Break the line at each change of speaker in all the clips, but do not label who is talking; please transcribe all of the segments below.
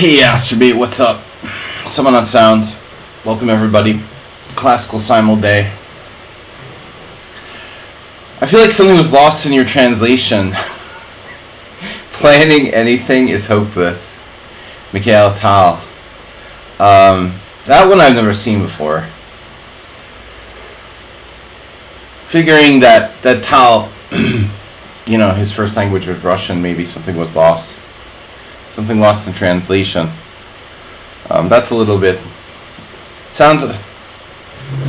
Hey Astrobate, what's up? Someone on sound. Welcome everybody. Classical Simul Day. I feel like something was lost in your translation. Planning anything is hopeless. Mikhail Tal. That one I've never seen before. Figuring that Tal, you know, his first language was Russian, maybe something was lost. Something lost in translation. That's a little bit... Sounds a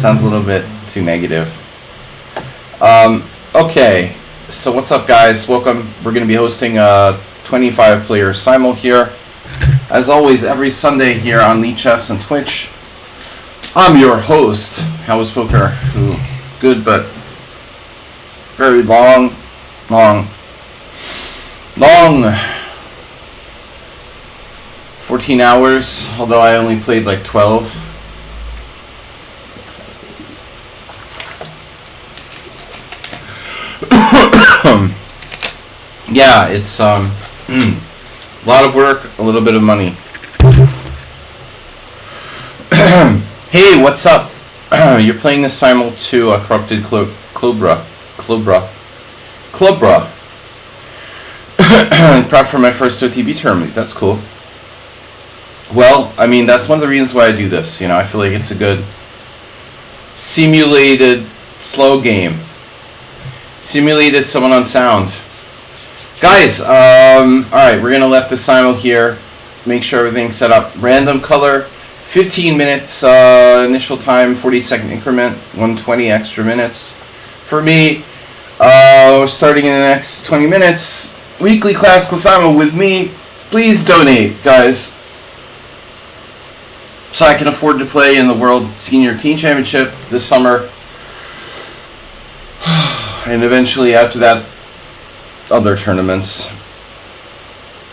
little bit too negative. Okay, so what's up guys? Welcome. We're going to be hosting a 25-player Simul here. As always, every Sunday here on lichess and Twitch. I'm your host. How was poker? Ooh, good, but very long. 14 hours, although I only played like 12. Yeah, it's a lot of work, a little bit of money. Hey, what's up? You're playing this Simul to a corrupted Clubra. Prep for my first OTB tournament. That's cool. Well, I mean, that's one of the reasons why I do this. You know, I feel like it's a good simulated slow game. Simulated someone on sound. Guys, alright, we're going to let the Simul here. Make sure everything's set up. Random color, 15 minutes initial time, 40-second increment, 120 extra minutes. For me, we're starting in the next 20 minutes. Weekly Classical Simul with me. Please donate, guys, so I can afford to play in the World Senior Teen Championship this summer. And eventually after that, other tournaments.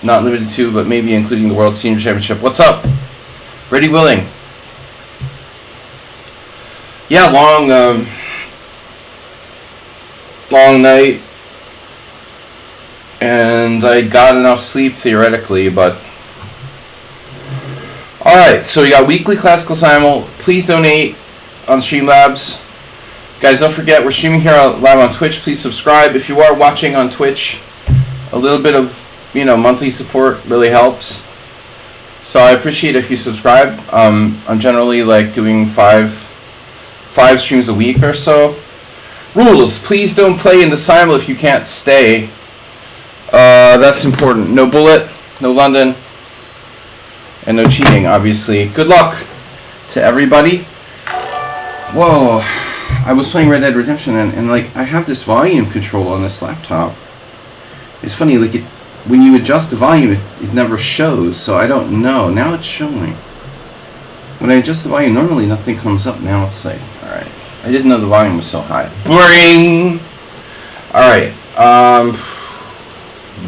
Not limited to, but maybe including the World Senior Championship. What's up? Ready, willing. Yeah, long night. And I got enough sleep theoretically, but... Alright, so we got weekly Classical Simul. Please donate on Streamlabs. Guys, don't forget, we're streaming here live on Twitch. Please subscribe. If you are watching on Twitch, a little bit of, you know, monthly support really helps. So I appreciate if you subscribe. I'm generally like doing five streams a week or so. Rules: please don't play in the Simul if you can't stay. That's important. No bullet, no London, and no cheating, obviously. Good luck to everybody. Whoa. I was playing Red Dead Redemption and like I have this volume control on this laptop. It's funny, like when you adjust the volume it never shows, so I don't know. Now it's showing. When I adjust the volume normally nothing comes up. Now it's like, alright. I didn't know the volume was so high. Boring. Alright.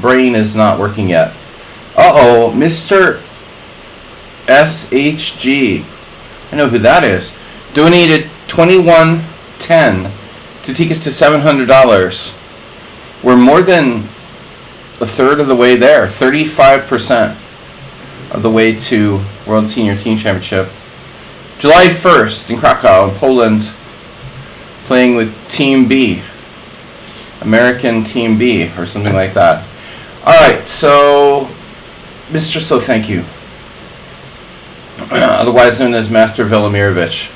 Brain is not working yet. Uh-oh, Mr. SHG. I know who that is. Donated $21.10 to take us to $700. We're more than a third of the way there. 35% of the way to World Senior Teen Championship. July 1st in Krakow, in Poland, playing with Team B. American Team B, or something like that. Alright, so Mr. So thank you. Otherwise known as Master Velimirovich.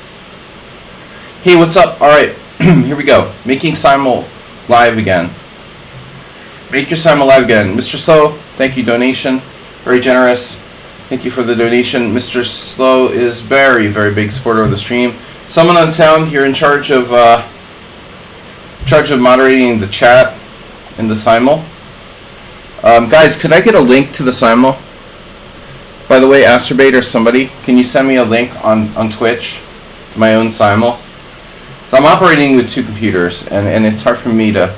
Hey, what's up? Alright, here we go. Making Simul live again. Make your Simul live again. Mr. Slow, thank you. Donation. Very generous. Thank you for the donation. Mr. Slow is very, very big supporter of the stream. Someone on sound, you're in charge of moderating the chat in the Simul. Guys, could I get a link to the Simul? By the way, Astrobate or somebody, can you send me a link on Twitch to my own Simul? So I'm operating with two computers, and it's hard for me to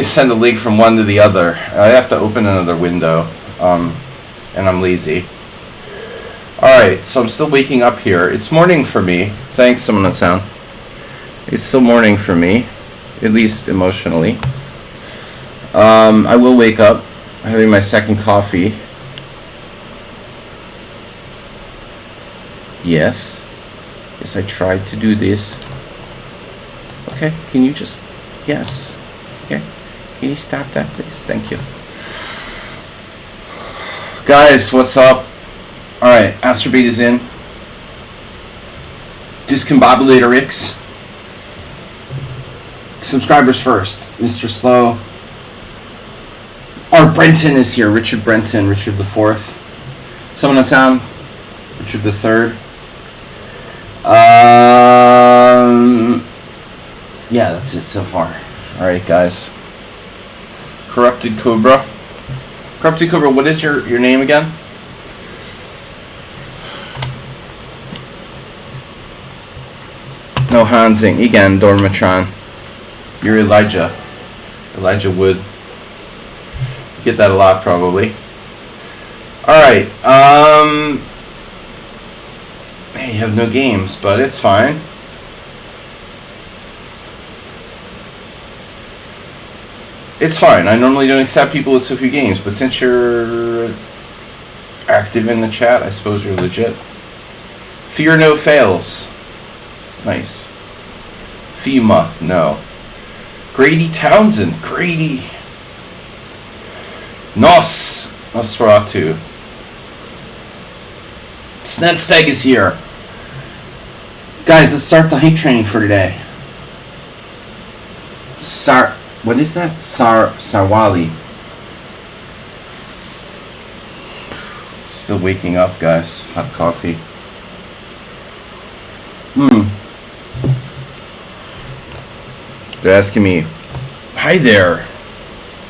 send a link from one to the other. I have to open another window, and I'm lazy. Alright, so I'm still waking up here. It's morning for me. Thanks, someone on sound. It's still morning for me, at least emotionally. I will wake up having my second coffee. Yes. Yes, I tried to do this. Okay, can you just... Yes. Okay. Can you stop that, please? Thank you. Guys, what's up? Alright, Astrobate is in. Discombobulator X. Subscribers first. Mr. Slow. Our Brenton is here. Richard Brenton. Richard the Fourth. Someone in town. Richard the Third. Yeah, that's it so far. Alright, guys. Corrupted Cobra. Corrupted Cobra, what is your name again? No, Hansing. Igen, Dormatron. You're Elijah. Elijah Wood. You get that a lot, probably. Alright, hey, you have no games, but it's fine. It's fine. I normally don't accept people with so few games, but since you're active in the chat, I suppose you're legit. Fear no fails. Nice. FEMA, no. Grady Townsend, Grady. Nosferatu. Snedsteg is here. Guys, let's start the hype training for today. What is that? Sarwali. Still waking up, guys. Hot coffee. They're asking me, hi there.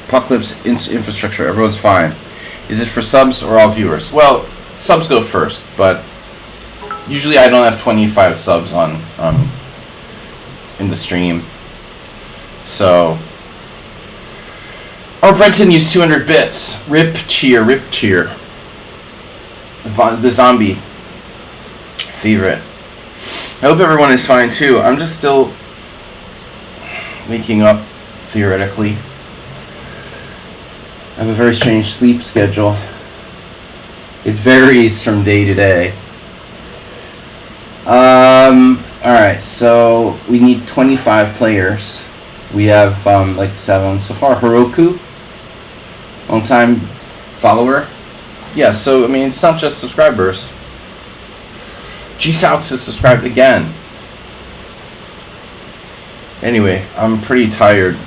Apocalypse infrastructure, everyone's fine. Is it for subs or all viewers? Well, subs go first, but usually I don't have 25 subs on in the stream. So, oh, Brenton used 200 bits. Rip cheer. The zombie favorite. I hope everyone is fine too. I'm just still waking up, theoretically. I have a very strange sleep schedule. It varies from day to day. Alright, so we need 25 players. We have like 7 so far. Heroku, long time follower. Yeah, so I mean it's not just subscribers. G Souths is subscribed again. Anyway, I'm pretty tired,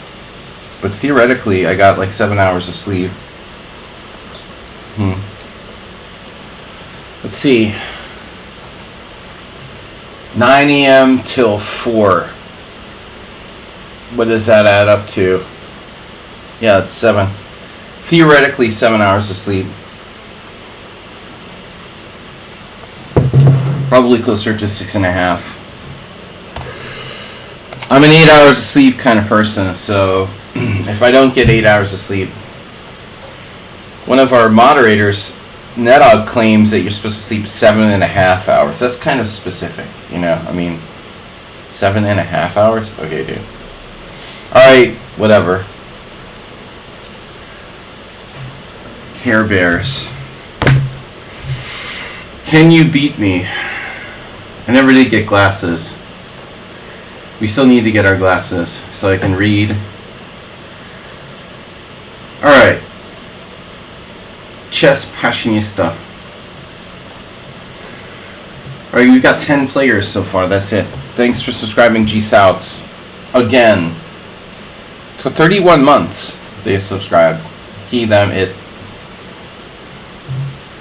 but theoretically I got like 7 hours of sleep. Let's see. 9 a.m. till 4. What does that add up to? Yeah, it's 7. Theoretically 7 hours of sleep. Probably closer to 6.5. I'm an 8 hours of sleep kind of person, so if I don't get 8 hours of sleep, one of our moderators, Nedog, claims that you're supposed to sleep 7.5 hours. That's kind of specific, you know. I mean, 7.5 hours? Okay, dude. Alright, whatever. Care Bears. Can you beat me? I never did get glasses. We still need to get our glasses so I can read. Alright. Chess Passionista. Alright, we've got 10 players so far. That's it. Thanks for subscribing, G Souths. Again. For 31 months they subscribed. He, them, it.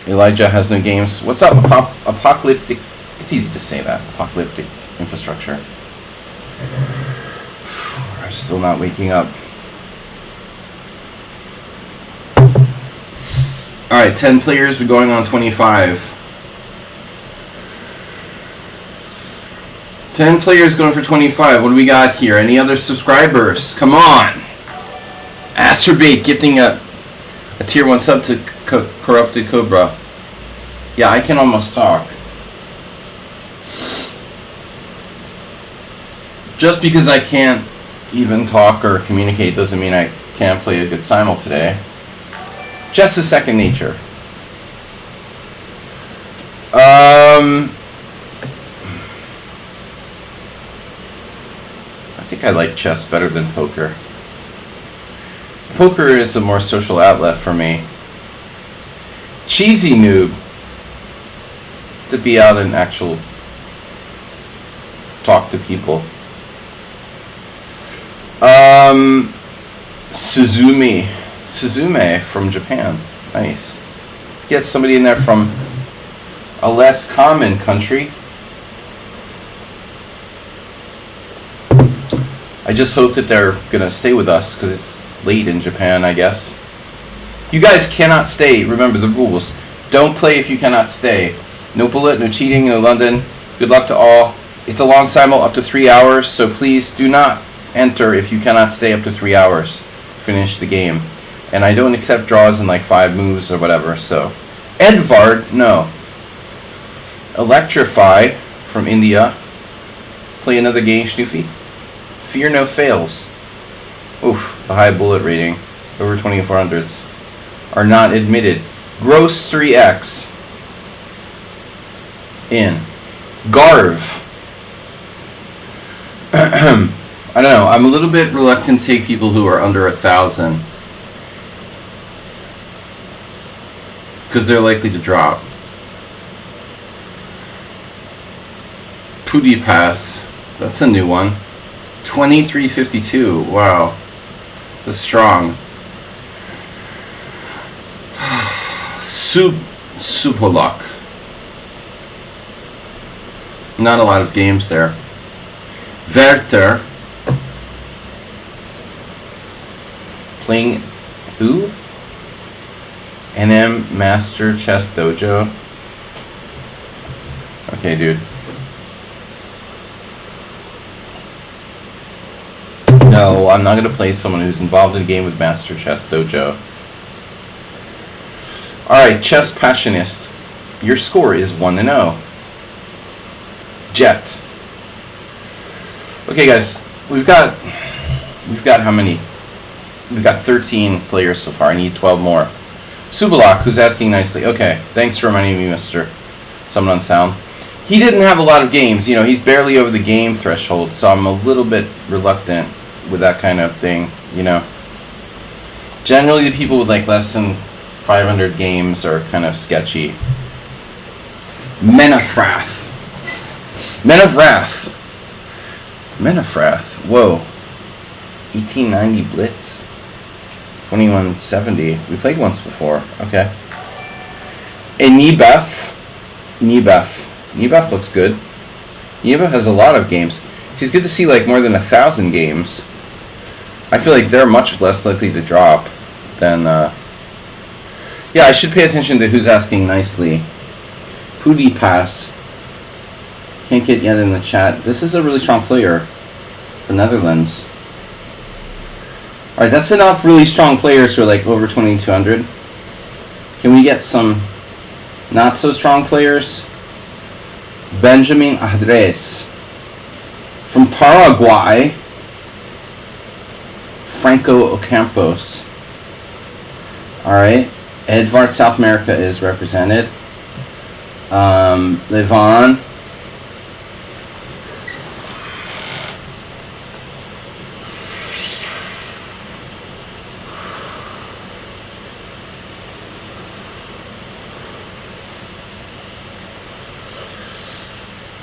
Elijah has no games. What's up, Apocalyptic? It's easy to say that. Apocalyptic infrastructure. I'm still not waking up. Alright, 10 players. We're going on 25. 10 players going for 25. What do we got here? Any other subscribers? Come on! Astrobate gifting a tier 1 sub to Corrupted Cobra. Yeah, I can almost talk. Just because I can't even talk or communicate doesn't mean I can't play a good Simul today. Just a second nature. think I like chess better than poker. Poker is a more social outlet for me. Cheesy noob. To be out and actual talk to people. Suzume from Japan. Nice. Let's get somebody in there from a less common country. I just hope that they're gonna stay with us because it's late in Japan, I guess. You guys cannot stay. Remember the rules. Don't play if you cannot stay. No bullet, no cheating, no London. Good luck to all. It's a long simul up to 3 hours, so please do not enter if you cannot stay up to 3 hours. Finish the game. And I don't accept draws in like 5 moves or whatever, so. Edvard, no. Electrify from India. Play another game, Schnoofy. Fear no fails. Oof, a high bullet rating. Over 2400s. Are not admitted. Gross 3x. In. Garv. I don't know. I'm a little bit reluctant to take people who are under 1,000. Because they're likely to drop. Pudi Pass. That's a new one. 2352. Wow. That's strong. Supolok. Not a lot of games there. Werther. Playing who? NM Master Chess Dojo. Okay, dude. No, I'm not going to play someone who's involved in a game with Master Chess Dojo. Alright, Chess Passionist. Your score is 1-0. Jet. Okay, guys. We've got how many? We've got 13 players so far. I need 12 more. Subalak, who's asking nicely. Okay, thanks for reminding me, Mr. Someone on Sound. He didn't have a lot of games. You know, he's barely over the game threshold, so I'm a little bit reluctant with that kind of thing, you know. Generally, the people with like less than 500 games are kind of sketchy. Menafrath. Whoa. 1890 Blitz. 2170. We played once before. Okay. And Nebef looks good. Nebef has a lot of games. It's good to see like more than 1,000 games. I feel like they're much less likely to drop than yeah, I should pay attention to who's asking nicely. Pudi Pass. Can't get yet in the chat. This is a really strong player for Netherlands. Alright, that's enough really strong players who are like over 2,200. Can we get some not so strong players? Benjamin Adres. From Paraguay. Franco Ocampos. Alright. Edvard, South America is represented. Levon.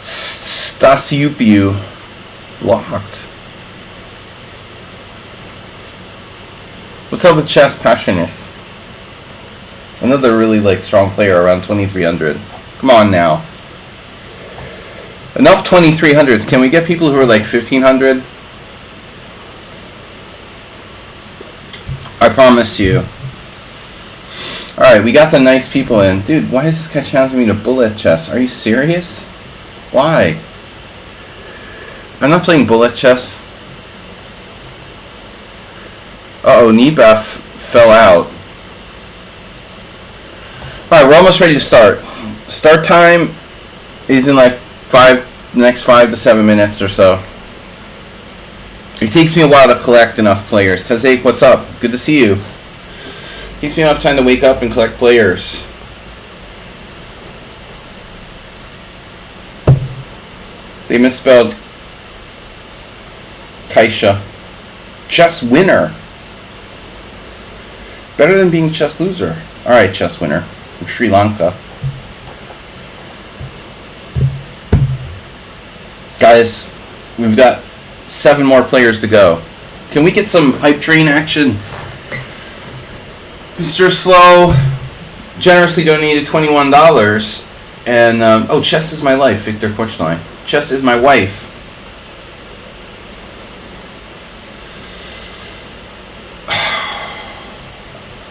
Stasiupiu. Blocked. What's up with Chess Passionist? Another really like strong player around 2,300. Come on now. Enough 2,300s. Can we get people who are like 1,500? I promise you. Alright, we got the nice people in. Dude, why is this guy challenging me to bullet chess? Are you serious? Why? I'm not playing bullet chess. Uh-oh, Nebef fell out. Alright, we're almost ready to start. Start time is in like next 5 to 7 minutes or so. It takes me a while to collect enough players. Tazake, what's up? Good to see you. It takes me enough time to wake up and collect players. They misspelled Kaisha. Chess winner. Better than being chess loser. Alright, chess winner. From Sri Lanka. Guys, we've got 7 more players to go. Can we get some hype train action? Mr. Slow generously donated $21. And, oh, chess is my life, Victor Korchnoi. Chess is my wife.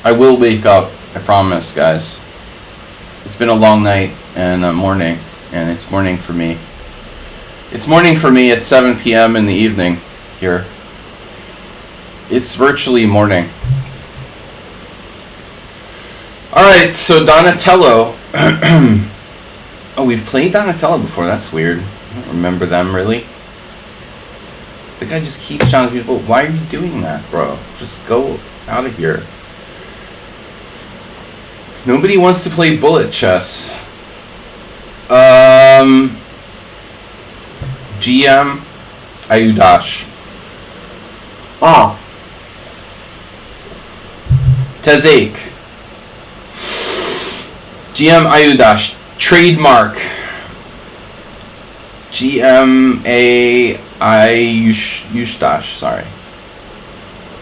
I will wake up, I promise, guys. It's been a long night and morning, and it's morning for me. It's morning for me at 7 p.m. in the evening here. It's virtually morning. Alright, so Donatello. Oh, we've played Donatello before. That's weird. I don't remember them, really. The guy just keeps telling people, why are you doing that, bro? Just go out of here. Nobody wants to play bullet chess. GM Ayudash. Oh. Tezek. GM Ayudash. Trademark. GMA Ayushdash. Sorry.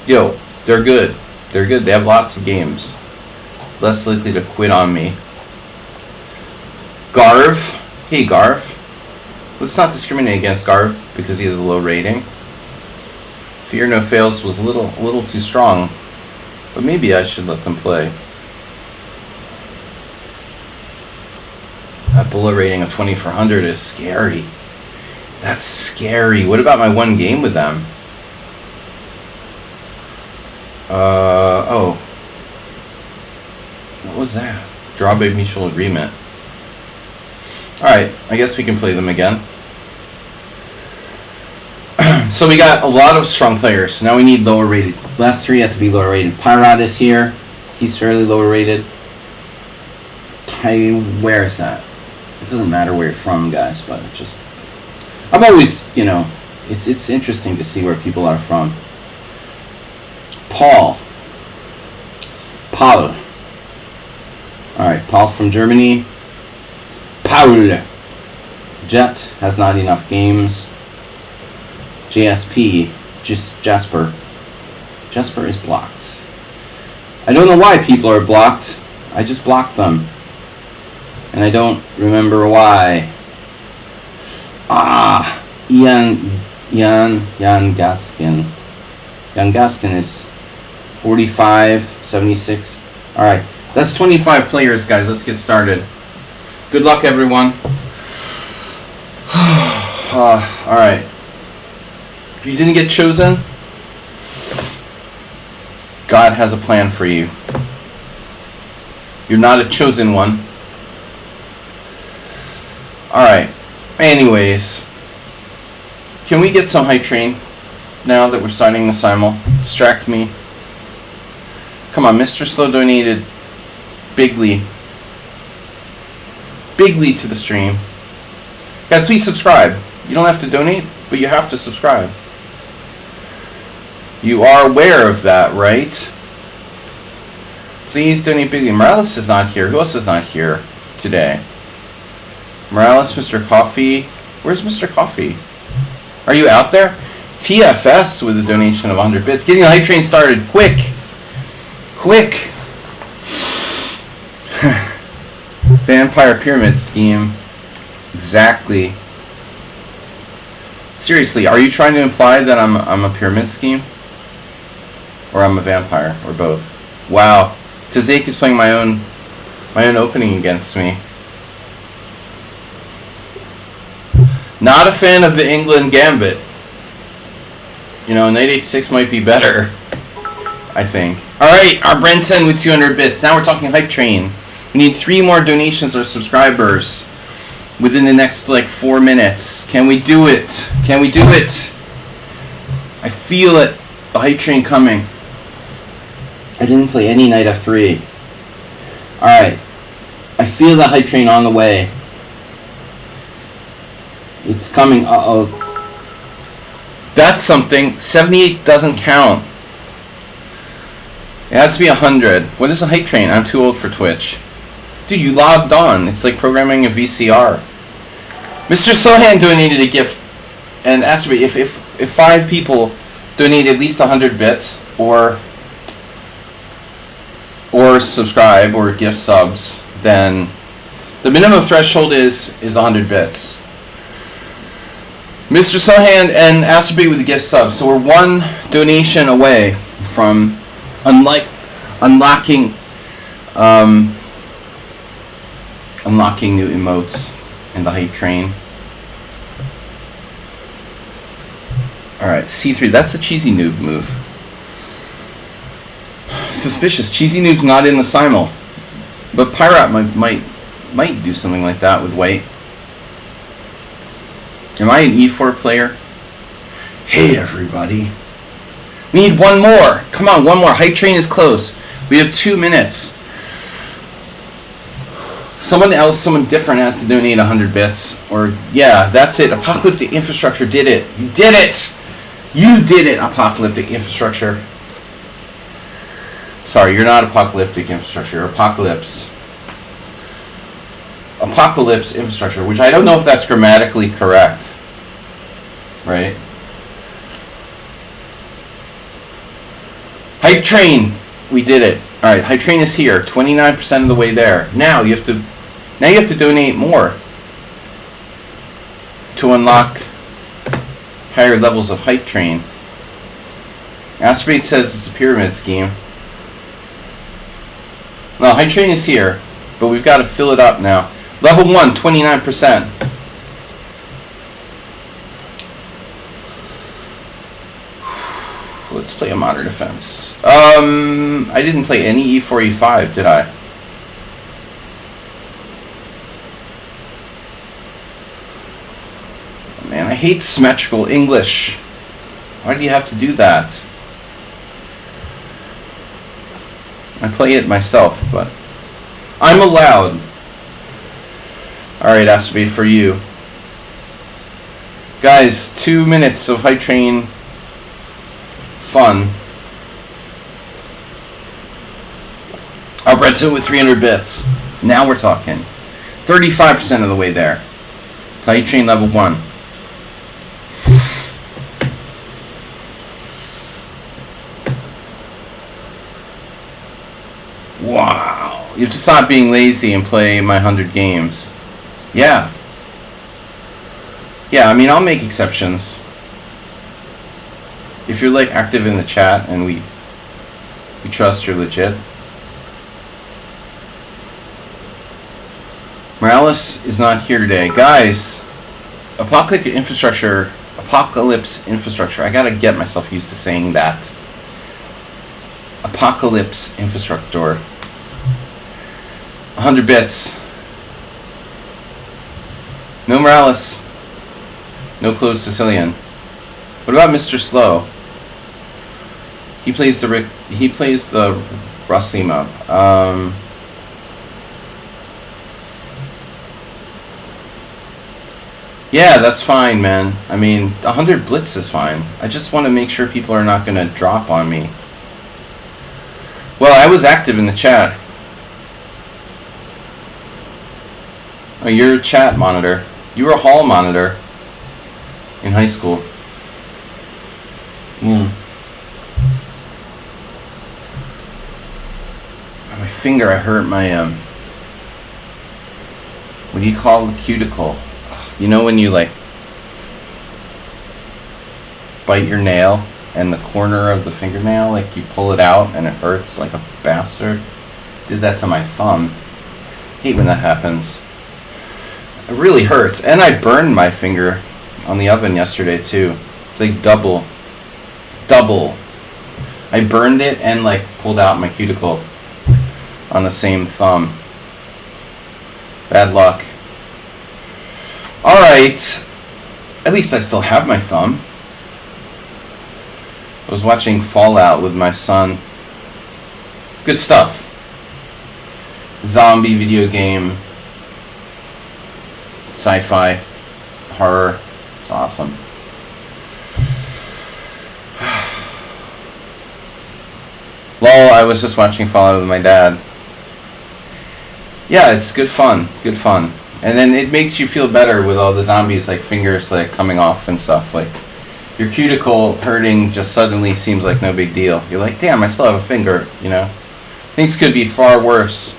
Yo, they're good. They're good. They have lots of games. Less likely to quit on me. Garv. Hey, Garv. Let's not discriminate against Garv because he has a low rating. Fear No Fails was a little too strong. But maybe I should let them play. That bullet rating of 2400 is scary. That's scary. What about my one game with them? Oh. What was that? Draw by mutual agreement. Alright, I guess we can play them again. So we got a lot of strong players. Now we need lower rated. Last 3 have to be lower rated. Pyrat is here. He's fairly lower rated. Where is that? It doesn't matter where you're from, guys, but it just... I'm always, you know, it's interesting to see where people are from. Paul. Alright, Paul from Germany. Paul. Jet has not enough games. JSP. Jasper. Jasper is blocked. I don't know why people are blocked. I just blocked them. And I don't remember why. Ian Gaskin. Ian Gaskin is 45, 76. Alright, that's 25 players, guys. Let's get started. Good luck, everyone. Alright. If you didn't get chosen, God has a plan for you. You're not a chosen one. Alright. Anyways. Can we get some hype train now that we're starting the simul? Distract me. Come on, Mr. Slow donated bigly to the stream. Guys, please subscribe. You don't have to donate, but you have to subscribe. You are aware of that, right? Please donate bigly. Morales is not here. Who else is not here today? Morales, Mr. Coffee. Where's Mr. Coffee? Are you out there? TFS with a donation of 100 bits. Getting the hype train started. Quick. Quick. Vampire Pyramid Scheme. Exactly. Seriously, are you trying to imply that I'm a pyramid scheme? Or I'm a vampire? Or both? Wow. Tazake is playing my own opening against me. Not a fan of the England Gambit. You know, Knight H6 might be better, I think. Alright, our Brenton with 200 bits. Now we're talking hype train. We need 3 more donations or subscribers within the next, 4 minutes. Can we do it? Can we do it? I feel it. The hype train coming. I didn't play any Knight F3. Alright. I feel the hype train on the way. It's coming. Uh-oh. That's something. 78 doesn't count. It has to be 100. What is a hype train? I'm too old for Twitch. Dude, you logged on. It's like programming a VCR. Mr. Slowhand donated a gift and asked me if 5 people donate at least 100 bits or subscribe or gift subs, then the minimum threshold is 100 bits. Mr. Slowhand and Astrobate with the gift subs. So we're 1 donation away from unlocking new emotes in the hype train. Alright, C3. That's a cheesy noob move. Suspicious. Cheesy noob's not in the Simul. But Pyrat might do something like that with white. Am I an E4 player? Hey everybody. We need 1 more. Come on, 1 more. Hype train is close. We have 2 minutes. Someone different has to donate 100 bits. Or, yeah, that's it. Apocalyptic Infrastructure did it. You did it! You did it, Apocalyptic Infrastructure. Sorry, you're not Apocalyptic Infrastructure. You're Apocalypse. Apocalypse Infrastructure, which I don't know if that's grammatically correct. Right? Hype train! We did it. Alright, hype train is here. 29% of the way there. Now you have to donate more to unlock higher levels of hype train. Aspirate says it's a pyramid scheme. Well, hype train is here, but we've got to fill it up now. Level 1, 29%. Let's play a modern defense. I didn't play any E4, E5, did I? Man, I hate symmetrical English. Why do you have to do that? I play it myself, but I'm allowed. Alright, has to be for you. Guys, 2 minutes of hype train fun. Albrechtson with 300 bits. Now we're talking. 35% of the way there. Hype train level 1. Wow. You have to stop being lazy and play my 100 games. Yeah. Yeah, I mean, I'll make exceptions. If you're, like, active in the chat and we trust you're legit. Morales is not here today. Guys, Apocalypse Infrastructure. I gotta get myself used to saying that. Apocalypse Infrastructure. 100 bits. No Morales. No closed Sicilian. What about Mr. Slow? He plays the Rusty mob. Yeah, that's fine, man. I mean, 100 blitz is fine. I just want to make sure people are not going to drop on me. Well, I was active in the chat. Oh, you're a chat monitor. You were a hall monitor in high school. My finger, I hurt my, what do you call the cuticle? You know when you, like, bite your nail and the corner of the fingernail, like, you pull it out and it hurts like a bastard? Did that to my thumb. Hate when that happens. It really hurts. And I burned my finger on the oven yesterday, too. It's like double. I burned it and, like, pulled out my cuticle on the same thumb. Bad luck. Alright. At least I still have my thumb. I was watching Fallout with my son. Good stuff. Zombie video game. Sci-fi. Horror. It's awesome. was just watching Fallout with my dad. Yeah, it's good fun. Good fun. And then it makes you feel better with all the zombies, like, fingers, like, coming off and stuff. Like, your cuticle hurting just suddenly seems like no big deal. You're like, damn, I still have a finger, you know? Things could be far worse.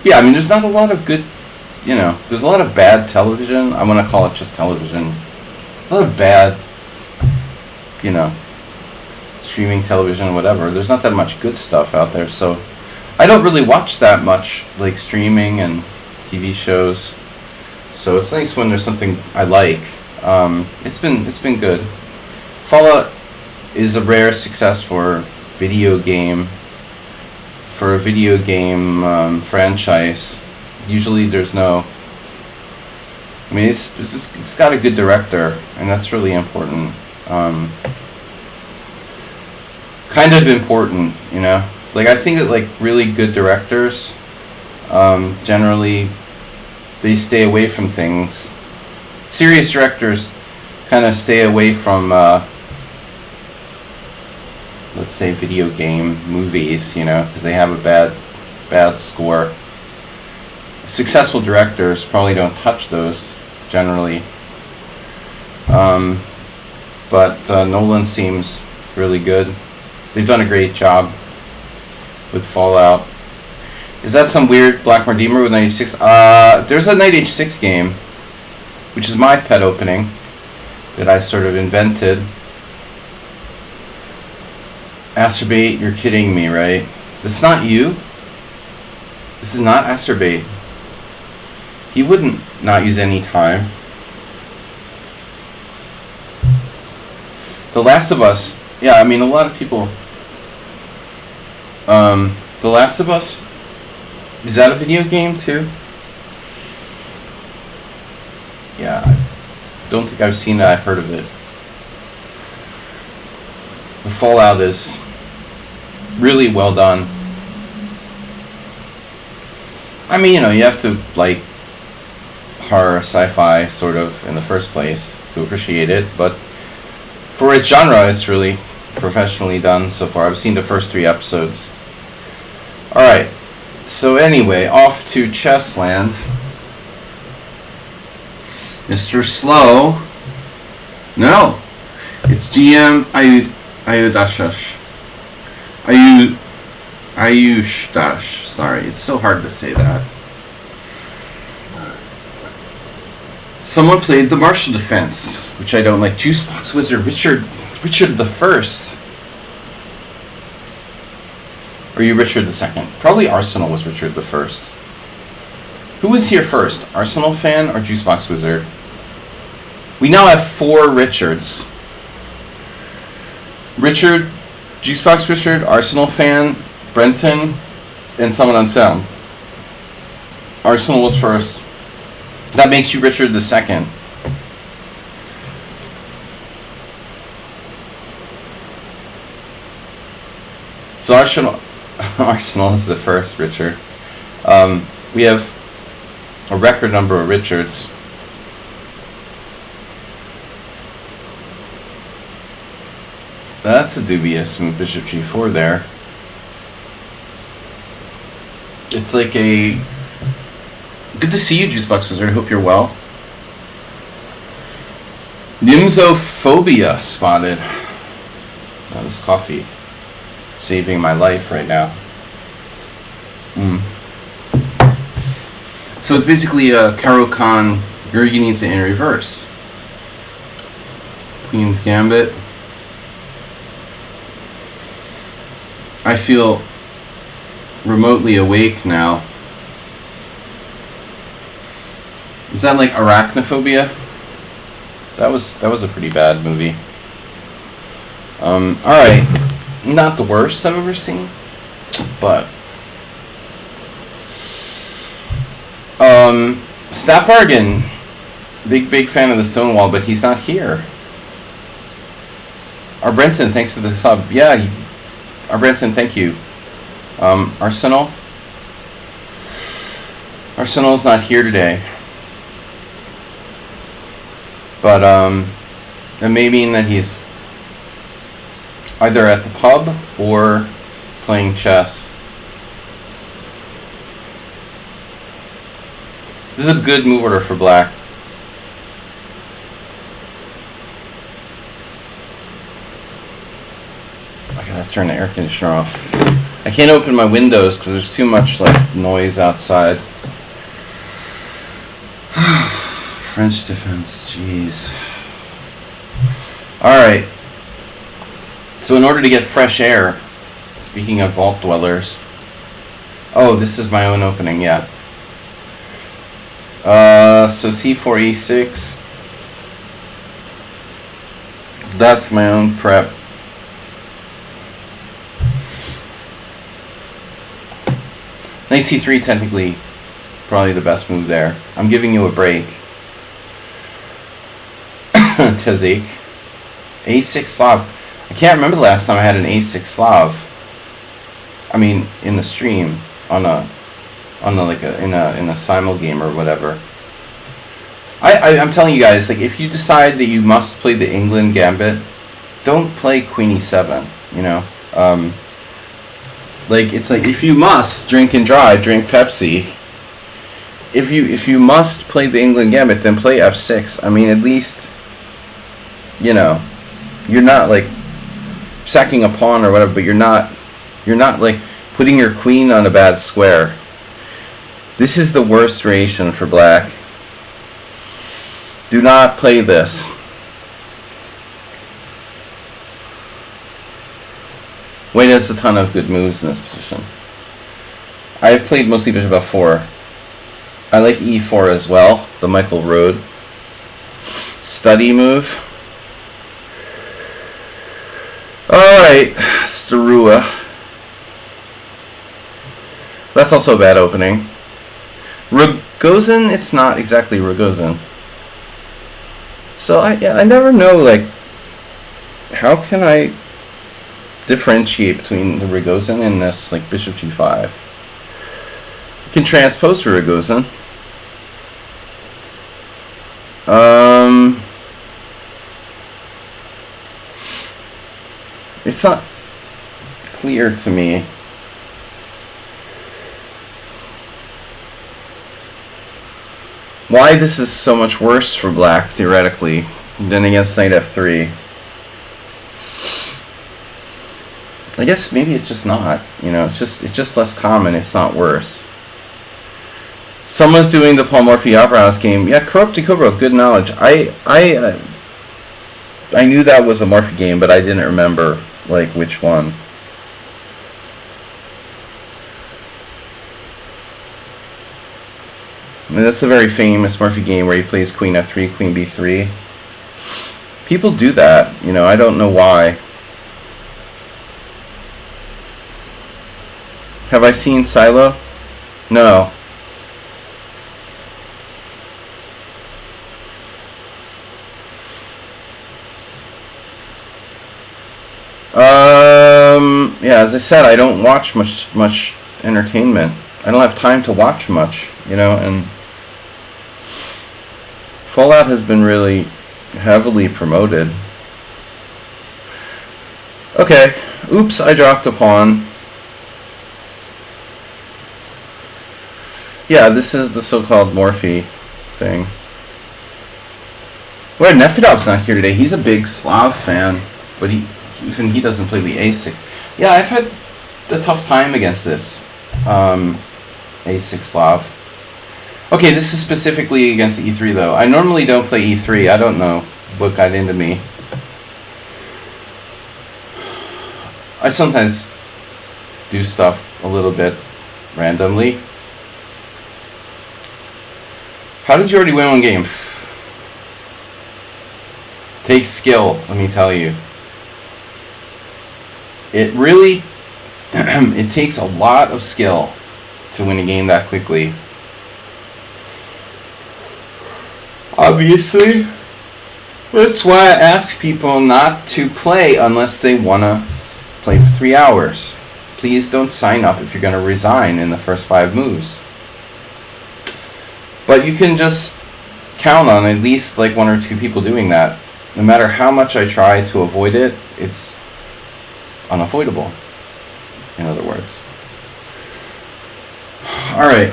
Yeah, I mean, there's not a lot of good, you know, there's a lot of bad television. I want to call it just television. A lot of bad, you know, streaming television, whatever. There's not that much good stuff out there, so I don't really watch that much, like, streaming and TV shows. So it's nice when there's something I like. It's been good. Fallout is a rare success for a video game franchise. Usually there's no, I mean, it's got a good director, and that's really important. Kind of important, you know. Like, I think that, like, really good directors, generally, they stay away from things. Serious directors kind of stay away from, let's say, video game movies, you know, because they have a bad score. Successful directors probably don't touch those, generally. But Nolan seems really good. They've done a great job with Fallout. Is that some weird Black Redeemer with 96? There's a 96 game, which is my pet opening, that I sort of invented. Asterbate, you're kidding me, right? This is not you? This is not Asterbate. He wouldn't not use any time. The Last of Us, yeah, I mean, a lot of people... The Last of Us, is that a video game too? Yeah, I don't think I've seen it, I've heard of it. The Fallout is really well done. I mean, you know, you have to like horror, sci-fi sort of in the first place to appreciate it, but for its genre, it's really professionally done so far. I've seen the first 3 episodes. Alright, so anyway, off to Chessland. Mr. Slow. No, it's GM Ayudashash. Ayushdash. Sorry, it's so hard to say that. Someone played the Martial Defense, which I don't like. Juicebox Wizard Richard the First. Or you Richard the Second? Probably Arsenal was Richard the First. Who was here first? Arsenal fan or Juicebox Wizard? We now have 4 Richards. Richard, Juicebox Richard, Arsenal fan, Brenton, and someone on sound. Arsenal was first. That makes you Richard the Second. So Arsenal is the first Richard. We have a record number of Richards. That's a dubious move, Bishop G4 there. It's like a... Good to see you, Juicebox Wizard. I hope you're well. Nimzophobia spotted. Oh, this coffee saving my life right now. So it's basically a Caro-Kann Gurgenidze in reverse. Queen's Gambit. I feel remotely awake now. Is that like Arachnophobia? That was a pretty bad movie. Alright. Not the worst I've ever seen, but Staff Vargan, big fan of the Stonewall, but he's not here. Brenton, thanks for the sub. Yeah, Brenton, thank you. Arsenal's not here today. But it may mean that he's either at the pub or playing chess. This is a good move order for black. I gotta turn the air conditioner off. I can't open my windows because there's too much like noise outside. French defense, jeez. Alright. So in order to get fresh air, speaking of vault dwellers. Oh, this is my own opening, yeah. So c4, e6. That's my own prep. Knight c3, technically, probably the best move there. I'm giving you a break. Tezik. a6 Slav. I can't remember the last time I had an a6 Slav. I mean, in the stream, in a Simul game or whatever. I'm telling you guys, like, if you decide that you must play the England gambit, don't play Queen e7. You know, like, it's like, if you must drink and drive, drink Pepsi. If you must play the England gambit, then play f6. I mean, at least, you know, you're not like sacking a pawn or whatever, but you're not like putting your queen on a bad square. This is the worst variation for black. Do not play this. White has a ton of good moves in this position. I've played mostly bishop f4. I like e4 as well, the Michael Rode study move. Alright, Starua. That's also a bad opening. Rogozin, it's not exactly Rogozin. So I never know, like, how can I differentiate between the Rogozin and this, like, bishop g5? You can transpose to Rogozin. It's not clear to me. Why this is so much worse for black, theoretically, than against knight f3. I guess maybe it's just not. You know, it's just less common. It's not worse. Someone's doing the Paul Morphy Opera House game. Yeah, Corrupt Cobra, good knowledge. I knew that was a Morphy game, but I didn't remember, like, which one. And that's a very famous Morphy game where he plays Queen f3, Queen b3. People do that, you know, I don't know why. Have I seen Silo? No. Yeah, as I said, I don't watch much entertainment. I don't have time to watch much, you know, and Fallout has been really heavily promoted. Okay, oops, I dropped a pawn. Yeah, this is the so-called Morphy thing. Well, Nefedov's not here today. He's a big Slav fan, but even he doesn't play the a6. Yeah, I've had a tough time against this a6 Slav. Okay, this is specifically against e3 though. I normally don't play e3. I don't know what got into me. I sometimes do stuff a little bit randomly. How did you already win one game? Takes skill, let me tell you. It really, it takes a lot of skill to win a game that quickly. Obviously, that's why I ask people not to play unless they want to play for 3 hours. Please don't sign up if you're going to resign in the first 5 moves. But you can just count on at least like 1 or 2 people doing that. No matter how much I try to avoid it, it's unavoidable, in other words. Alright.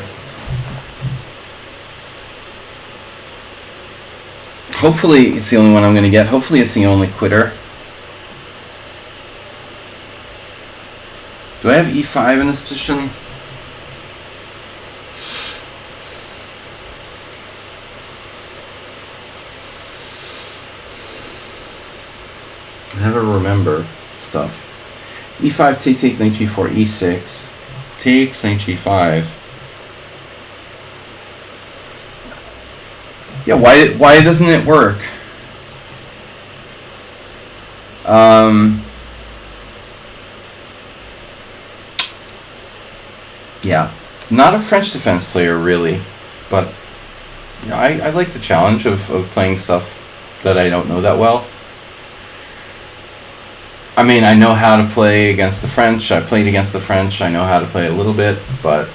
Hopefully it's the only one I'm going to get. Hopefully it's the only quitter. Do I have e5 in this position? I never remember stuff. e5, take, knight g4, e6. Takes, knight g5. Yeah, why doesn't it work? Yeah, not a French defense player really, but you know, I like the challenge of playing stuff that I don't know that well. I mean, I know how to play against the French. I played against the French. I know how to play a little bit, but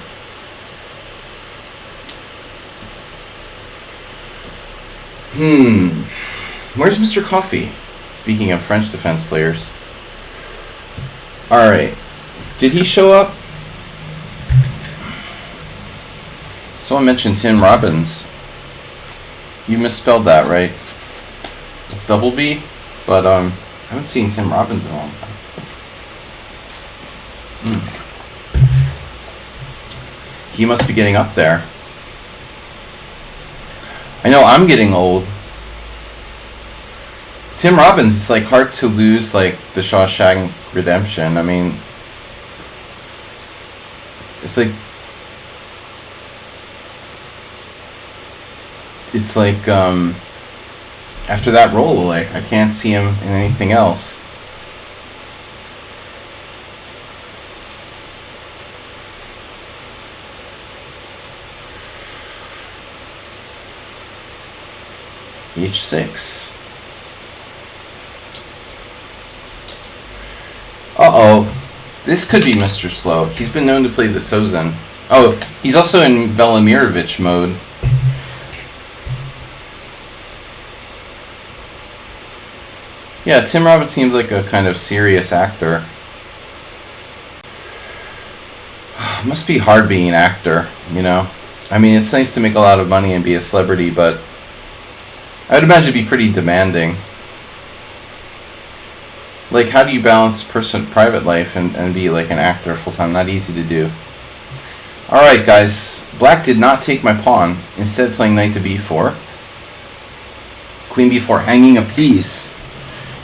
where's Mr. Coffee? Speaking of French defense players. Alright. Did he show up? Someone mentioned Tim Robbins. You misspelled that, right? It's double B, but I haven't seen Tim Robbins in a long time. He must be getting up there. I know I'm getting old. Tim Robbins, it's like hard to lose like the Shawshank Redemption. I mean, it's like after that role, like I can't see him in anything else. H6. Uh-oh. This could be Mr. Slow. He's been known to play the Sozin. Oh, he's also in Velimirovich mode. Yeah, Tim Robbins seems like a kind of serious actor. Must be hard being an actor, you know? I mean, it's nice to make a lot of money and be a celebrity, but I would imagine it'd be pretty demanding. Like, how do you balance private life and be like an actor full-time? Not easy to do. Alright, guys. Black did not take my pawn, instead playing knight to b4. Queen b4, hanging a piece.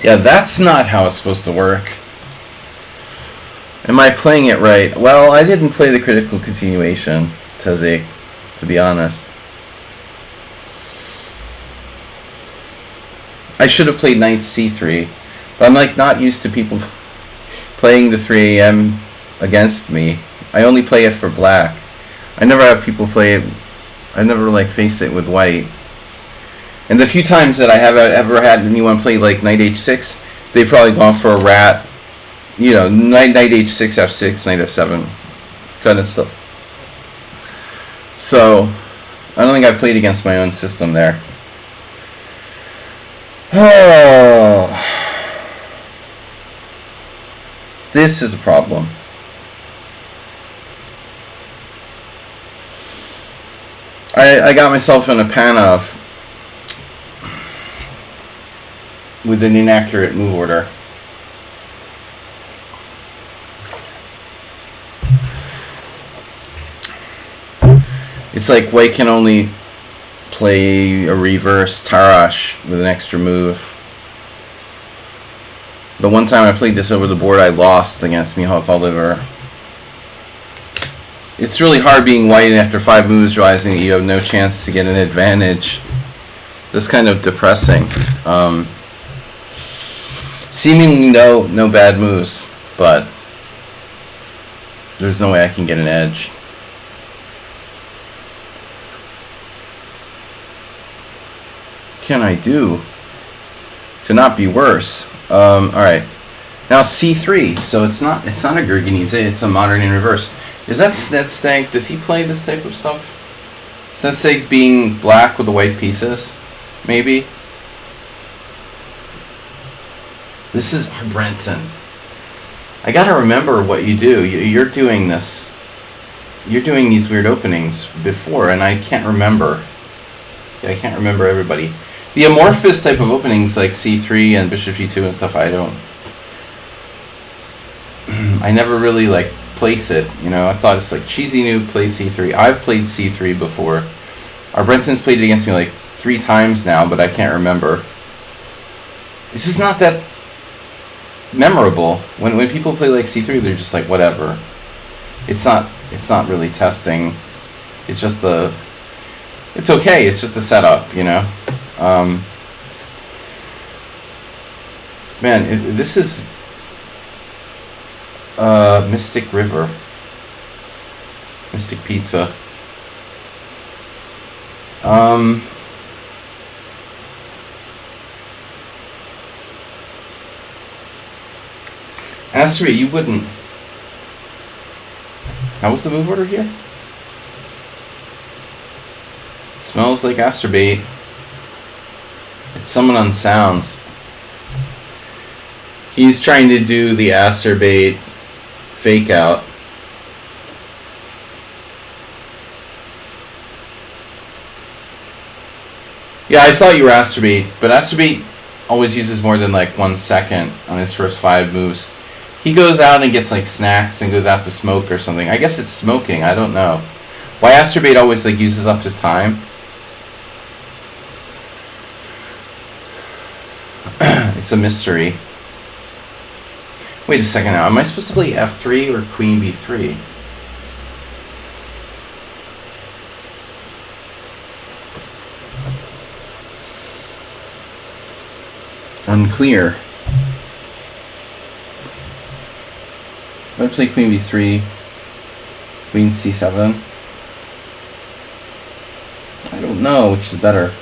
Yeah, that's not how it's supposed to work. Am I playing it right? Well, I didn't play the critical continuation, Tezzy, to be honest. I should have played knight c3, but I'm like not used to people playing the 3 a.m. against me. I only play it for black. I never have people play it. I never like face it with white. And the few times that I have ever had anyone play like knight h6, they've probably gone for a rat. You know, knight h6, f6, knight f7, kind of stuff. So, I don't think I played against my own system there. Oh, this is a problem. I got myself in a Panov with an inaccurate move order. It's like white can only play a reverse Tarash with an extra move. The one time I played this over the board, I lost against Mihawk Oliver. It's really hard being white after 5 moves, realizing that you have no chance to get an advantage. That's kind of depressing. Seemingly no bad moves, but there's no way I can get an edge. What can I do to not be worse? Alright. Now c3, so it's not a Gurgenidze, it's a modern in reverse. Is that Snedstank? Does he play this type of stuff? Senseig's being black with the white pieces, maybe. This is Brenton. I gotta remember what you do. You're doing this. You're doing these weird openings before, and I can't remember. I can't remember everybody. The amorphous type of openings like c3 and bishop g2 and stuff, I don't. I never really like place it. You know, I thought it's like cheesy new play c3. I've played c3 before. Our Brenton's played it against me like 3 times now, but I can't remember. This is not that memorable. When people play like c3, they're just like whatever. It's not really testing. It's just it's okay. It's just a setup, you know. Man, this is Mystic River, Mystic Pizza. Astrid, you wouldn't. How was the move order here? Smells like Astrobate. It's someone on sound. He's trying to do the Astrobate fake out. Yeah, I thought you were Astrobate, but Astrobate always uses more than like 1 second on his first 5 moves. He goes out and gets like snacks and goes out to smoke or something. I guess it's smoking. I don't know. Why Astrobate always like uses up his time? It's a mystery. Wait a second now. Am I supposed to play f3 or queen b3? Unclear. I'm going to play queen b3, queen c7. I don't know which is better.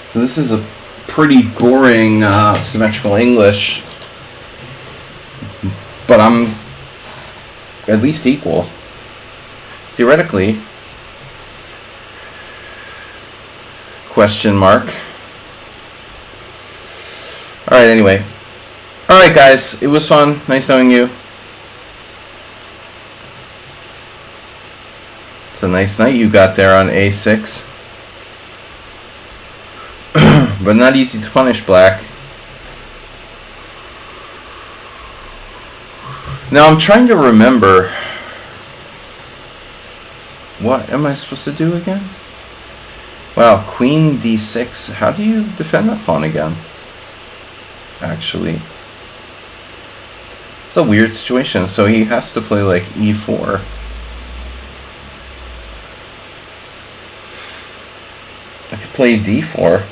So this is a pretty boring symmetrical English, but I'm at least equal. Theoretically. Question mark. Alright, anyway. Alright guys, it was fun. Nice knowing you. It's a nice night you got there on a6. But not easy to punish, black. Now I'm trying to remember. What am I supposed to do again? Wow, queen d6. How do you defend that pawn again? Actually. It's a weird situation. So he has to play like e4. I could play d4.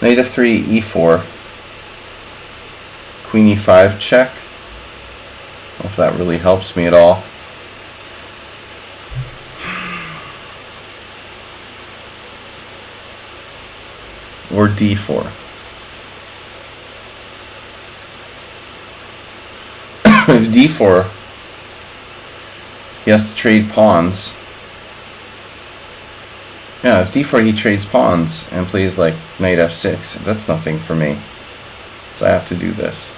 Knight f3, e4. Queen e5 check. I don't know if that really helps me at all. Or d4. If d4, he has to trade pawns. Yeah, if d4 he trades pawns and plays like knight f6. That's nothing for me. So I have to do this.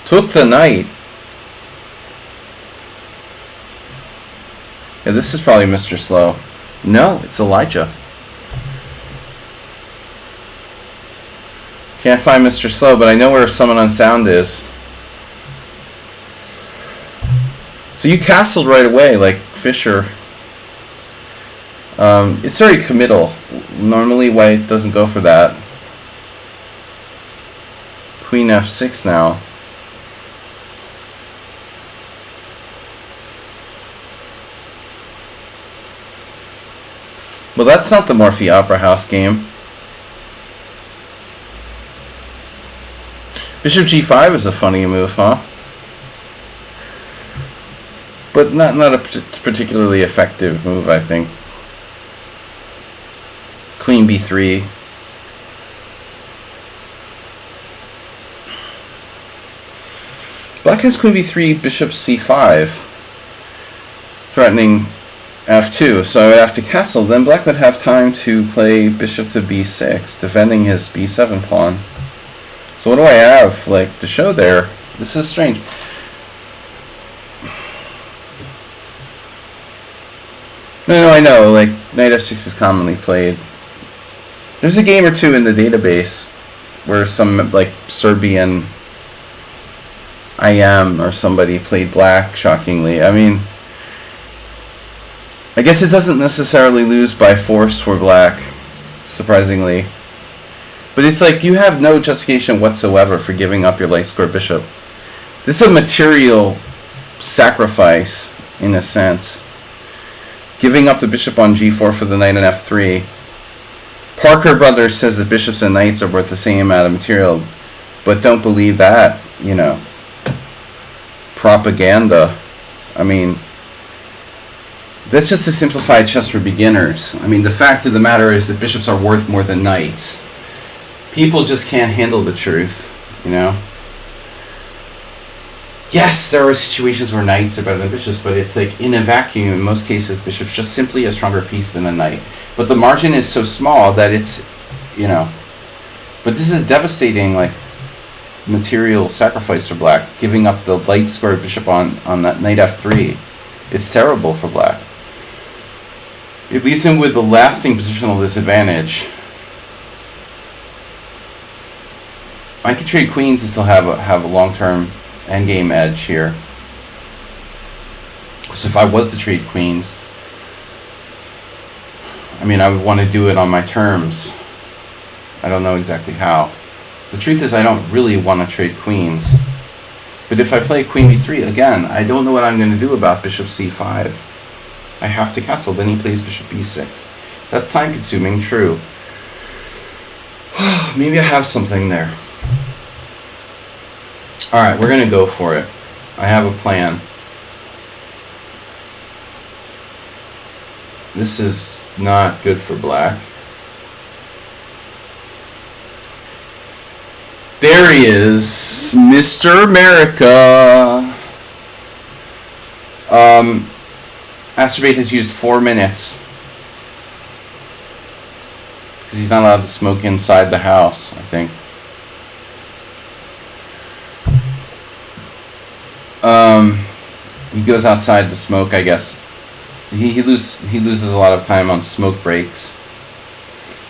Took the knight. Yeah, this is probably Mr. Slow. No, it's Elijah. Can't find Mr. Slow, but I know where someone on sound is. So you castled right away, like Fisher. It's very committal. Normally white doesn't go for that. Queen f6 now. Well, that's not the Morphe Opera House game. Bishop g5 is a funny move, huh? But not a particularly effective move, I think. Queen b3. Black has queen b3, bishop c5, threatening f2, so I would have to castle. Then black would have time to play bishop to b6, defending his b7 pawn. So what do I have, like, to show there? This is strange. No, I know, like, knight f6 is commonly played. There's a game or two in the database where some, like, Serbian IM or somebody played black, shockingly. I mean, I guess it doesn't necessarily lose by force for black, surprisingly. But it's like you have no justification whatsoever for giving up your light square bishop. This is a material sacrifice, in a sense. Giving up the bishop on g4 for the knight on f3. Parker Brothers says that bishops and knights are worth the same amount of material, but don't believe that, you know. Propaganda. I mean, that's just a simplified chess for beginners. I mean, the fact of the matter is that bishops are worth more than knights. People just can't handle the truth, you know. Yes, there are situations where knights are better than bishops, but it's like in a vacuum, in most cases, bishop's just simply a stronger piece than a knight. But the margin is so small that it's, you know. But this is devastating, like, material sacrifice for black, giving up the light square bishop on that knight f3. It's terrible for black. It leaves him with a lasting positional disadvantage. I could trade queens and still have a long-term endgame edge here. Because if I was to trade queens, I mean, I would want to do it on my terms. I don't know exactly how. The truth is I don't really want to trade queens. But if I play queen b3, again, I don't know what I'm going to do about bishop c5. I have to castle. Then he plays bishop b6. That's time-consuming, true. Maybe I have something there. Alright, we're going to go for it. I have a plan. This is not good for black. There he is, Mr. America. Astrobate has used 4 minutes. Because he's not allowed to smoke inside the house, I think. He goes outside to smoke, I guess. He loses a lot of time on smoke breaks.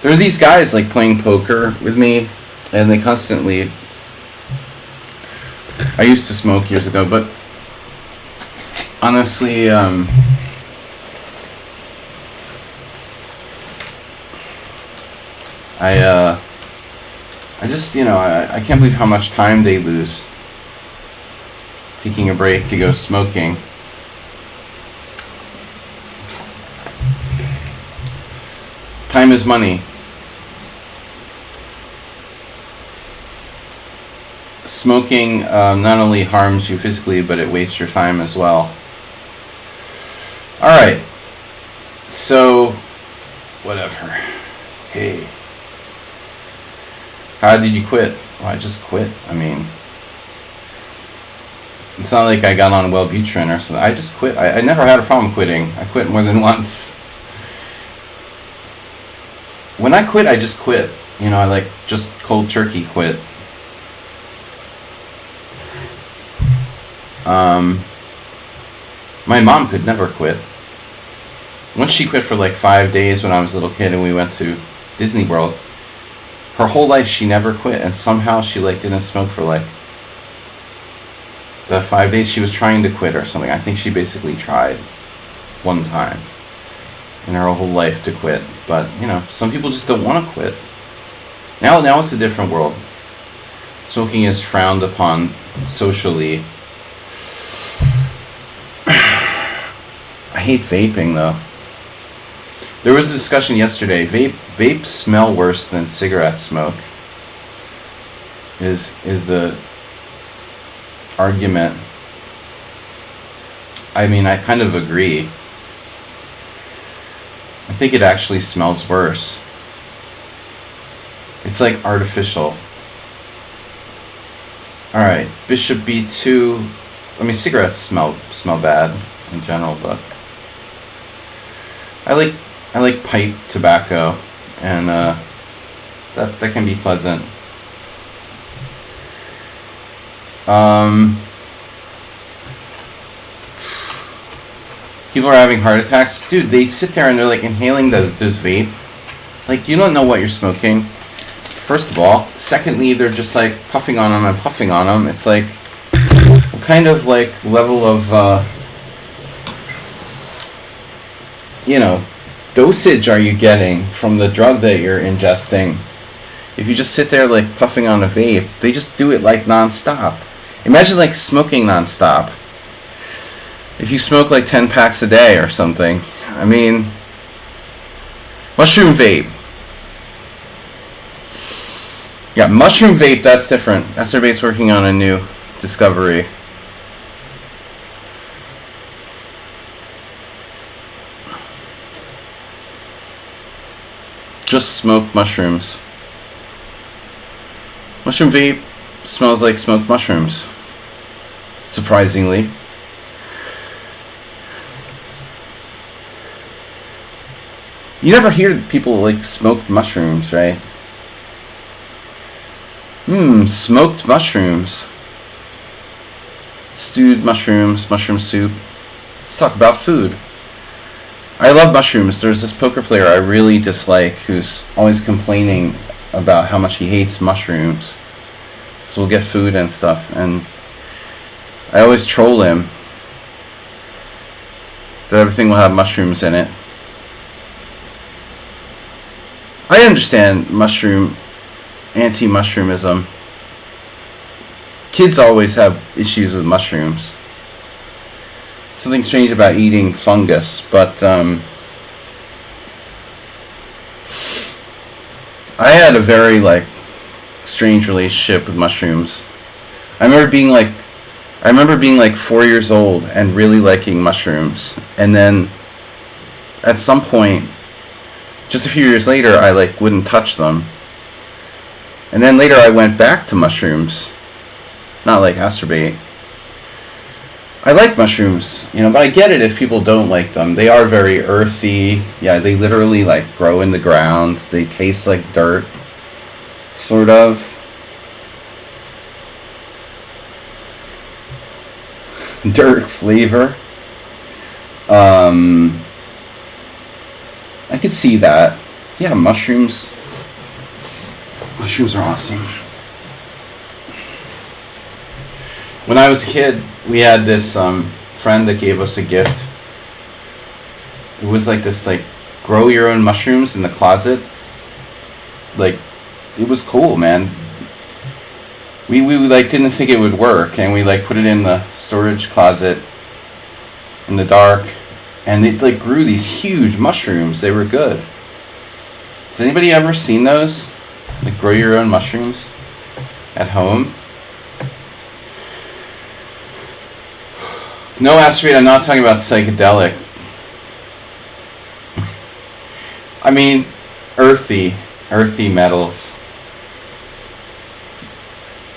There are these guys like playing poker with me, and they constantly. I used to smoke years ago, but honestly, I just, you know, I can't believe how much time they lose taking a break to go smoking. Time is money. Smoking not only harms you physically, but it wastes your time as well. Alright. So, whatever. Hey. How did you quit? Well, I just quit. I mean, it's not like I got on Wellbutrin or something. I just quit. I never had a problem quitting. I quit more than once. When I quit, I just quit. You know, I like just cold turkey quit. My mom could never quit. Once she quit for like 5 days when I was a little kid and we went to Disney World. Her whole life she never quit, and somehow she like didn't smoke for like the 5 days she was trying to quit or something. I think she basically tried one time in her whole life to quit. But, you know, some people just don't want to quit. Now it's a different world. Smoking is frowned upon socially. I hate vaping, though. There was a discussion yesterday. Vapes smell worse than cigarette smoke. Is the argument. I mean, I kind of agree. I think it actually smells worse. It's like artificial. All right, bishop b2. I mean, cigarettes smell bad in general, but I like pipe tobacco, and that can be pleasant. People are having heart attacks, dude. They sit there and they're like inhaling those vape. Like, you don't know what you're smoking. First of all, secondly, they're just like puffing on them and puffing on them. It's like, what kind of like level of dosage are you getting from the drug that you're ingesting? If you just sit there like puffing on a vape, they just do it like nonstop. Imagine like smoking nonstop. If you smoke like 10 packs a day or something. I mean, mushroom vape. Yeah, mushroom vape, that's different. Acerbate's working on a new discovery. Just smoke mushrooms. Mushroom vape smells like smoked mushrooms. Surprisingly. You never hear people like smoked mushrooms, right? Smoked mushrooms. Stewed mushrooms, mushroom soup. Let's talk about food. I love mushrooms. There's this poker player I really dislike who's always complaining about how much he hates mushrooms. So we'll get food and stuff, and I always troll him that everything will have mushrooms in it. I understand anti-mushroomism. Kids always have issues with mushrooms. Something strange about eating fungus, but I had a very like strange relationship with mushrooms. I remember being like 4 years old and really liking mushrooms, and then at some point, just a few years later, I like wouldn't touch them. And then later I went back to mushrooms. Not like acerbate. I like mushrooms, but I get it if people don't like them. They are very earthy. Yeah, they literally like grow in the ground. They taste like dirt. Sort of. Dirt flavor. I could see that. Yeah, mushrooms. Mushrooms are awesome. When I was a kid, we had this friend that gave us a gift. It was like this, like, grow your own mushrooms in the closet. Like, it was cool, man. We like didn't think it would work, and we like put it in the storage closet in the dark. And they like grew these huge mushrooms. They were good. Has anybody ever seen those? Like grow your own mushrooms at home? No, Astrid, I'm not talking about psychedelic. I mean, earthy metals.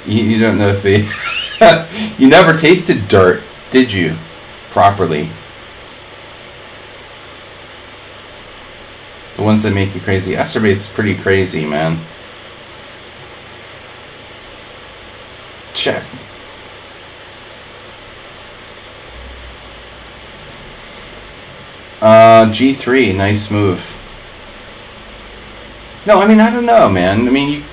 You don't know if they... You never tasted dirt, did you? Properly. The ones that make you crazy. Acerbate's pretty crazy, man. Check. G3, nice move. No, I mean, I don't know, man. I mean,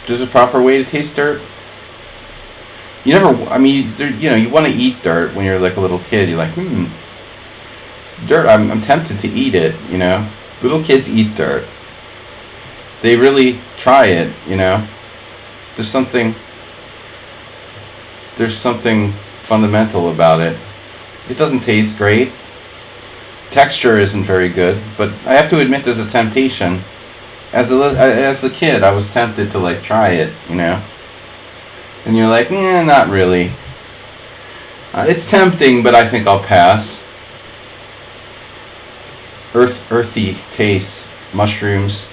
there's a proper way to taste dirt. You never, I mean, you want to eat dirt when you're like a little kid. You're like, it's dirt. I'm tempted to eat it, Little kids eat dirt. They really try it, There's something fundamental about it. It doesn't taste great. Texture isn't very good, but I have to admit there's a temptation. As a kid, I was tempted to like try it, And you're like, not really. It's tempting, but I think I'll pass. Earthy taste, mushrooms,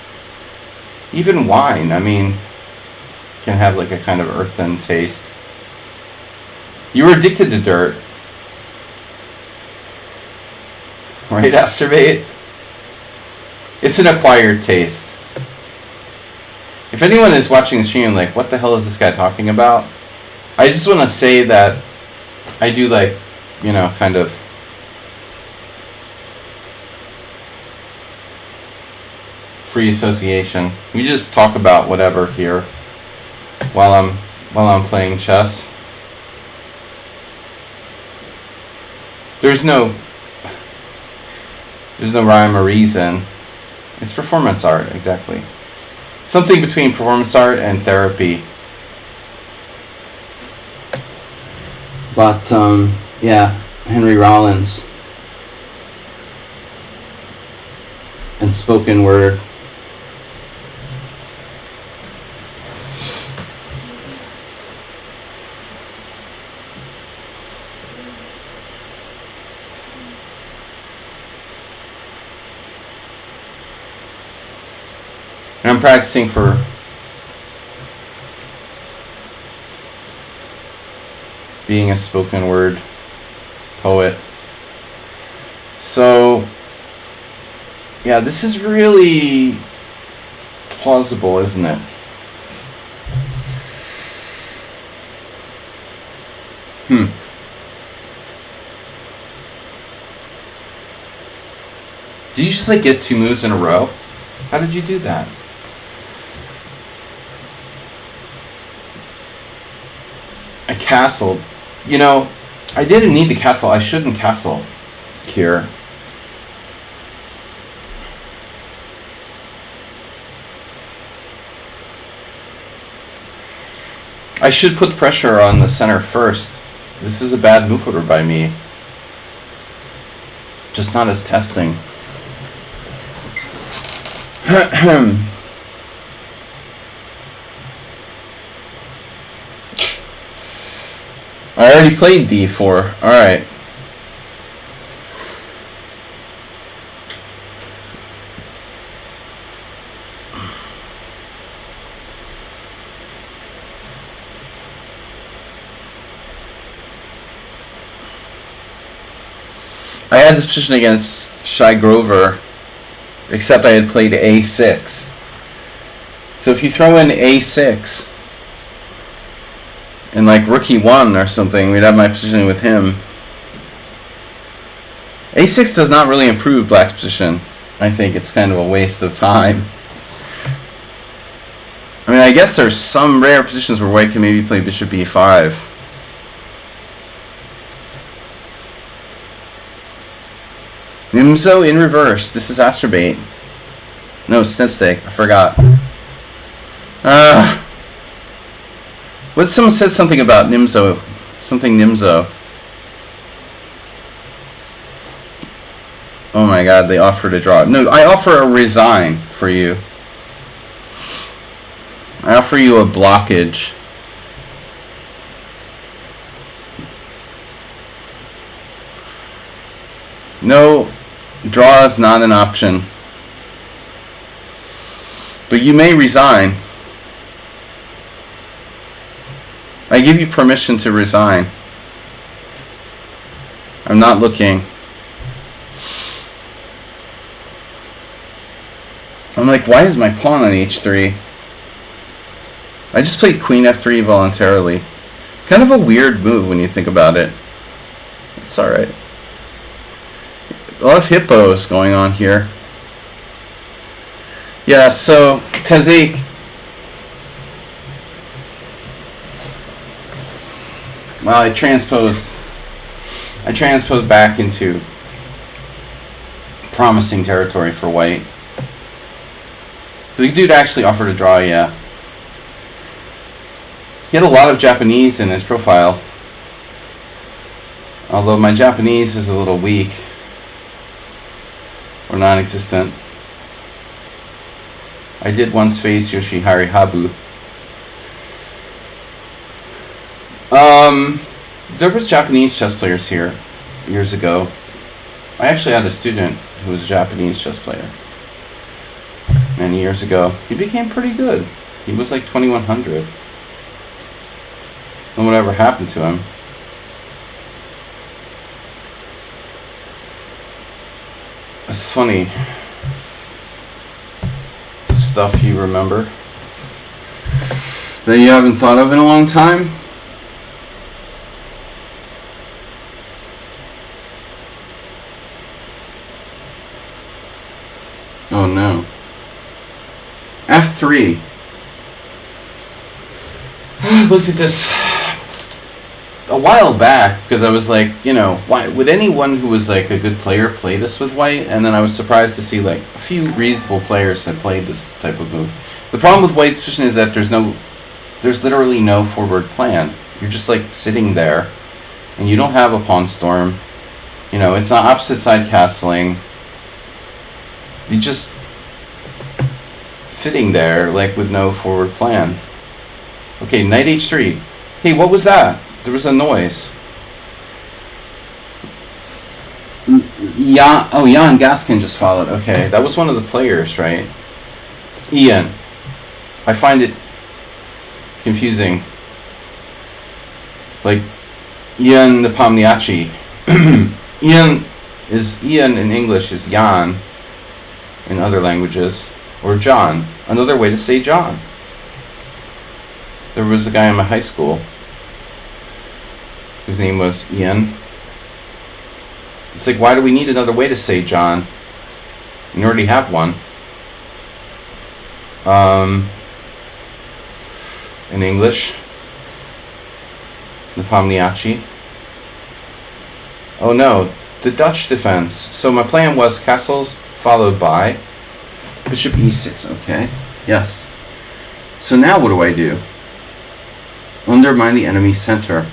even wine. I mean, can have like a kind of earthen taste. You were addicted to dirt. Right, Asterbate? It's an acquired taste. If anyone is watching the stream like, what the hell is this guy talking about? I just want to say that I do like, you know, kind of free association. We just talk about whatever here while I'm playing chess. There's no rhyme or reason. It's performance art, exactly. Something between performance art and therapy. But yeah, Henry Rollins and spoken word. And I'm practicing for being a spoken word poet. So, yeah, this is really plausible, isn't it? Did you just like get 2 moves in a row? How did you do that? I castled. You know, I didn't need the castle. I shouldn't castle here. I should put pressure on the center first. This is a bad move order by me. Just not as testing. I already played d4. Alright. I had this position against Shai Grover, except I had played a6. So if you throw in a6 and like rook e1 or something, we'd have my position with him. a6 does not really improve black's position. I think it's kind of a waste of time. I mean, I guess there's some rare positions where white can maybe play bishop e5. Nimzo in reverse. This is Asterbate. No, Snedstake. I forgot. What? Someone said something about Nimzo. Something Nimzo. Oh my god, they offer to draw. No, I offer a resign for you. I offer you a blockage. No, draw is not an option. But you may resign. I give you permission to resign. I'm not looking. I'm like, why is my pawn on h3? I just played queen f3 voluntarily. Kind of a weird move when you think about it. It's alright. A lot of hippos going on here. Yeah, so Tazik. Well, I transposed back into promising territory for white. The dude actually offered a draw, yeah. He had a lot of Japanese in his profile. Although my Japanese is a little weak. Or non-existent. I did once face Yoshihari Habu. There was Japanese chess players here years ago. I actually had a student who was a Japanese chess player many years ago. He became pretty good. He was like 2100. And whatever happened to him. It's funny. Stuff you remember that you haven't thought of in a long time. Oh no. F3. I looked at this a while back because I was like, you know, why would anyone who was like a good player play this with white? And then I was surprised to see like a few reasonable players had played this type of move. The problem with white's position is that there's literally no forward plan. You're just like sitting there, and you don't have a pawn storm. You know, it's not opposite side castling. You just sitting there like with no forward plan. Okay, knight h3. Hey, what was that? There was a noise. Jan Gaskin just followed. Okay, that was one of the players, right? Ian. I find it confusing. Like, Ian Nepomniachtchi. Ian in English is Jan in other languages. Or John. Another way to say John. There was a guy in my high school whose name was Ian. It's like, why do we need another way to say John? We already have one. In English. Nepomniachtchi. Oh no, the Dutch defense. So my plan was castles followed by bishop e6. Okay, yes. So now what do I do? Undermine the enemy's center.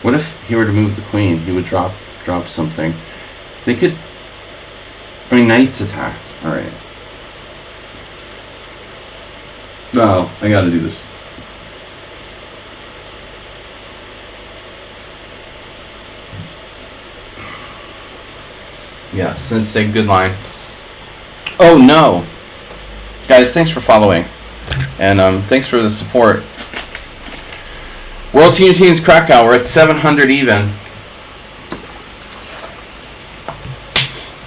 What if he were to move the queen? He would drop something. They could... My knight's attacked. Alright. Oh, I gotta do this. Yeah, Sensei, good line. Oh no! Guys, thanks for following. And thanks for the support. World Senior Teams Krakow, we're at 700 even.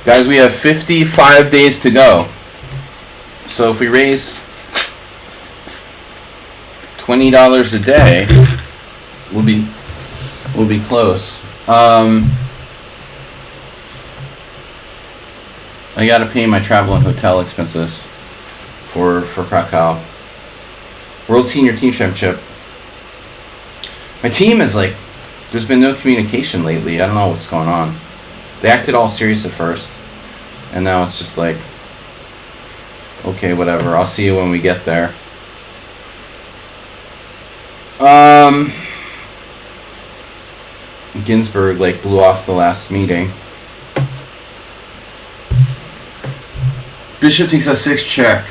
Guys, we have 55 days to go. So if we raise $20 a day, we'll be close. I gotta pay my travel and hotel expenses for Krakow. World Senior Team Championship. My team is like, there's been no communication lately. I don't know what's going on. They acted all serious at first, and now it's just like, okay, whatever. I'll see you when we get there. Ginsburg like blew off the last meeting. Bishop takes a6 check.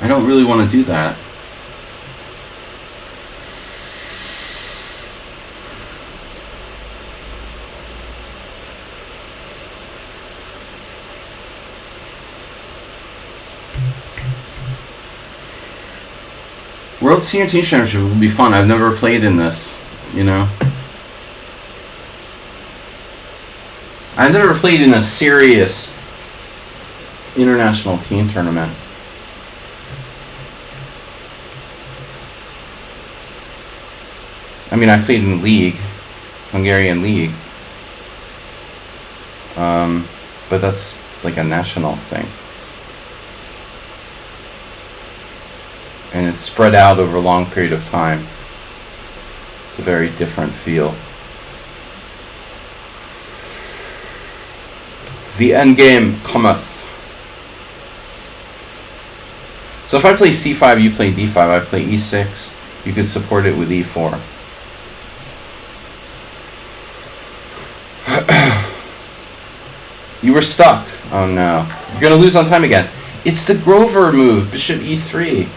I don't really want to do that. World Senior Team Championship would be fun. I've never played in this, you know. I've never played in a serious international team tournament. I mean, I played in league, Hungarian league, but that's like a national thing, and it's spread out over a long period of time. It's a very different feel. The end game cometh. So if I play c5, you play d5, I play e6, you could support it with e4. You were stuck. Oh no. You're going to lose on time again. It's the Grover move, bishop e3.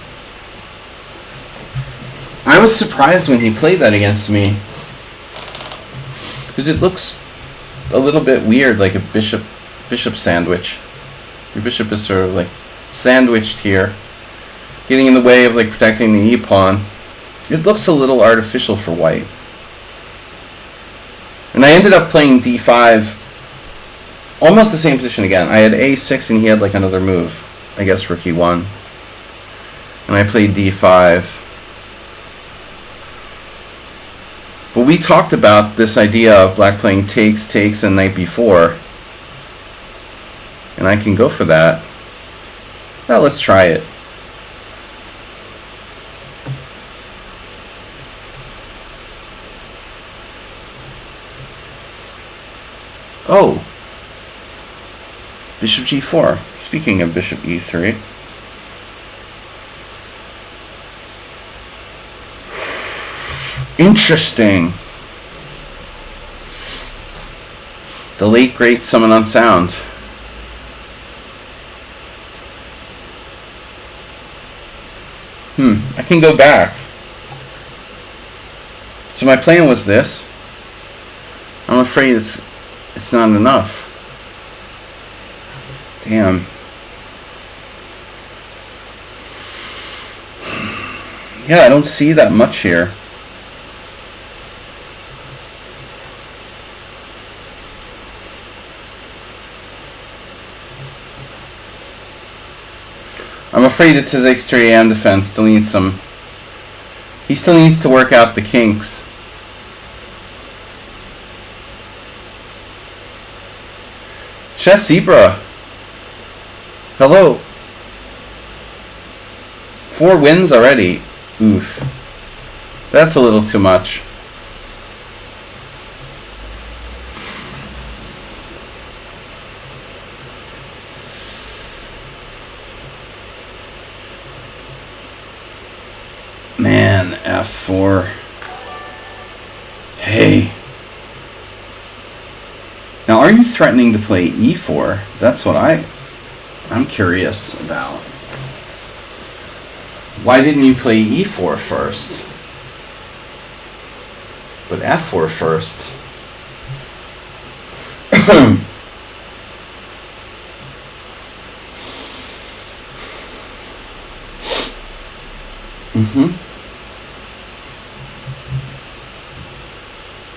I was surprised when he played that against me, because it looks a little bit weird, like a bishop sandwich. Your bishop is sort of like sandwiched here. getting in the way of like protecting the e pawn. It looks a little artificial for white. And I ended up playing d5, almost the same position again. I had a6 and he had like another move. I guess rook e1. And I played d5. But we talked about this idea of black playing takes, and knight b4. And I can go for that. Well, let's try it. Oh! Bishop g4. Speaking of bishop e3. Interesting. The late great Summon on Sound. I can go back. So my plan was this. I'm afraid it's not enough. Damn. Yeah, I don't see that much here. I'm afraid it's his exterior AM defense still needs some. He still needs to work out the kinks. Chess Zebra. Hello. 4 wins already. Oof. That's a little too much. Man, f4. Hey. Now, are you threatening to play e4? That's what I'm curious about. Why didn't you play e4 first? But f4 first.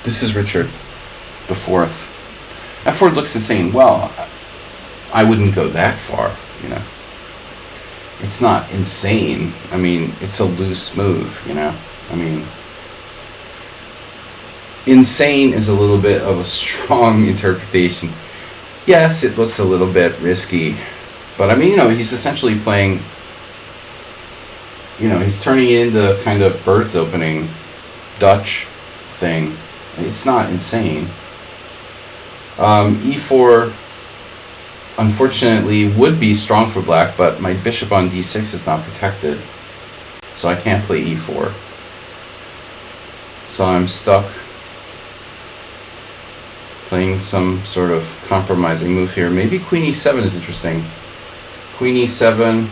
This is Richard the Fourth. F4 looks insane. Well, I wouldn't go that far, you know. It's not insane. I mean, it's a loose move, you know. I mean, insane is a little bit of a strong interpretation. Yes, it looks a little bit risky. But I mean, you know, he's essentially playing, you know, he's turning it into kind of birds opening Dutch thing. It's not insane. E4 unfortunately would be strong for black, but my bishop on d6 is not protected, so I can't play e4. So I'm stuck playing some sort of compromising move here. Maybe queen e7 is interesting. Queen e7.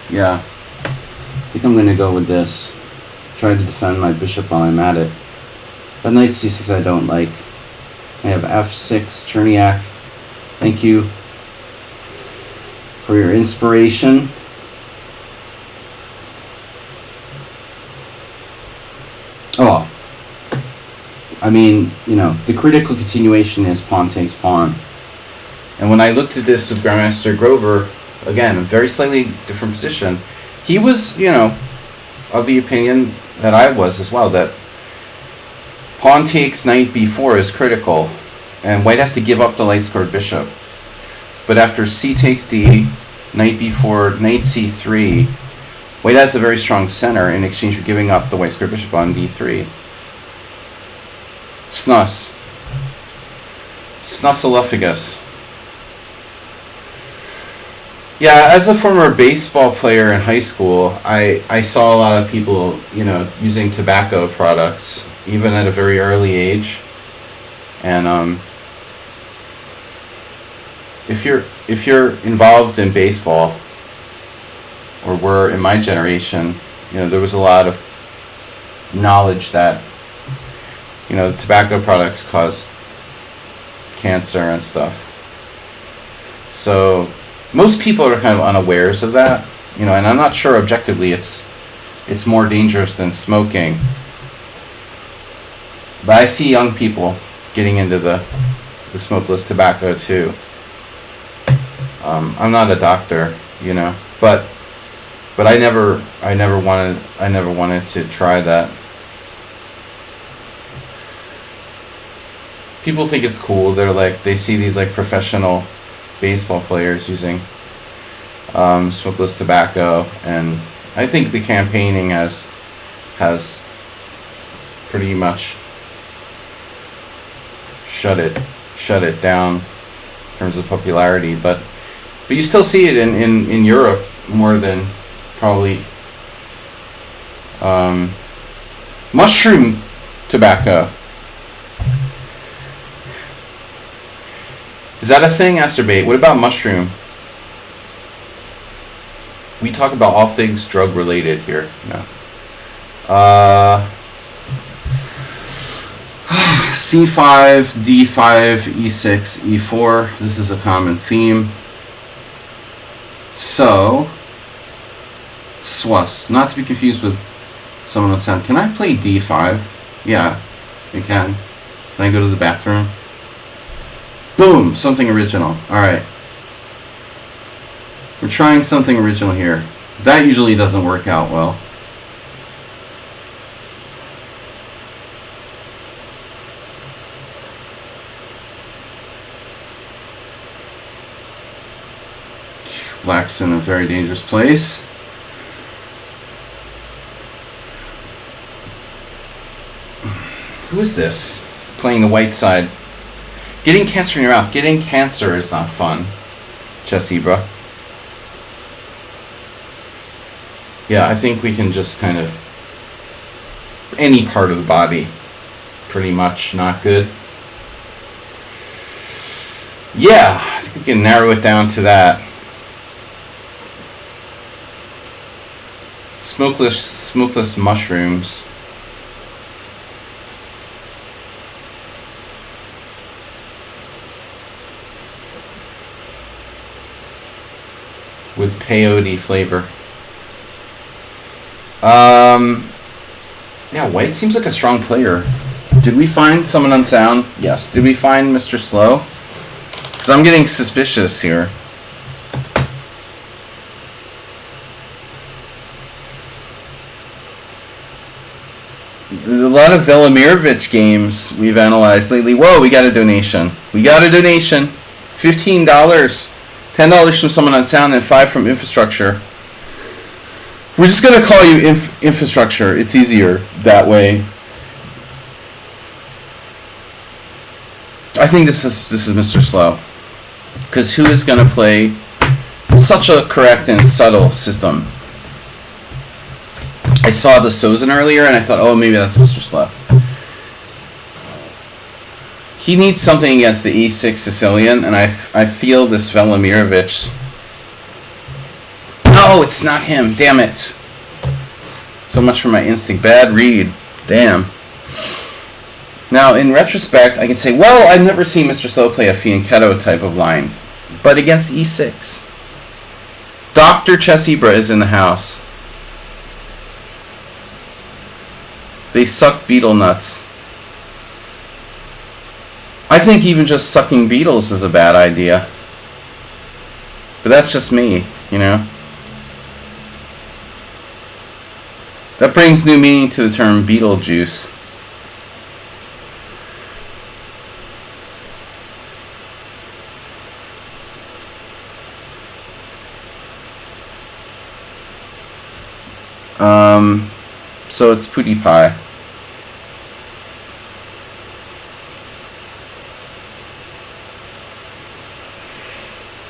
Yeah, I think I'm going to go with this. Try to defend my bishop while I'm at it. But knight c6 I don't like. I have f6, Cherniak. Thank you for your inspiration. Oh, I mean, you know, the critical continuation is pawn takes pawn. And when I looked at this with Grandmaster Grover, again, a very slightly different position, he was, you know, of the opinion that I was as well, that pawn takes knight b4 is critical, and white has to give up the light-scored bishop. But after c takes d, knight b4, knight c3, white has a very strong center in exchange for giving up the white-squared bishop on d3. Snus. Snussaluffagus. Yeah, as a former baseball player in high school, I saw a lot of people, you know, using tobacco products, even at a very early age. And if you're involved in baseball, or were in my generation, you know, there was a lot of knowledge that, you know, tobacco products cause cancer and stuff. So Most people are kind of unawares of that, you know, and I'm not sure objectively it's more dangerous than smoking. But I see young people getting into the smokeless tobacco too. I'm not a doctor, you know, but I never wanted to try that. People think it's cool. They see these like professional baseball players using smokeless tobacco, and I think the campaigning has pretty much shut it down in terms of popularity, but you still see it in Europe more than probably mushroom tobacco. Is that a thing, Acerbate? What about mushroom? We talk about all things drug related here. No. C5, D5, E6, E4. This is a common theme. So, Swas, not to be confused with someone on sound. Can I play D5? Yeah, you can. Can I go to the bathroom? Boom! Something original. Alright. We're trying something original here. That usually doesn't work out well. Black's in a very dangerous place. Who is this? Playing the white side. Getting cancer in your mouth. Getting cancer is not fun. Chessibra. Yeah, I think we can just kind of... any part of the body. Pretty much not good. Yeah, I think we can narrow it down to that. Smokeless mushrooms. With peyote flavor. Yeah, white seems like a strong player. Did we find someone on sound? Yes. Did we find Mr. Slow? Because I'm getting suspicious here. There's a lot of Velimirovich games we've analyzed lately. Whoa, we got a donation. We got a donation. $15. $10 from someone on sound and $5 from infrastructure. We're just going to call you infrastructure. It's easier that way. I think this is Mr. Slow. Because who is going to play such a correct and subtle system? I saw the Sozin earlier and I thought, oh, maybe that's Mr. Slow. He needs something against the E6 Sicilian, and I feel this Velimirovich. No, it's not him. Damn it. So much for my instinct. Bad read. Damn. Now, in retrospect, I can say, well, I've never seen Mr. Slow play a fianchetto type of line. But against E6. Dr. Chessibra is in the house. They suck beetle nuts. I think even just sucking beetles is a bad idea. But that's just me, you know. That brings new meaning to the term Beetlejuice. So it's Pootie Pie.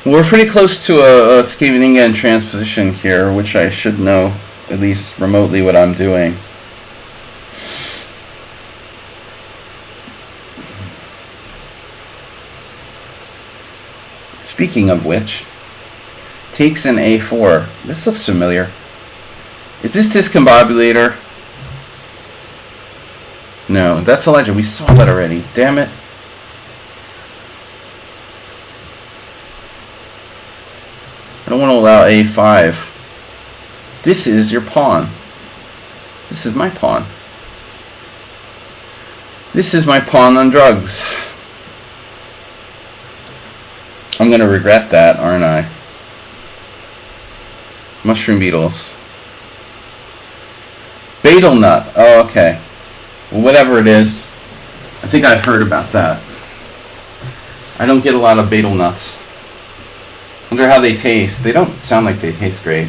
We're pretty close to a Scheveningen transposition here, which I should know, at least remotely, what I'm doing. Speaking of which, takes an A4. This looks familiar. Is this discombobulator? No, that's Elijah. We saw that already. Damn it. I don't want to allow a5. This is your pawn. This is my pawn. This is my pawn on drugs. I'm going to regret that, aren't I? Mushroom beetles. Betel nut. Oh, okay. Well, whatever it is. I think I've heard about that. I don't get a lot of betel nuts. Wonder how they taste. They don't sound like they taste great.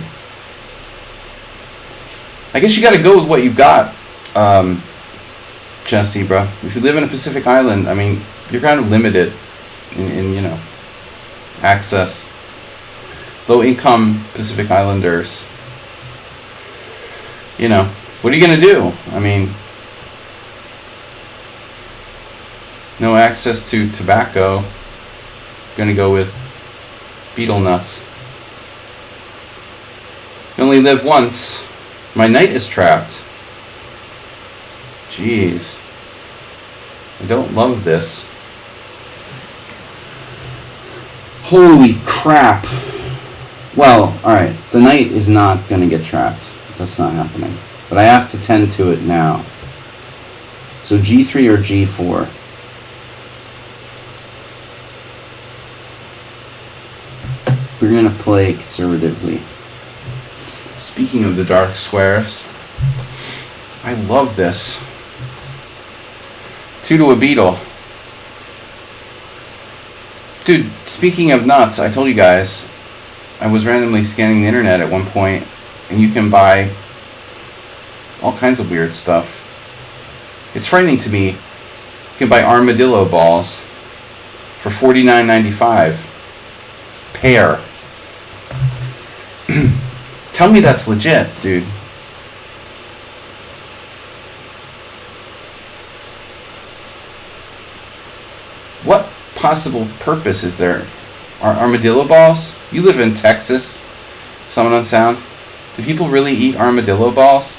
I guess you got to go with what you've got, Zebra. If you live in a Pacific island, I mean, you're kind of limited in you know, access. Low-income Pacific Islanders. You know, what are you going to do? I mean, no access to tobacco. Going to go with betel nuts. You only live once. My knight is trapped. Jeez. I don't love this. Holy crap. Well, alright. The knight is not going to get trapped. That's not happening. But I have to tend to it now. So G3 or G4? We're going to play conservatively. Speaking of the dark squares, I love this. 2 to a beetle. Dude, speaking of nuts, I told you guys, I was randomly scanning the internet at one point, and you can buy all kinds of weird stuff. It's frightening to me. You can buy armadillo balls for $49.95 pair. Tell me that's legit, dude. What possible purpose is there? Are armadillo balls? You live in Texas, Someone on Sound. Do people really eat armadillo balls?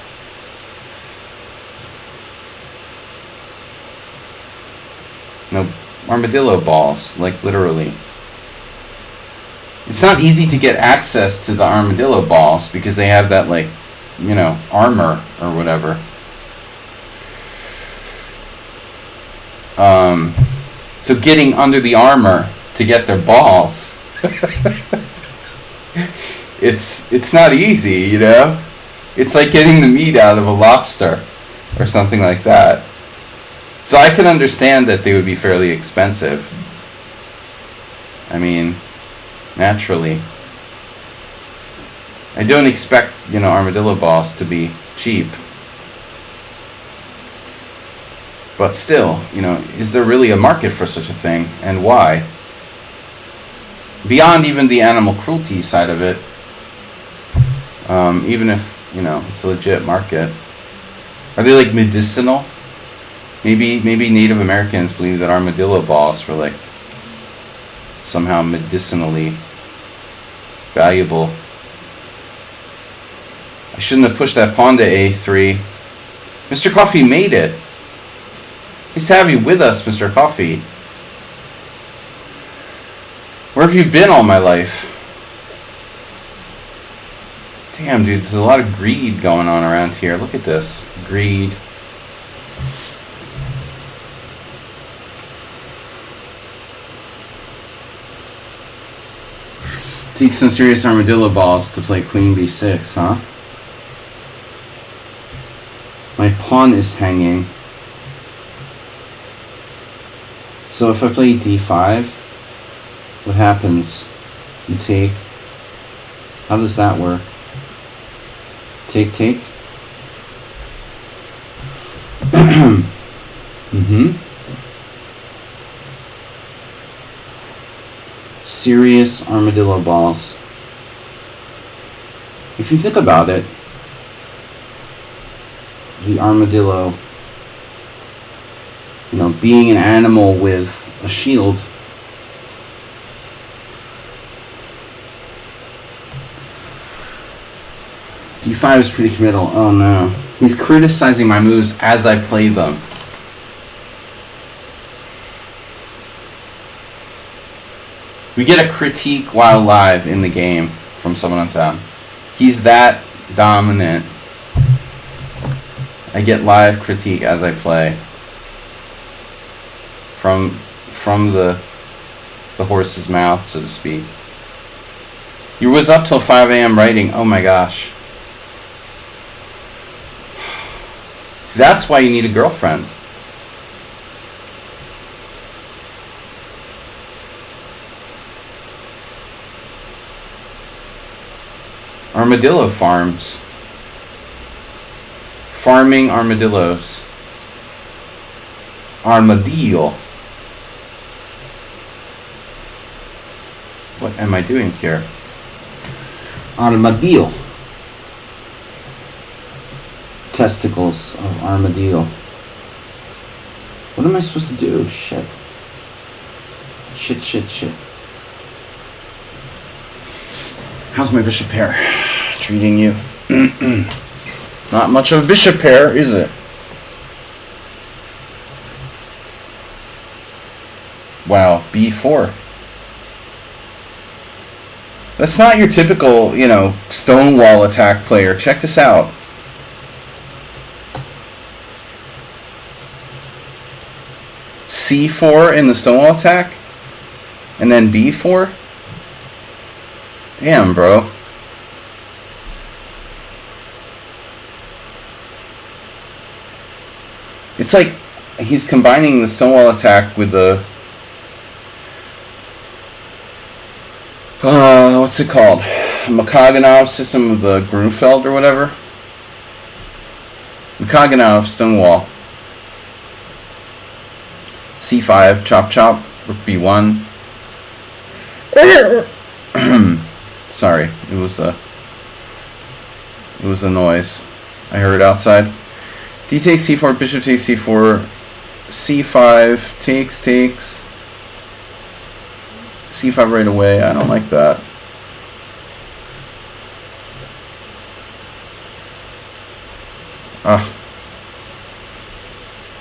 No, armadillo balls, like literally. It's not easy to get access to the armadillo balls because they have that, like, you know, armor or whatever. So getting under the armor to get their balls, it's not easy, you know? It's like getting the meat out of a lobster or something like that. So I can understand that they would be fairly expensive. I mean, naturally. I don't expect, you know, armadillo balls to be cheap. But still, you know, is there really a market for such a thing, and why? Beyond even the animal cruelty side of it, even if, you know, it's a legit market, are they like medicinal? Maybe Native Americans believe that armadillo balls were like somehow medicinally valuable. I shouldn't have pushed that pawn to a3. Mr. Coffee made it. Nice to have you with us, Mr. Coffee. Where have you been all my life? Damn, dude, there's a lot of greed going on around here. Look at this. Greed. Take some serious armadillo balls to play queen b6, huh? My pawn is hanging. So if I play d5, what happens? You take. How does that work? Take. Serious armadillo balls. If you think about it, the armadillo, you know, being an animal with a shield, d5 is pretty committal. Oh no. He's criticizing my moves as I play them. We get a critique while live in the game. from someone on town. He's that dominant. I get live critique as I play from the horse's mouth, so to speak. You was up till 5 a.m. writing. Oh my gosh. See, that's why you need a girlfriend. Armadillo farms. Farming armadillos. Armadillo. What am I doing here? Armadillo. Testicles of armadillo. What am I supposed to do? Shit. Shit. How's my bishop pair treating you? Not much of a bishop pair, is it? Wow, b4. That's not your typical, stonewall attack player. Check this out. C4 in the stonewall attack, and then b4. Damn, bro. It's like he's combining the stonewall attack with the what's it called? Makaganov system of the Grunfeld or whatever. Makaganov stonewall. C5, chop chop, rook b1. Sorry, it was a noise. I heard outside. D takes c4, bishop takes c4, c5, takes, c5 right away. I don't like that.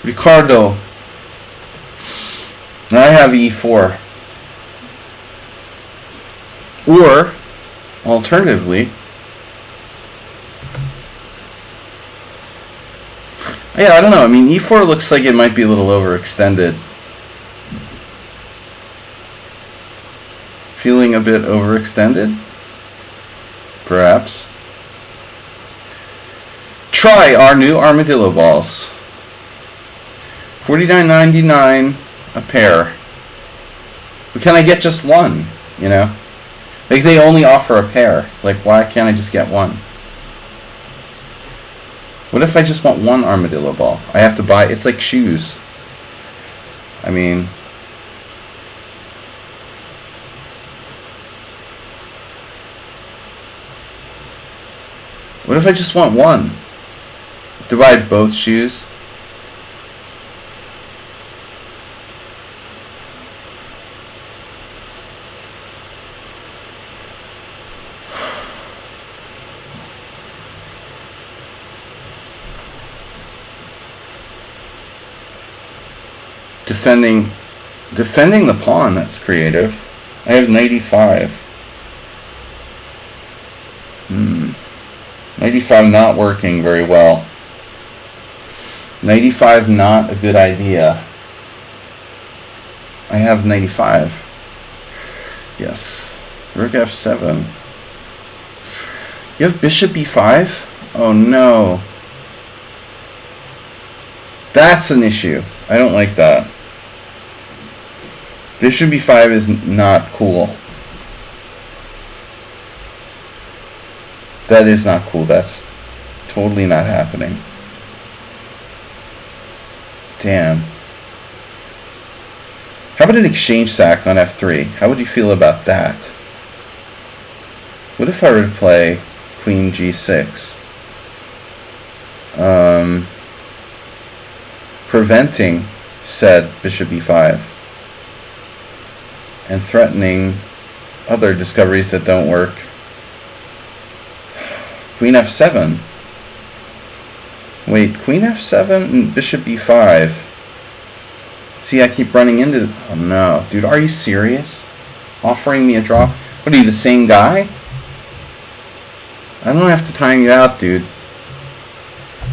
Ricardo. Now I have e4. Or, alternatively, yeah, I don't know. I mean, e4 looks like it might be a little overextended. Feeling a bit overextended? Perhaps. Try our new armadillo balls. $49.99 a pair. But can I get just one? Like, they only offer a pair. Like, why can't I just get one? What if I just want one armadillo ball? I have to buy... It's like shoes. I mean... What if I just want one? Do I buy both shoes? Defending the pawn, that's creative. I have 95. 95 not working very well. 95 not a good idea. I have 95. Yes. Rook f7. You have bishop b5? Oh no. That's an issue. I don't like that. Bishop b5 is not cool. That is not cool. That's totally not happening. Damn. How about an exchange sack on f3? How would you feel about that? What if I were to play queen g6? Preventing said bishop b5. And threatening other discoveries that don't work. Queen f7. Wait, queen f7 and bishop b5. See, I keep running into... Oh no. Dude, are you serious? Offering me a draw? What are you, the same guy? I don't have to time you out, dude.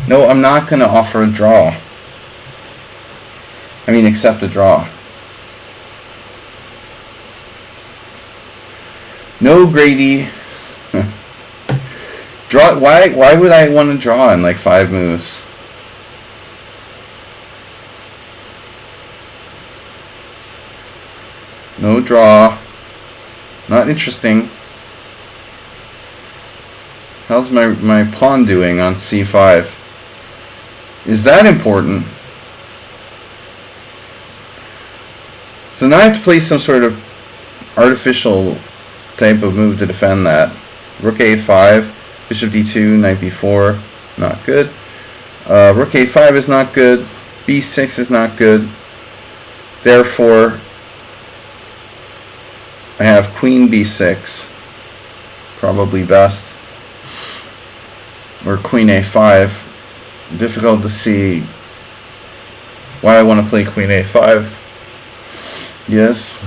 No, I'm not going to offer a draw. I mean, accept a draw. No, Grady. Draw. Why would I want to draw in like 5 moves? No draw. Not interesting. How's my pawn doing on c5? Is that important? So now I have to play some sort of artificial type of move to defend that. Rook a5, bishop d2, knight b4, not good. Rook a5 is not good. b6 is not good. Therefore, I have queen b6, probably best. Or queen a5. Difficult to see why I want to play queen a5. Yes.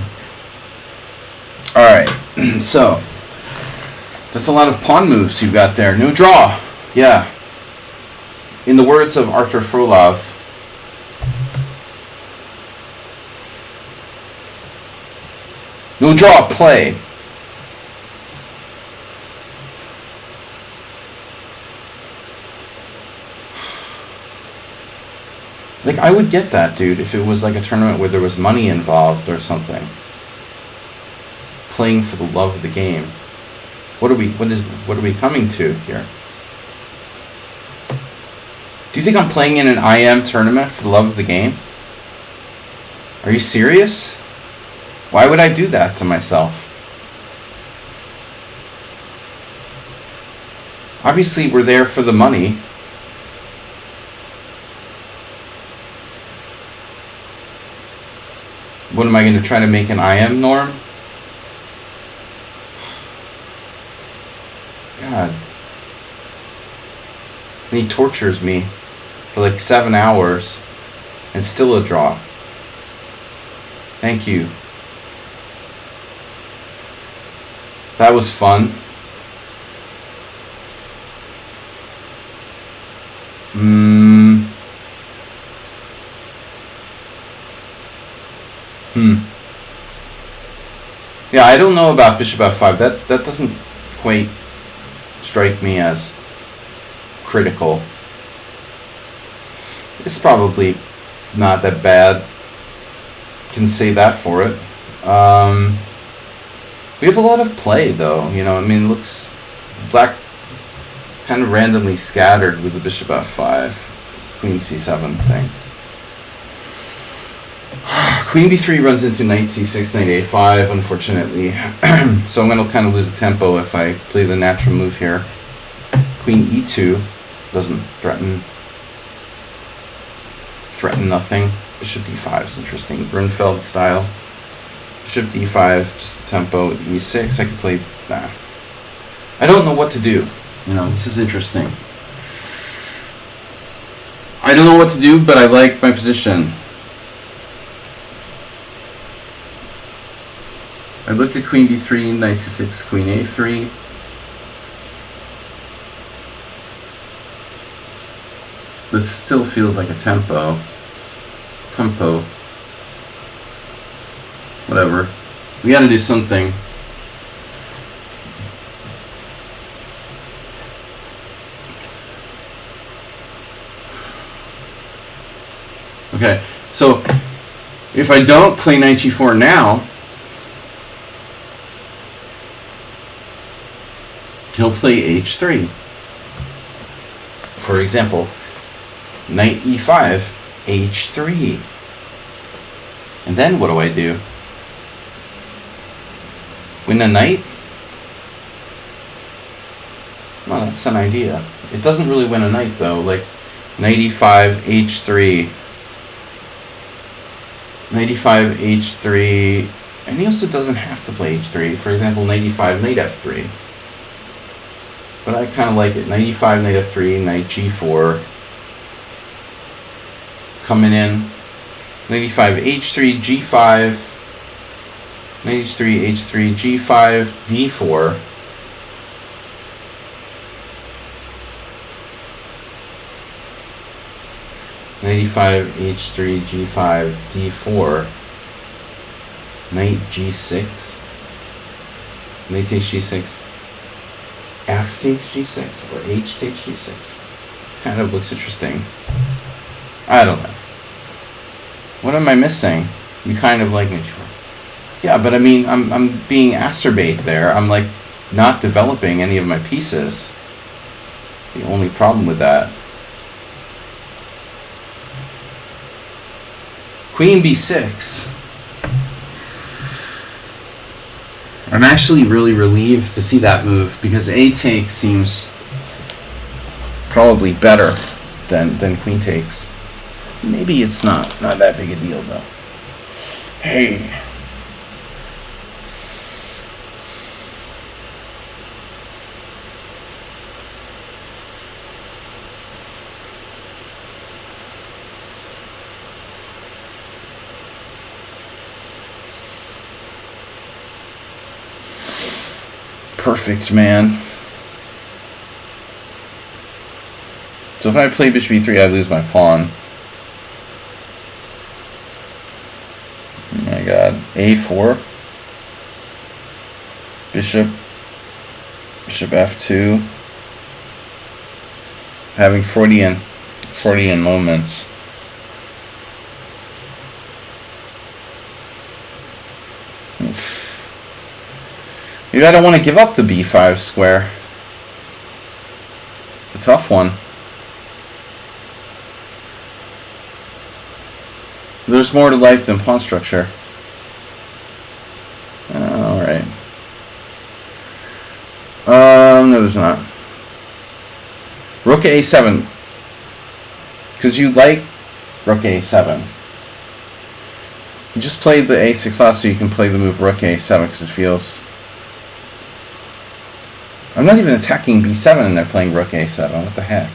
Alright, so that's a lot of pawn moves you've got there. No draw. Yeah. In the words of Artur Frolov, no draw, play. Like, I would get that, dude, if it was like a tournament where there was money involved or something. Playing for the love of the game. What are we coming to here? Do you think I'm playing in an IM tournament for the love of the game? Are you serious? Why would I do that to myself? Obviously, we're there for the money. What am I going to try to make an IM norm? God. And he tortures me for like 7 hours and still a draw. Thank you. That was fun. Yeah, I don't know about bishop f5. That doesn't quite strike me as critical. It's probably not that bad. Can say that for it. We have a lot of play, though. You know, I mean, looks black kind of randomly scattered with the bishop f5, queen c7 thing. Queen b3 runs into knight c6, knight a5, unfortunately. So I'm going to kind of lose the tempo if I play the natural move here. Queen e2 doesn't threaten nothing. Bishop d5 is interesting. Grunfeld style. Bishop d5, just the tempo. e6, I could play... Nah. I don't know what to do. You know, this is interesting. I don't know what to do, but I like my position. I looked at queen b3, knight c6, queen a3. This still feels like a tempo. Whatever. We gotta do something. Okay, so if I don't play knight g4 now, he'll play h3. For example, knight e5, h3. And then what do I do? Win a knight? Well, that's an idea. It doesn't really win a knight, though. Like, knight e5, h3. Knight e5, h3. And he also doesn't have to play h3. For example, knight e5, knight f3. But I kind of like it. Knight e5, knight f3, knight g4. Coming in. Knight e5, h3, g5. Knight h3, h3, g5, d4. Knight e5, h3, g5, d4. Knight g6. Knight takes g6. F takes g6 or h takes g6. Kind of looks interesting. I don't know. What am I missing? You kind of like nature. Yeah, but I mean, I'm being acerbate there. I'm like not developing any of my pieces. The only problem with that. Queen b6. I'm actually really relieved to see that move because a take seems probably better than queen takes. Maybe it's not that big a deal though. Hey. Perfect, man. So if I play bishop e3, I lose my pawn. Oh my god. a4. Bishop f2. Having Freudian moments. Oof. Maybe I don't want to give up the b5 square. It's a tough one. There's more to life than pawn structure. Alright. No there's not. Rook a7. Because you like rook a7. You just played the a6 last so you can play the move rook a7 because it feels... I'm not even attacking b7 and they're playing rook a7. What the heck?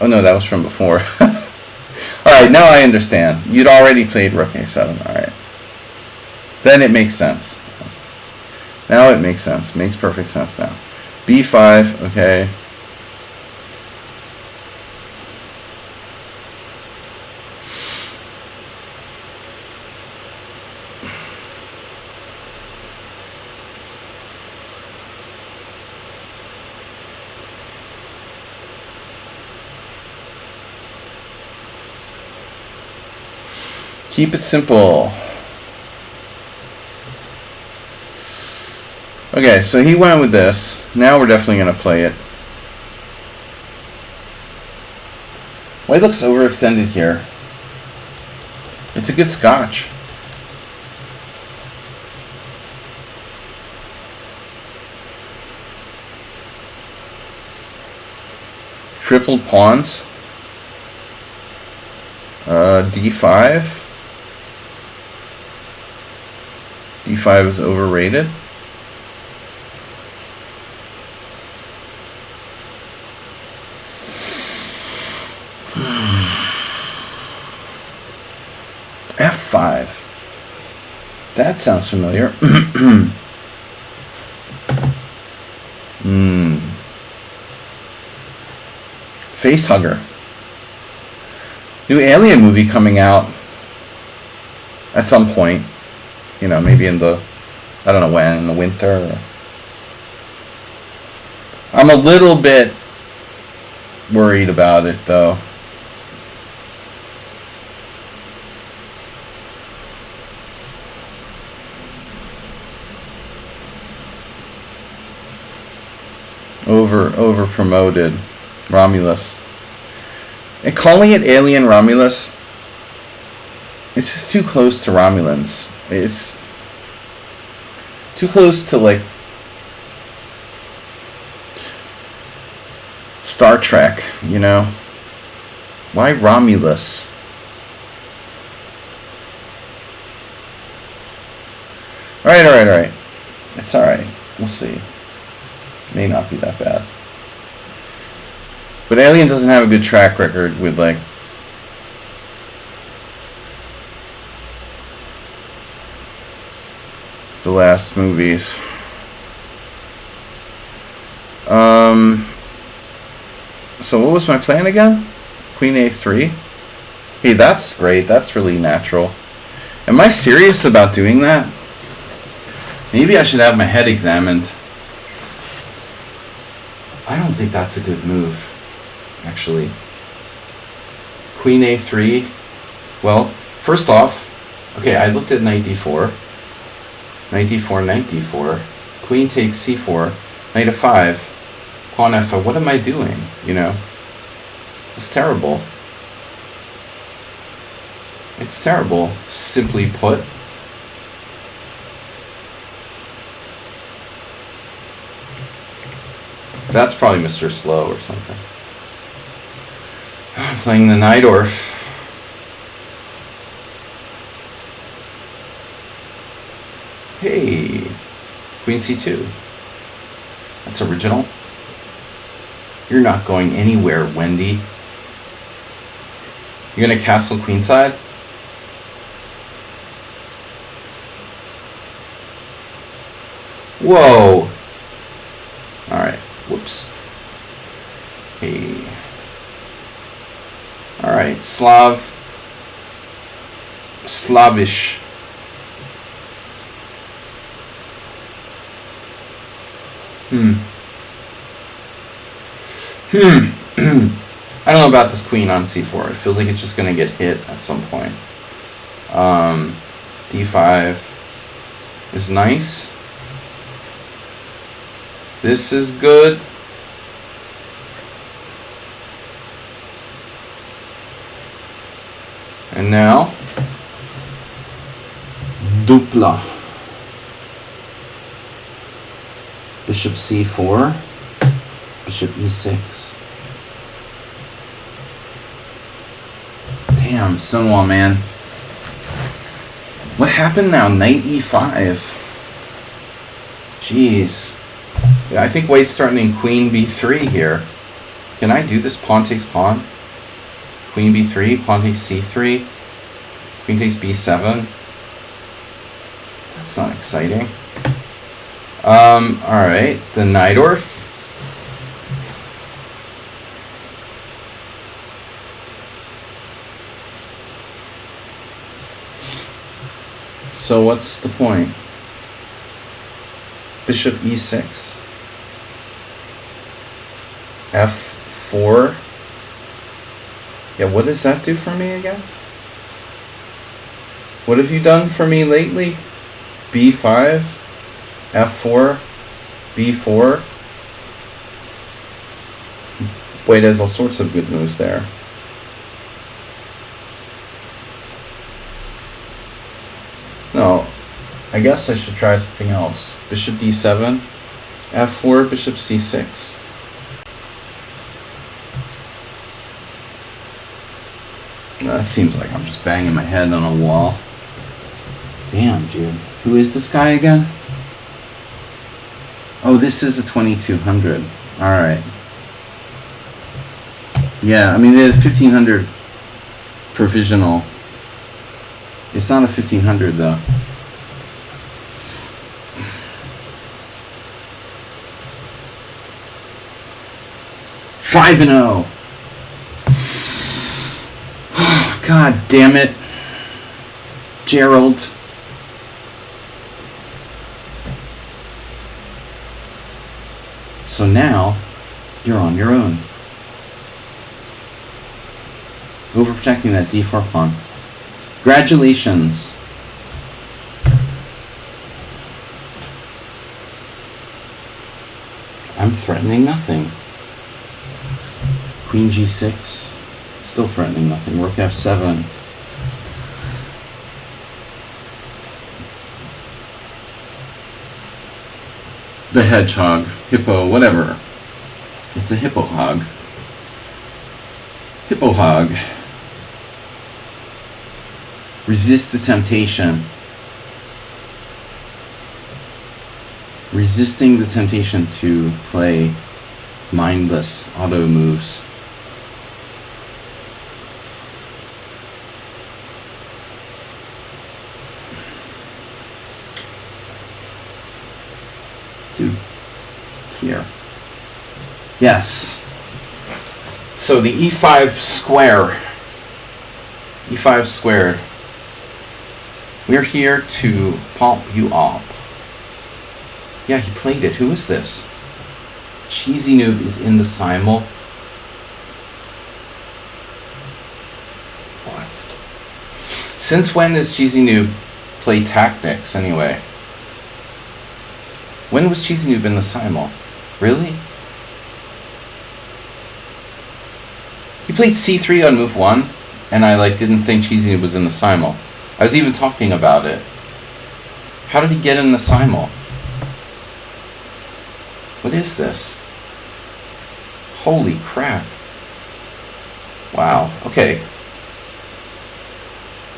Oh no, that was from before. Alright, now I understand. You'd already played rook a7. Alright. Then it makes sense. Now it makes sense. Makes perfect sense now. b5, okay. Keep it simple. Okay, so he went with this. Now we're definitely going to play it. White looks overextended here. It's a good scotch. Tripled pawns. D5. D5 is overrated. F5. That sounds familiar. Facehugger. New Alien movie coming out at some point. You know, maybe in the, I don't know when, in the winter. I'm a little bit worried about it, though. Over promoted Romulus. And calling it Alien Romulus, it's just too close to Romulans. It's too close to, like, Star Trek, you know? Why Romulus? Alright. It's alright. We'll see. May not be that bad. But Alien doesn't have a good track record with, like, the last movies. So what was my plan again? Queen A3. Hey, that's great. That's really natural. Am I serious about doing that? Maybe I should have my head examined. I don't think that's a good move, actually. Queen A3. Well, first off, okay, I looked at knight d4. Knight d4, knight d4. Queen takes c4. Knight f5. Pawn f5. What am I doing? You know? It's terrible. It's terrible, simply put. That's probably Mr. Slow or something. Playing the Najdorf. Hey, Queen c2. That's original. You're not going anywhere, Wendy. You're gonna castle queenside? Whoa. Alright, whoops. Hey. Alright, Slavish. I don't know about this queen on c4. It feels like it's just going to get hit at some point. d5 is nice. This is good. And now, dupla. Bishop c4, bishop e6. Damn, Stonewall, man. What happened now? Knight e5. Jeez. Yeah, I think White's threatening queen b3 here. Can I do this? Pawn takes pawn. Queen b3, pawn takes c3. Queen takes b7. That's not exciting. Alright, the Najdorf. So what's the point? Bishop e6. f4. Yeah, what does that do for me again? What have you done for me lately? b5, f4, b4. Wait, there's all sorts of good moves there. No, I guess I should try something else. Bishop d7, f4, bishop c6. That seems like I'm just banging my head on a wall. Damn, dude. Who is this guy again? Oh, this is a 2200. Alright. Yeah, I mean, they had 1500 provisional. It's not a 1500, though. Five and 0. God damn it, Gerald. So now you're on your own. Overprotecting that d4 pawn. Congratulations. I'm threatening nothing. Queen g6. Still threatening nothing. Rook f7. The hedgehog. Hippo, whatever. It's a hippo hog. Hippo hog. Resist the temptation. Resisting the temptation to play mindless auto moves. Dude, here. Yes. So the e5 square. e5 squared. We're here to pump you up. Yeah, he played it. Who is this? Cheesy Noob is in the Simul. What? Since when does Cheesy Noob play tactics anyway? When was Cheesy Noob in the Simul? Really? He played c3 on move 1, and I didn't think Cheesy Noob was in the Simul. I was even talking about it. How did he get in the Simul? What is this? Holy crap. Wow. Okay.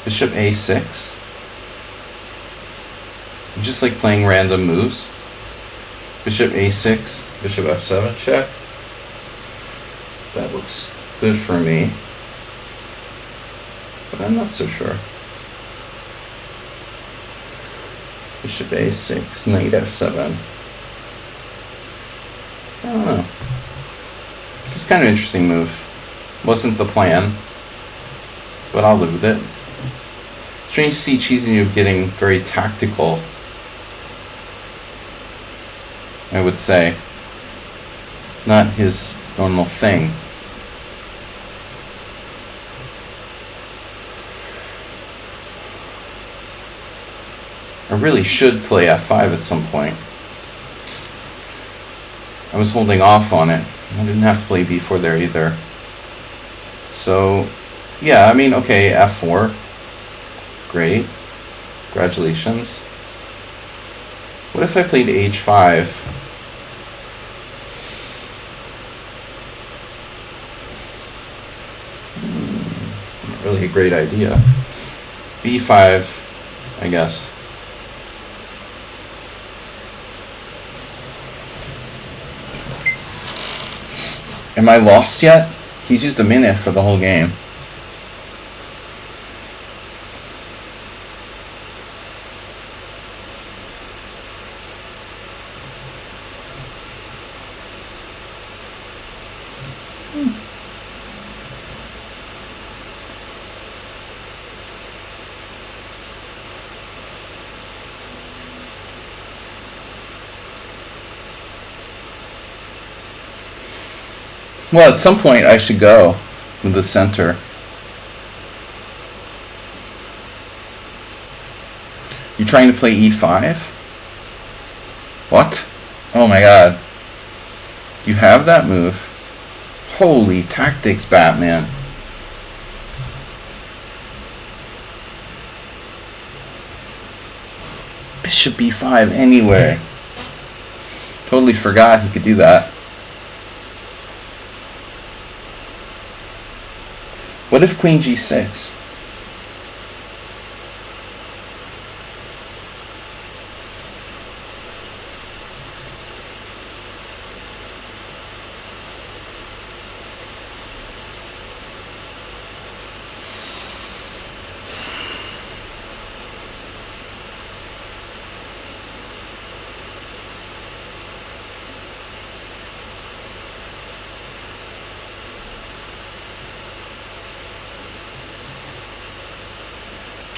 Bishop a6. I'm just playing random moves. Bishop a6, bishop f7 check. That looks good for me. But I'm not so sure. Bishop a6, knight f7. I don't know. This is kind of an interesting move. Wasn't the plan, but I'll live with it. Strange to see Cheesy Noob getting very tactical, I would say. Not his normal thing. I really should play f5 at some point. I was holding off on it. I didn't have to play b4 there either. So, yeah, I mean, okay, f4. Great. Congratulations. What if I played h5? Not really a great idea. b5, I guess. Am I lost yet? He's used a minute for the whole game. Well, at some point I should go with the center. You're trying to play e5? What? Oh my god. You have that move? Holy tactics, Batman. Bishop b5 anyway. Totally forgot he could do that. What if queen g6?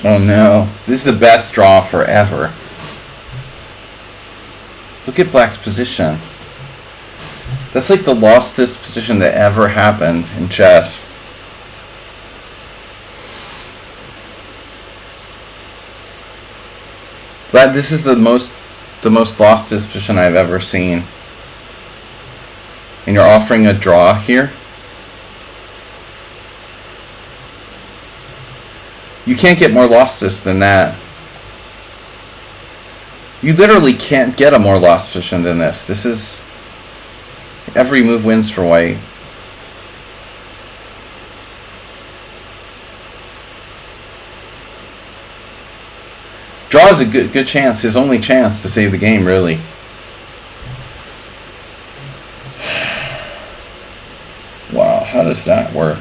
Oh no, this is the best draw forever. Look at Black's position. That's like the lostest position that ever happened in chess. This is the most lostest position I've ever seen. And you're offering a draw here? You can't get more lostest than that. You literally can't get a more lost position than this. This is... every move wins for white. Draw is a good chance, his only chance to save the game, really. Wow, how does that work?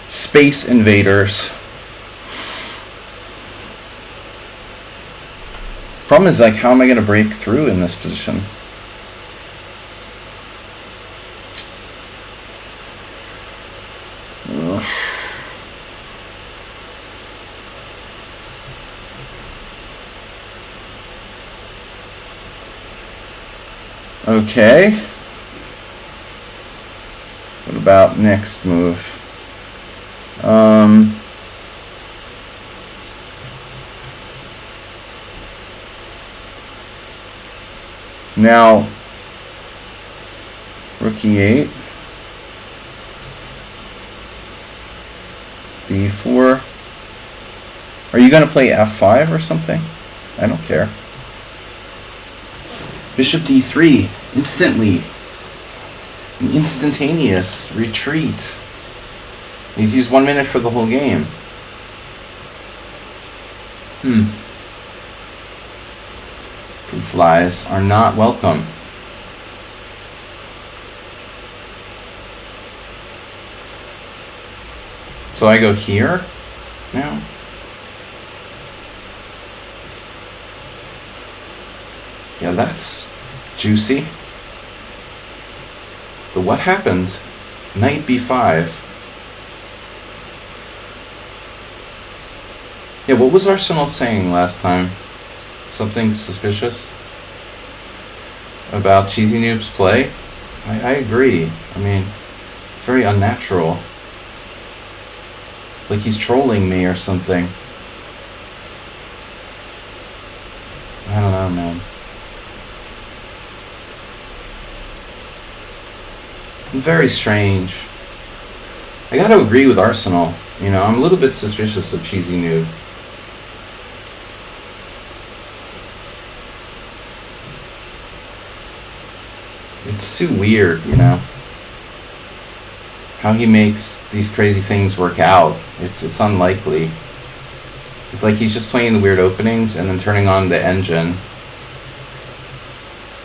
Space invaders. Problem is, like, how am I going to break through in this position? Okay. What about next move? Now, rook e8, b4. Are you going to play f5 or something? I don't care. Bishop d3, instantly. An instantaneous retreat. He's used 1 minute for the whole game. Fruit flies are not welcome. So I go here now. Yeah, that's juicy. But what happened? Knight b5. Yeah, what was Arsenal saying last time? Something suspicious about Cheesy Noob's play? I agree. I mean, it's very unnatural. Like he's trolling me or something. I don't know, man. Very strange. I gotta agree with Arsenal. You know, I'm a little bit suspicious of Cheesy Noob. It's too weird, you know, how he makes these crazy things work out. It's unlikely. It's like he's just playing the weird openings and then turning on the engine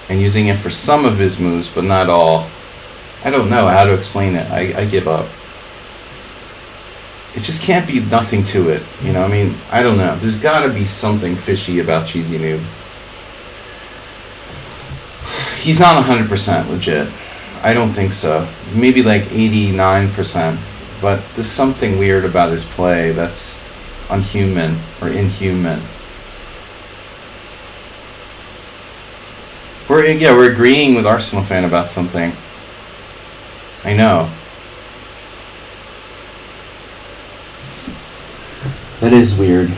and using it for some of his moves, but not all. I don't know how to explain it. I give up. It just can't be nothing to it. You know, I mean, I don't know. There's got to be something fishy about Cheesy Noob. He's not 100% legit. I don't think so. Maybe like 89%. But there's something weird about his play that's unhuman or inhuman. We're agreeing with Arsenal fan about something. I know. That is weird.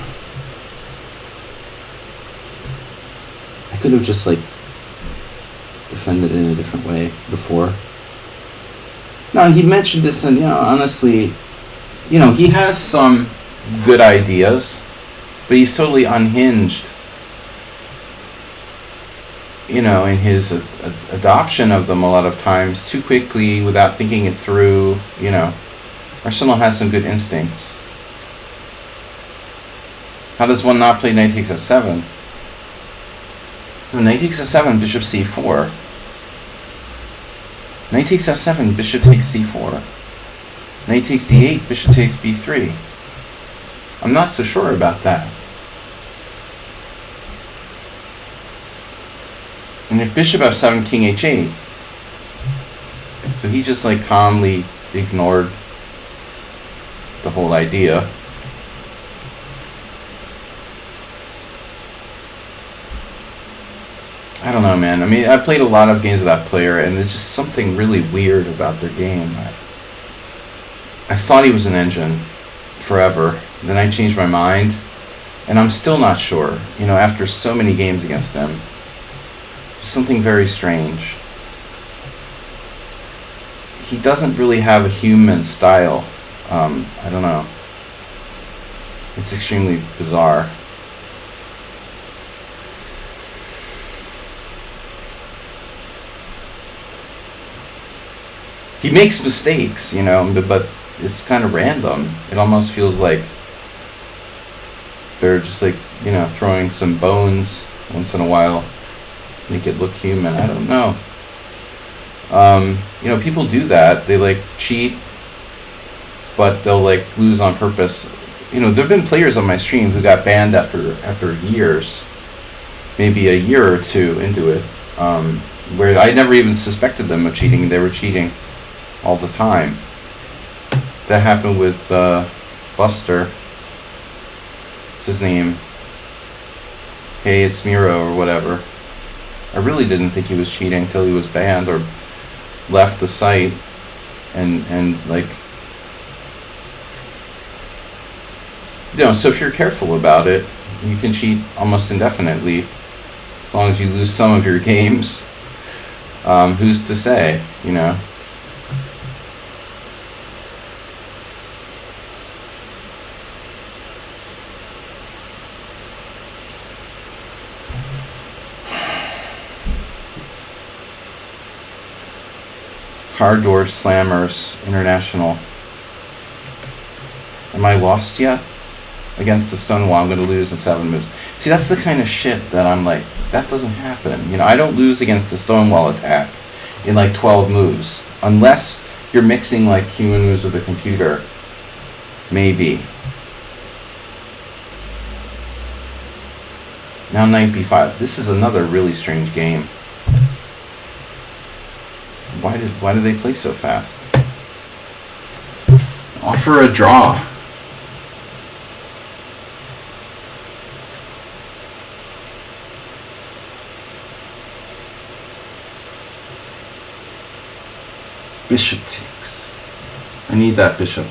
I could have just like defended in a different way before. No, he mentioned this, and honestly, he has some good ideas, but he's totally unhinged. In his adoption of them a lot of times too quickly without thinking it through. Arsenal has some good instincts. How does one not play knight takes f7? No, knight takes f7, bishop c4. Knight takes f7, bishop takes c4. Knight takes d8, bishop takes b3. I'm not so sure about that. And if bishop f7, king h8. So he just like calmly ignored the whole idea. I don't know, man. I mean, I played a lot of games with that player, and there's just something really weird about their game. I thought he was an engine forever. Then I changed my mind, and I'm still not sure. After so many games against him. Something very strange. He doesn't really have a human style. I don't know. It's extremely bizarre. He makes mistakes, but it's kind of random. It almost feels like they're just like, throwing some bones once in a while. Make it look human. I don't know. People do that. They like cheat, but they'll like lose on purpose. There've been players on my stream who got banned after years, maybe a year or two into it, where I never even suspected them of cheating. They were cheating all the time. That happened with Buster. What's his name? Hey, it's Miro or whatever. I really didn't think he was cheating until he was banned or left the site, and like, you know, so if you're careful about it, you can cheat almost indefinitely as long as you lose some of your games. Who's to say, you know? Hard Door Slammers International. Am I lost yet? Against the Stonewall, I'm going to lose in 7 moves. See, that's the kind of shit that I'm like, that doesn't happen. You know, I don't lose against the Stonewall attack in like 12 moves. Unless you're mixing like human moves with a computer. Maybe. Now knight b5. This is another really strange game. Why did they play so fast? Offer a draw. Bishop takes. I need that bishop.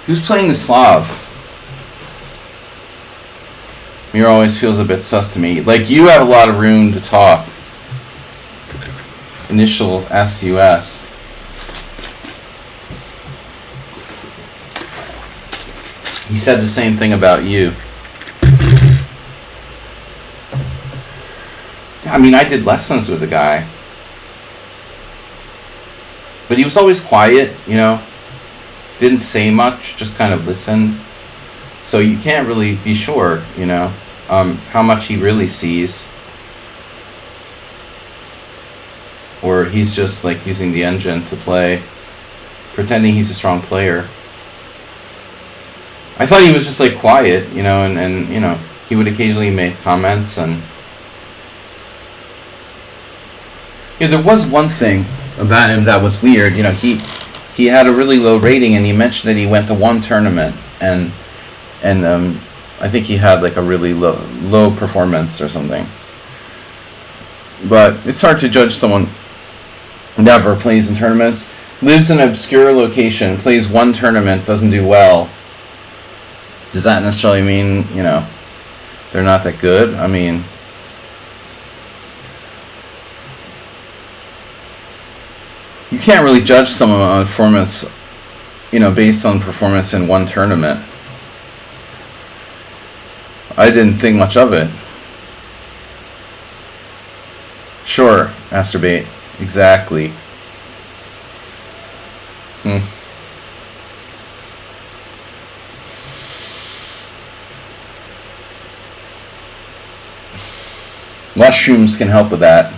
Who's playing the Slav? Mir always feels a bit sus to me. Like, you have a lot of room to talk. Initial SUS. He said the same thing about you. I mean, I did lessons with the guy. But he was always quiet, you know. Didn't say much, just kind of listened. So you can't really be sure, you know, how much he really sees. Or he's just like using the engine to play, pretending he's a strong player. I thought he was just like quiet, you know, and you know, he would occasionally make comments. And yeah, there was one thing about him that was weird. You know, he had a really low rating, and he mentioned that he went to one tournament, and I think he had like a really low performance or something. But it's hard to judge someone who never plays in tournaments, lives in an obscure location, plays one tournament, doesn't do well. Does that necessarily mean, you know, they're not that good? I mean, you can't really judge someone on performance, you know, based on performance in one tournament. I didn't think much of it. Sure, Asterbate. Exactly. Mushrooms can help with that.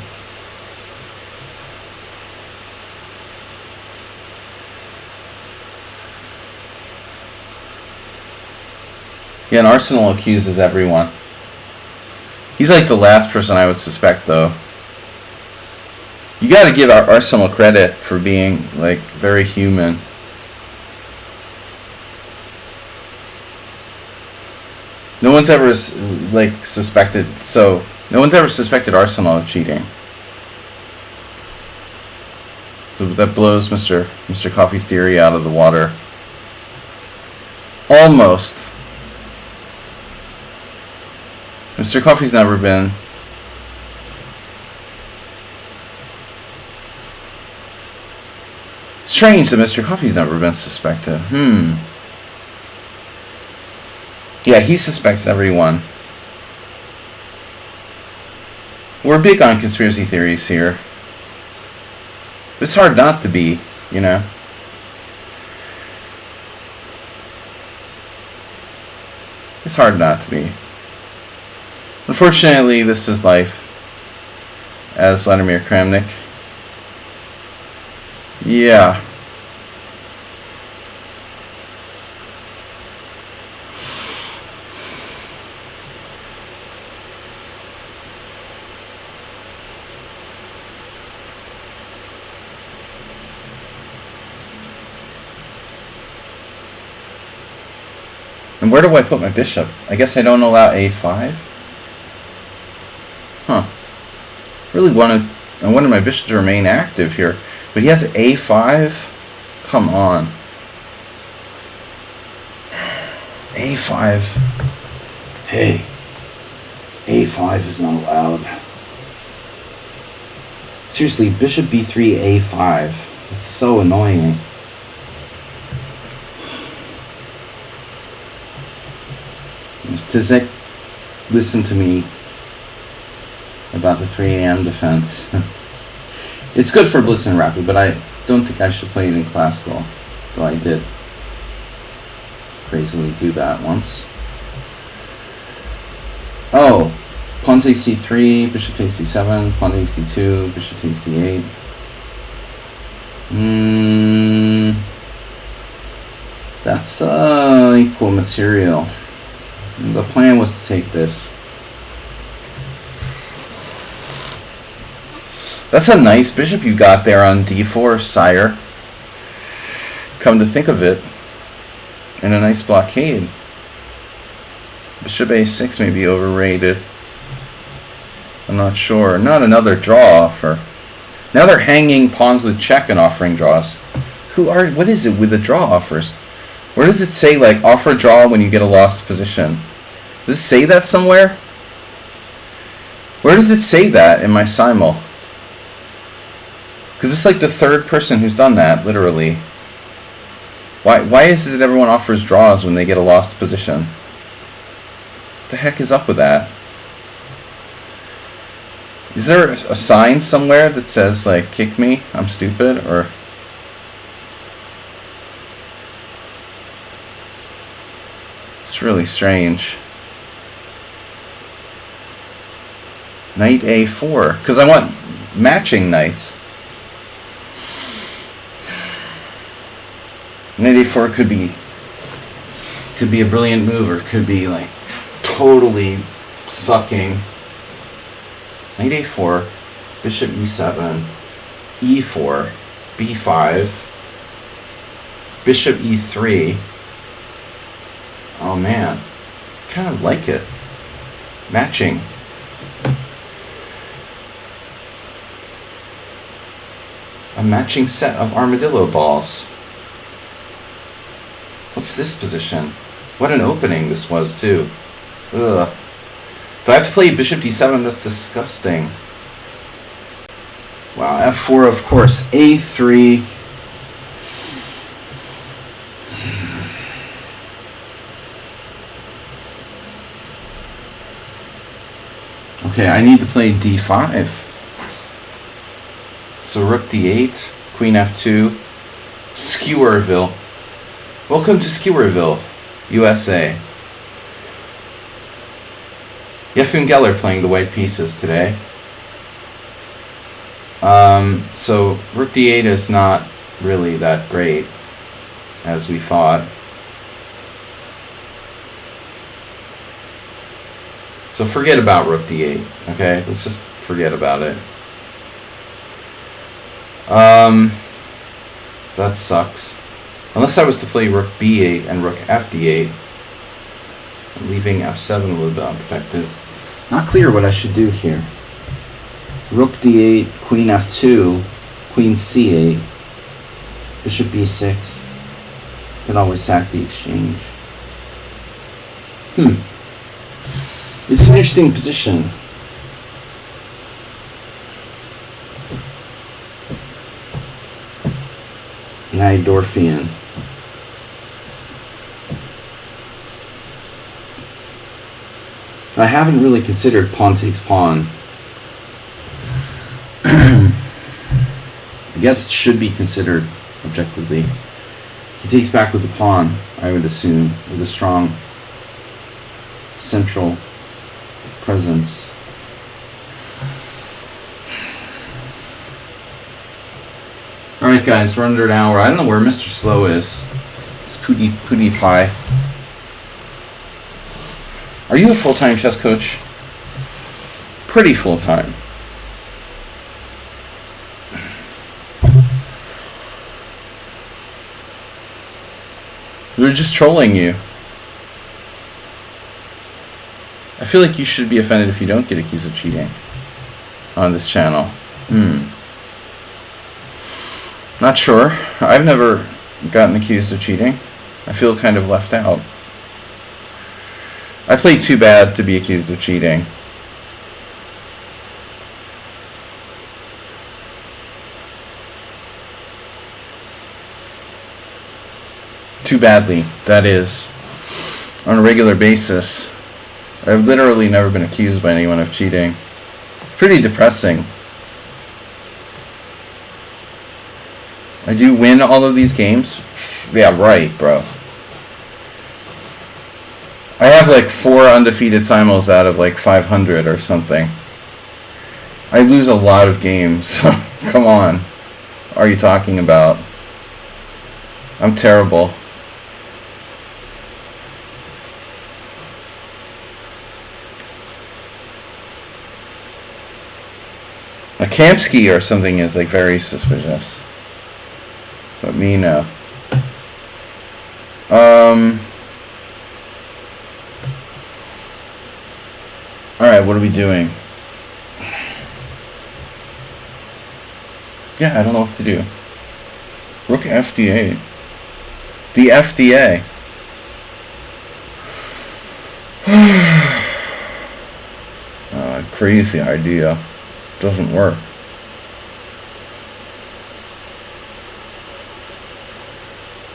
Yeah, and Arsenal accuses everyone. He's like the last person I would suspect, though. You gotta give Arsenal credit for being, like, very human. No one's ever, like, suspected... So, no one's ever suspected Arsenal of cheating. That blows Mr. Coffee's theory out of the water. Almost. Mr. Coffee's never been... Strange that Mr. Coffee's never been suspected. Yeah, he suspects everyone. We're big on conspiracy theories here. It's hard not to be, you know. It's hard not to be. Unfortunately, this is life. As Vladimir Kramnik. Yeah. And where do I put my bishop? I guess I don't allow a5? Huh. Really I wanted my bishop to remain active here. But he has a5? Come on. a5. Hey. a5 is not allowed. Seriously, bishop b3, a5. It's so annoying. Tizik, listen to me about the 3 a.m. defense. It's good for Blitz and Rapid, but I don't think I should play it in classical. Though I did crazily do that once. Oh, pawn takes c3, bishop takes c7, pawn takes c2, bishop takes d8. That's equal material. The plan was to take this. That's a nice bishop you got there on d4, sire. Come to think of it. And a nice blockade. Bishop a6 may be overrated. I'm not sure. Not another draw offer. Now they're hanging pawns with check and offering draws. What is it with the draw offers? Where does it say, like, offer a draw when you get a lost position? Does it say that somewhere? Where does it say that in my Simul? Because it's like the third person who's done that, literally. Why is it that everyone offers draws when they get a lost position? What the heck is up with that? Is there a sign somewhere that says, like, kick me, I'm stupid, or... It's really strange. Knight a4, because I want matching knights. Knight a4 could be a brilliant move, or could be like totally sucking. Knight a4, bishop e7, e4, b5, bishop e3. Oh man, kind of like it. Matching. A matching set of armadillo balls. What's this position? What an opening this was, too. Ugh. Do I have to play bishop d7? That's disgusting. Wow, f4, of course. a3. Okay, I need to play d5. So rook d8, queen f2, Skewerville. Welcome to Skewerville, USA. Yefun Geller playing the white pieces today. So rook d8 is not really that great, as we thought. So forget about rook d8, okay? Let's just forget about it. That sucks. Unless I was to play rook b8 and rook fd8, leaving f7 a little bit unprotected. Not clear what I should do here. Rook d8, queen f2, queen c8, bishop b6. Can always sack the exchange. It's an interesting position. Najdorfian. I haven't really considered pawn takes pawn. I guess it should be considered objectively. He takes back with the pawn, I would assume, with a strong central presence. Alright guys, we're under an hour. I don't know where Mr. Slow is. It's Pootie Pie. Are you a full-time chess coach? Pretty full-time. They're just trolling you. feel like you should be offended if you don't get accused of cheating on this channel. Not sure. I've never gotten accused of cheating. I feel kind of left out. I played too bad to be accused of cheating. Too badly, that is. On a regular basis. I've literally never been accused by anyone of cheating. Pretty depressing. I do win all of these games? Yeah, right, bro. I have like 4 undefeated Simuls out of like 500 or something. I lose a lot of games. Come on. What are you talking about? I'm terrible. A Kamsky or something is like very suspicious. But me, no. Alright, what are we doing? Yeah, I don't know what to do. Rook FD8. The FDA. Crazy idea. Doesn't work.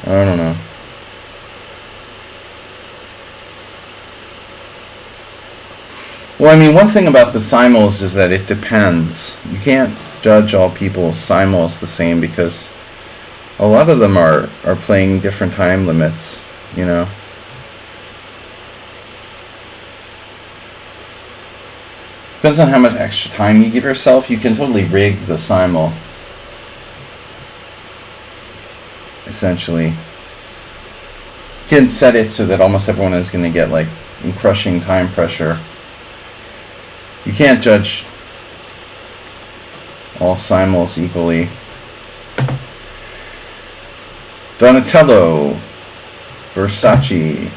I don't know. Well, I mean, one thing about the Simuls is that it depends. You can't judge all people's Simuls the same because a lot of them are playing different time limits, you know. Depends on how much extra time you give yourself. You can totally rig the Simul. Essentially. You can set it so that almost everyone is going to get like crushing time pressure. You can't judge all Simuls equally. Donatello. Versace.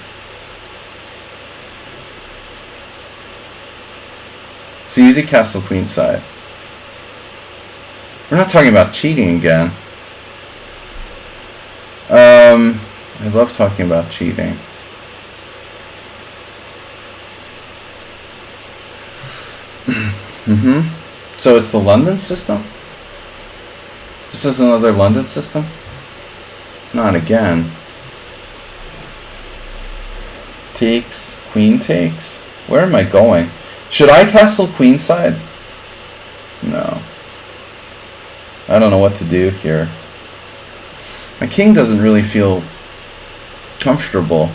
So you did castle queenside. We're not talking about cheating again. I love talking about cheating. So it's the London system? This is another London system? Not again. Takes, queen takes. Where am I going? Should I castle queenside? No. I don't know what to do here. My king doesn't really feel comfortable.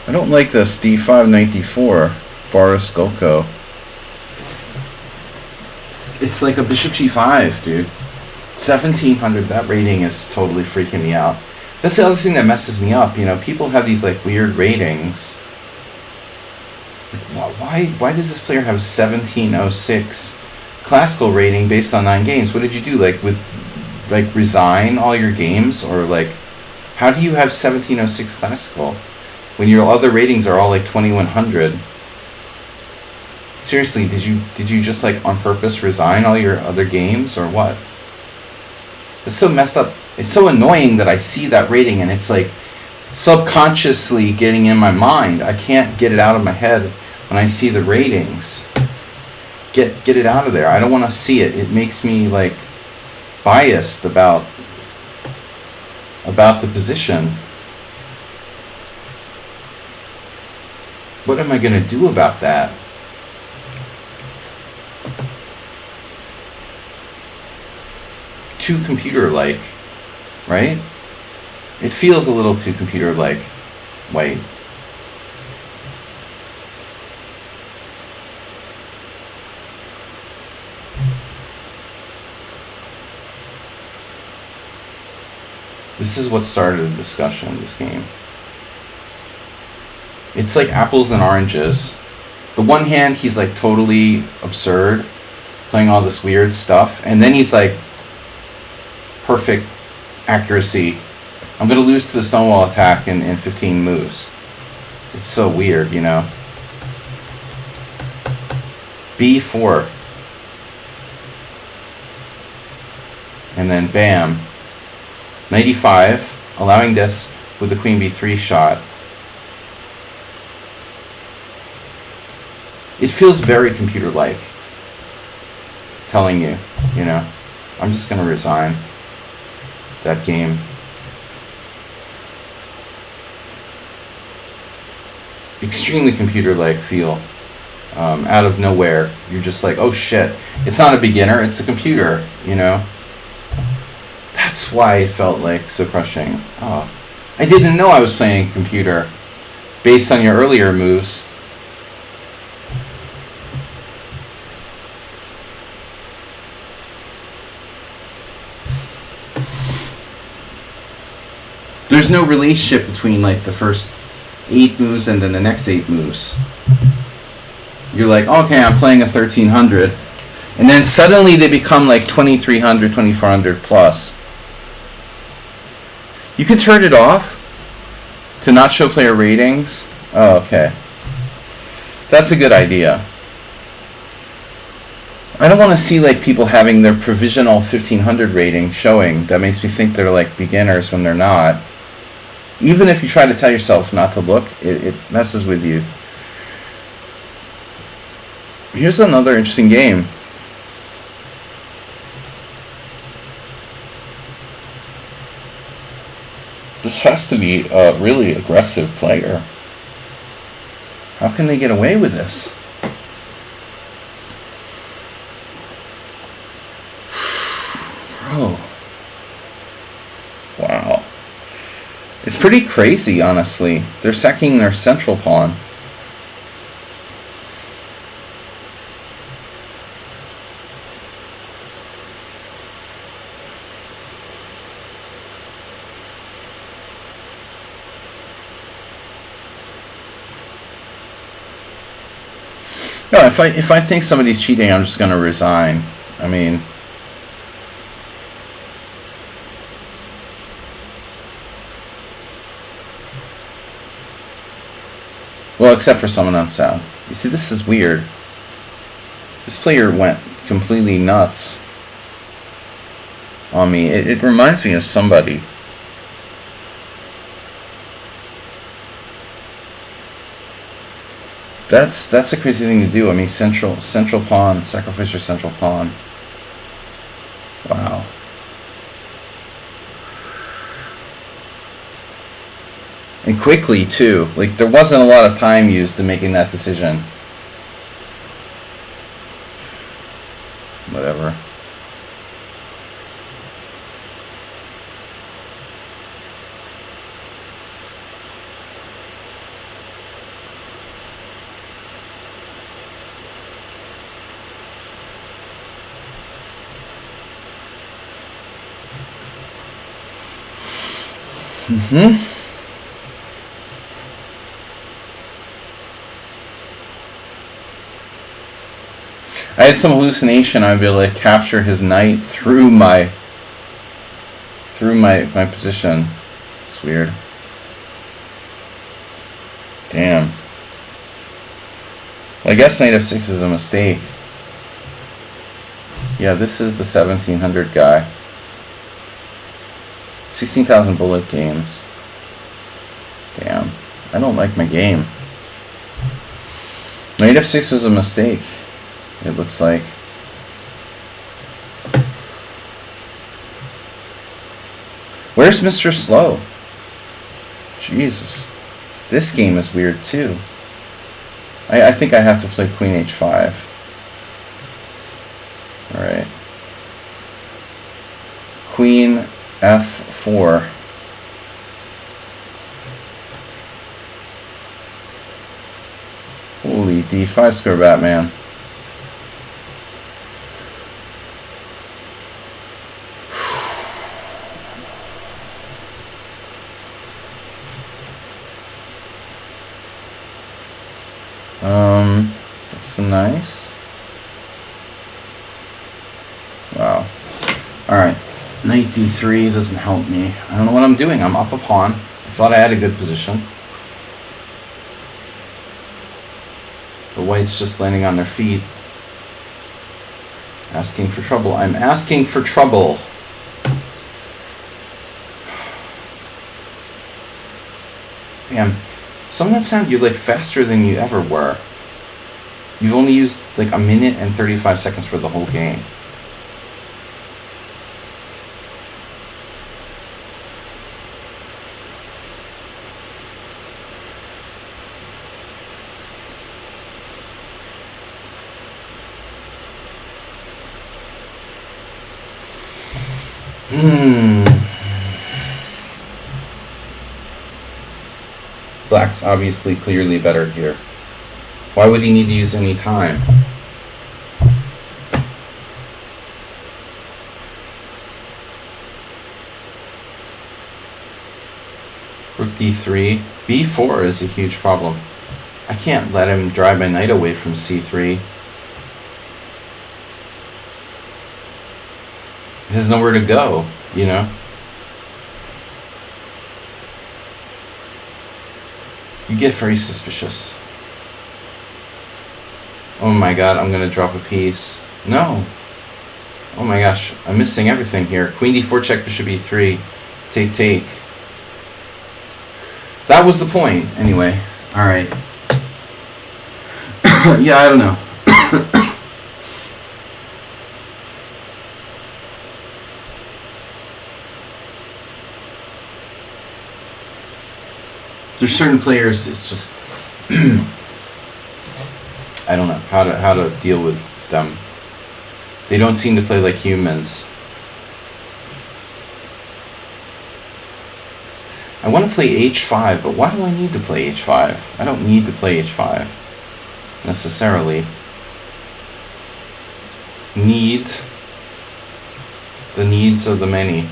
I don't like this d5 knight d4 Boris Golko. It's like a bishop g5, dude. 1700, that rating is totally freaking me out. That's the other thing that messes me up, you know, people have these like weird ratings. Like, why does this player have 1706 classical rating based on 9 games? What did you do? Like resign all your games, or like how do you have 1706 classical when your other ratings are all like 2100? Seriously, did you just like on purpose resign all your other games or what? It's so messed up. It's so annoying that I see that rating and it's like subconsciously getting in my mind. I can't get it out of my head when I see the ratings. Get it out of there. I don't want to see it. It makes me like biased about the position. What am I going to do about that? Too computer-like, right? It feels a little too computer-like. Wait. This is what started the discussion in this game. It's like apples and oranges. The one hand, he's like totally absurd, playing all this weird stuff, and then he's like perfect accuracy. I'm going to lose to the Stonewall attack in 15 moves. It's so weird, you know. B4. And then bam. Knight e5, allowing this with the queen b3 shot. It feels very computer-like. Telling you, you know. I'm just going to resign that game. Extremely computer-like feel. Out of nowhere, you're just like, oh shit. It's not a beginner, it's a computer, you know. That's why it felt like so crushing. Oh, I didn't know I was playing a computer based on your earlier moves. There's no relationship between like the first 8 moves and then the next 8 moves. You're like, okay, I'm playing a 1300, and then suddenly they become like 2300, 2400 plus. You can turn it off to not show player ratings. Oh, okay. That's a good idea. I don't want to see like people having their provisional 1500 rating showing. That makes me think they're like beginners when they're not. Even if you try to tell yourself not to look, it messes with you. Here's another interesting game. This has to be a really aggressive player. How can they get away with this? Bro. Wow. It's pretty crazy, honestly. They're sacking their central pawn. No, if I think somebody's cheating, I'm just going to resign. I mean, well, except for someone on sound. You see, this is weird. This player went completely nuts on me. It reminds me of somebody. That's a crazy thing to do. I mean, central pawn, sacrifice your central pawn. Wow. And quickly too. Like there wasn't a lot of time used in making that decision. Whatever. I had some hallucination I'd be able to capture his knight through my position. It's weird. Damn. Well, I guess knight f6 is a mistake. Yeah, this is the 1700 guy. 16,000 bullet games. Damn. I don't like my game. Knight f6 was a mistake, it looks like. Where's Mr. Slow? Jesus. This game is weird too. I think I have to play Queen h5. Alright. Queen f4. Holy d5 square Batman. That's nice. Wow. Alright. Knight d3 doesn't help me. I don't know what I'm doing. I'm up a pawn. I thought I had a good position. white's just landing on their feet. Asking for trouble. I'm asking for trouble. Damn. Some of that sound, you're like faster than you ever were. You've only used like 1 minute and 35 seconds for the whole game. Black's obviously clearly better here. Why would he need to use any time? Rook d3. b4 is a huge problem. I can't let him drive my knight away from c3. He has nowhere to go, you know? You get very suspicious. Oh my god, I'm gonna drop a piece. No! Oh my gosh, I'm missing everything here. Queen d4 check, bishop e3. Take, take. That was the point, anyway. Alright. Yeah, I don't know. There's certain players, it's just I don't know how to deal with them. They don't seem to play like humans. I want to play h5, but why do I need to play h5? I don't need to play h5 necessarily. The needs of the many.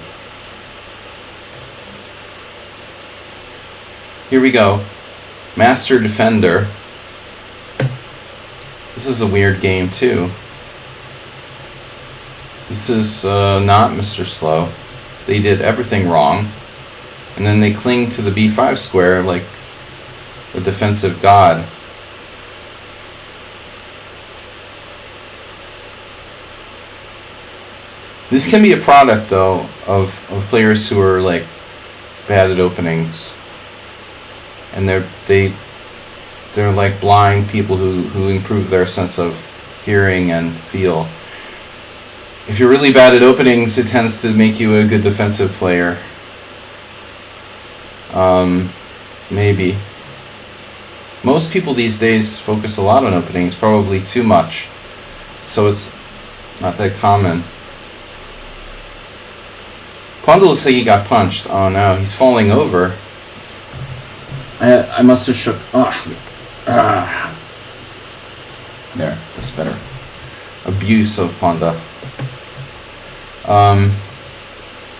Here we go. Master Defender. This is a weird game too. This is not Mr. Slow. They did everything wrong. And then they cling to the b5 square like a defensive god. This can be a product though of players who are like bad at openings. And they're like blind people who improve their sense of hearing and feel. If you're really bad at openings, it tends to make you a good defensive player. Maybe. Most people these days focus a lot on openings, probably too much. So it's not that common. Ponda looks like he got punched. Oh no, he's falling over. I must have shook. There, that's better. Abuse of Ponda.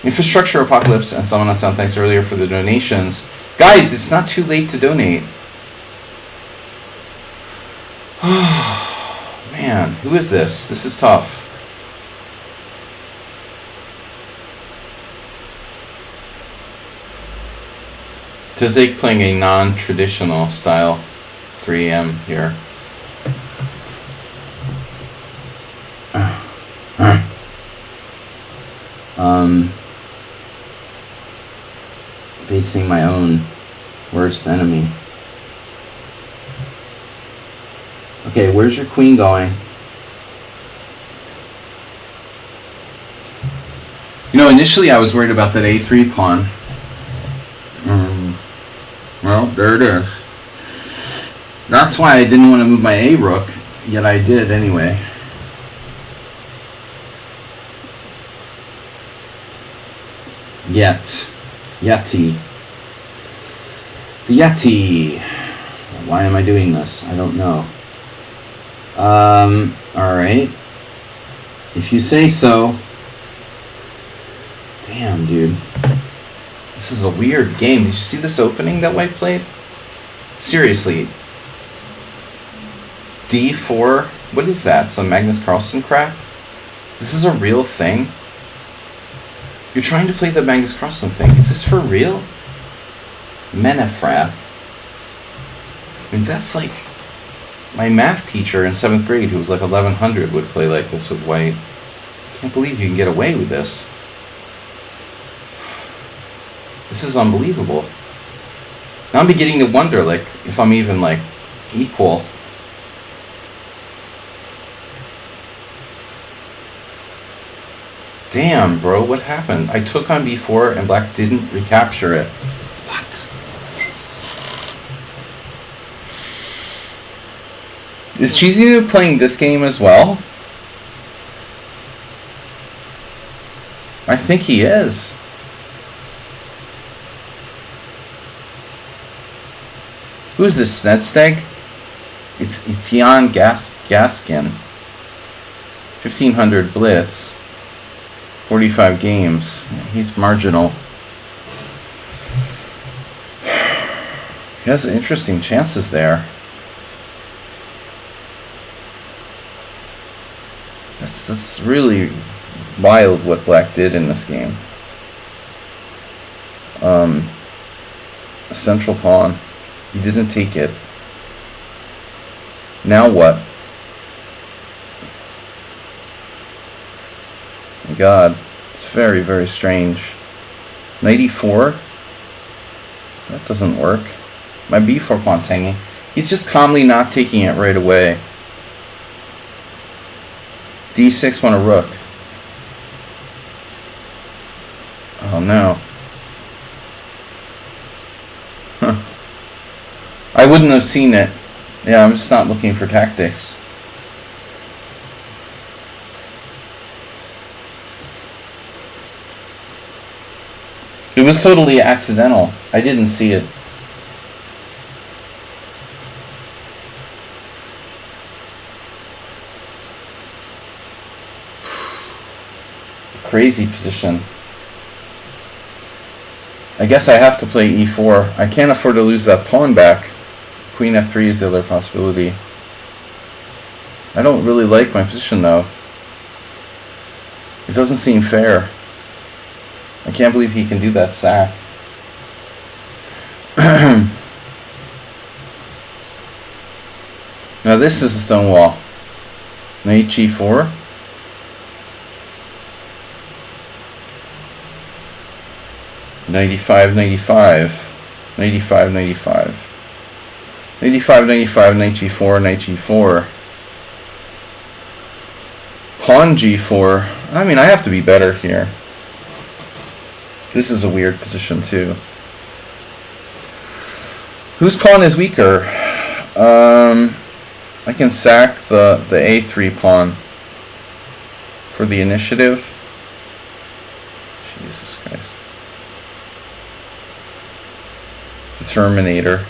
Infrastructure Apocalypse and someone on Sound, thanks earlier for the donations. Guys, it's not too late to donate. Man, who is this? This is tough. Tizik playing a non-traditional style 3M here. Facing my own worst enemy. Okay, where's your queen going? You know, initially I was worried about that a3 pawn. Well, there it is. That's why I didn't want to move my a rook, yet I did anyway. Yeti. The Yeti. Why am I doing this? I don't know. Alright. If you say so. Damn, dude. This is a weird game. Did you see this opening that White played? Seriously. D4? What is that? Some Magnus Carlsen crap? This is a real thing? You're trying to play the Magnus Carlsen thing. Is this for real? Menefrath. I mean, that's like my math teacher in 7th grade, who was like 1100, would play like this with white. Can't believe you can get away with this. This is unbelievable. Now I'm beginning to wonder, like, if I'm even, like, equal. Damn, bro, what happened? I took on b4 and black didn't recapture it. What? Is Cheesy playing this game as well? I think he is. Who is this, Snedsteg? It's Jan Gaskin. 1500 blitz. 45 games. He's marginal. He has interesting chances there. That's really wild what black did in this game. A central pawn. He didn't take it. Now what? My God, it's very, very strange. Knight e4? That doesn't work. My b4 pawn's hanging. He's just calmly not taking it right away. d6 won a rook. Oh no. Huh. I wouldn't have seen it. Yeah, I'm just not looking for tactics. It was totally accidental. I didn't see it. Crazy position. I guess I have to play e4. I can't afford to lose that pawn back. Queen f3 is the other possibility. I don't really like my position though. It doesn't seem fair. I can't believe he can do that sack. Now this is a stone wall. Knight g4. Knight 95, 95, 95. 85, 95, knight g4, knight g4. Pawn g4. I mean, I have to be better here. This is a weird position too. Whose pawn is weaker? I can sack the a3 pawn for the initiative. Jesus Christ. The Terminator.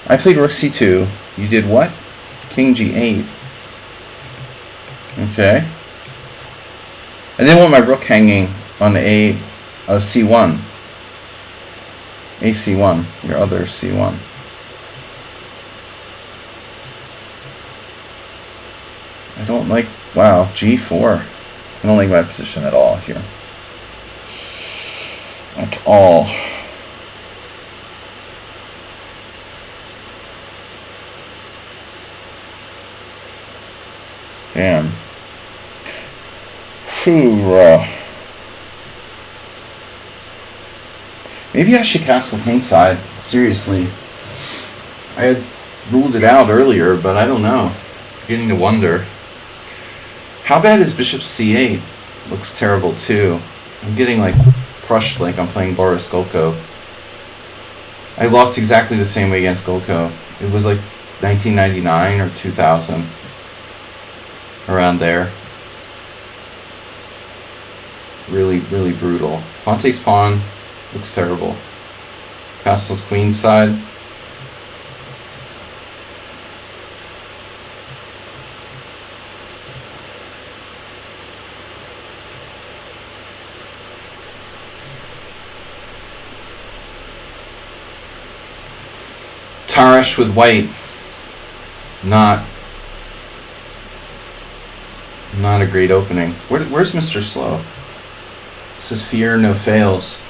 I played rook c2. You did what? King g8. Okay. I didn't want my rook hanging on c1. ac1, your other c1. I don't like, wow, g4. I don't like my position at all here. At all. Damn. Phew. Maybe I should castle kingside. Seriously. I had ruled it out earlier, but I don't know. I'm beginning to wonder. How bad is bishop c8? Looks terrible too. I'm getting like crushed like I'm playing Boris Golko. I lost exactly the same way against Golko. It was like 1999 or 2000. Around there. Really, really brutal. Pawn takes pawn. Looks terrible. Castles queenside. Tarish with white. Not a great opening. Where's Mr. Slow? This is fear, no fails.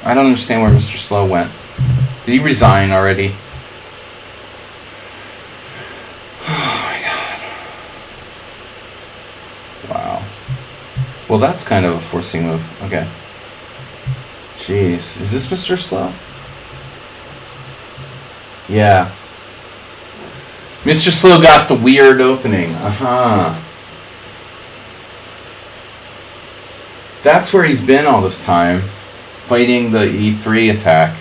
I don't understand where Mr. Slow went. Did he resign already? Oh my god. Wow. Well, that's kind of a forcing move. Okay. Jeez. Is this Mr. Slow? Yeah. Mr. Slow got the weird opening. That's where he's been all this time. Fighting the E3 attack.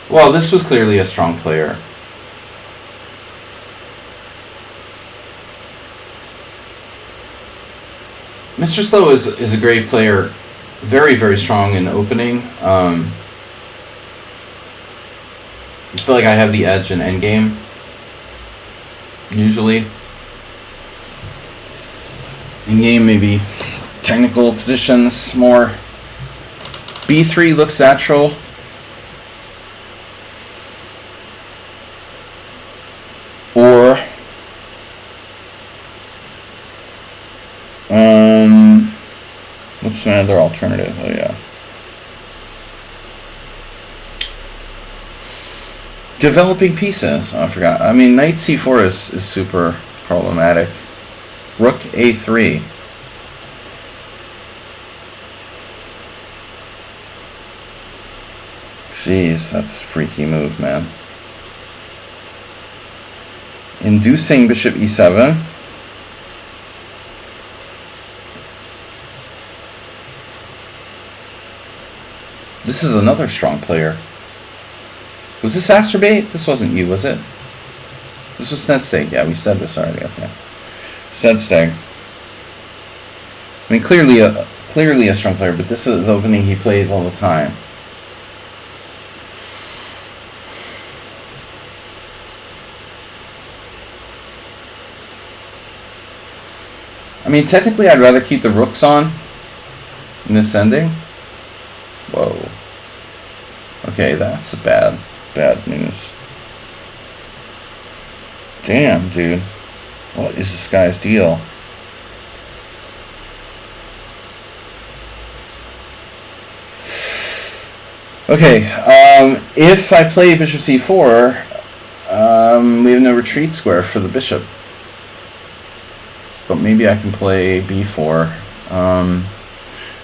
Well, this was clearly a strong player. Mr. Slow is a great player. Very, very strong in opening. I feel like I have the edge in endgame. Usually. In-game, maybe technical positions more. B3 looks natural. Or what's another alternative? Oh yeah. Developing pieces. Oh, I forgot. I mean, knight c4 is super problematic. Rook a3. Jeez, that's a freaky move, man. Inducing bishop e7. This is another strong player. Was this Asterbait? This wasn't you, was it? This was Snedsteg. Yeah, we said this already. Okay. Snedsteg. I mean, clearly a strong player, but this is opening he plays all the time. I mean, technically, I'd rather keep the rooks on in this ending. Whoa. Okay, that's a bad news. Damn, dude. What is this guy's deal? Okay, if I play bishop c4, we have no retreat square for the bishop. But maybe I can play b4.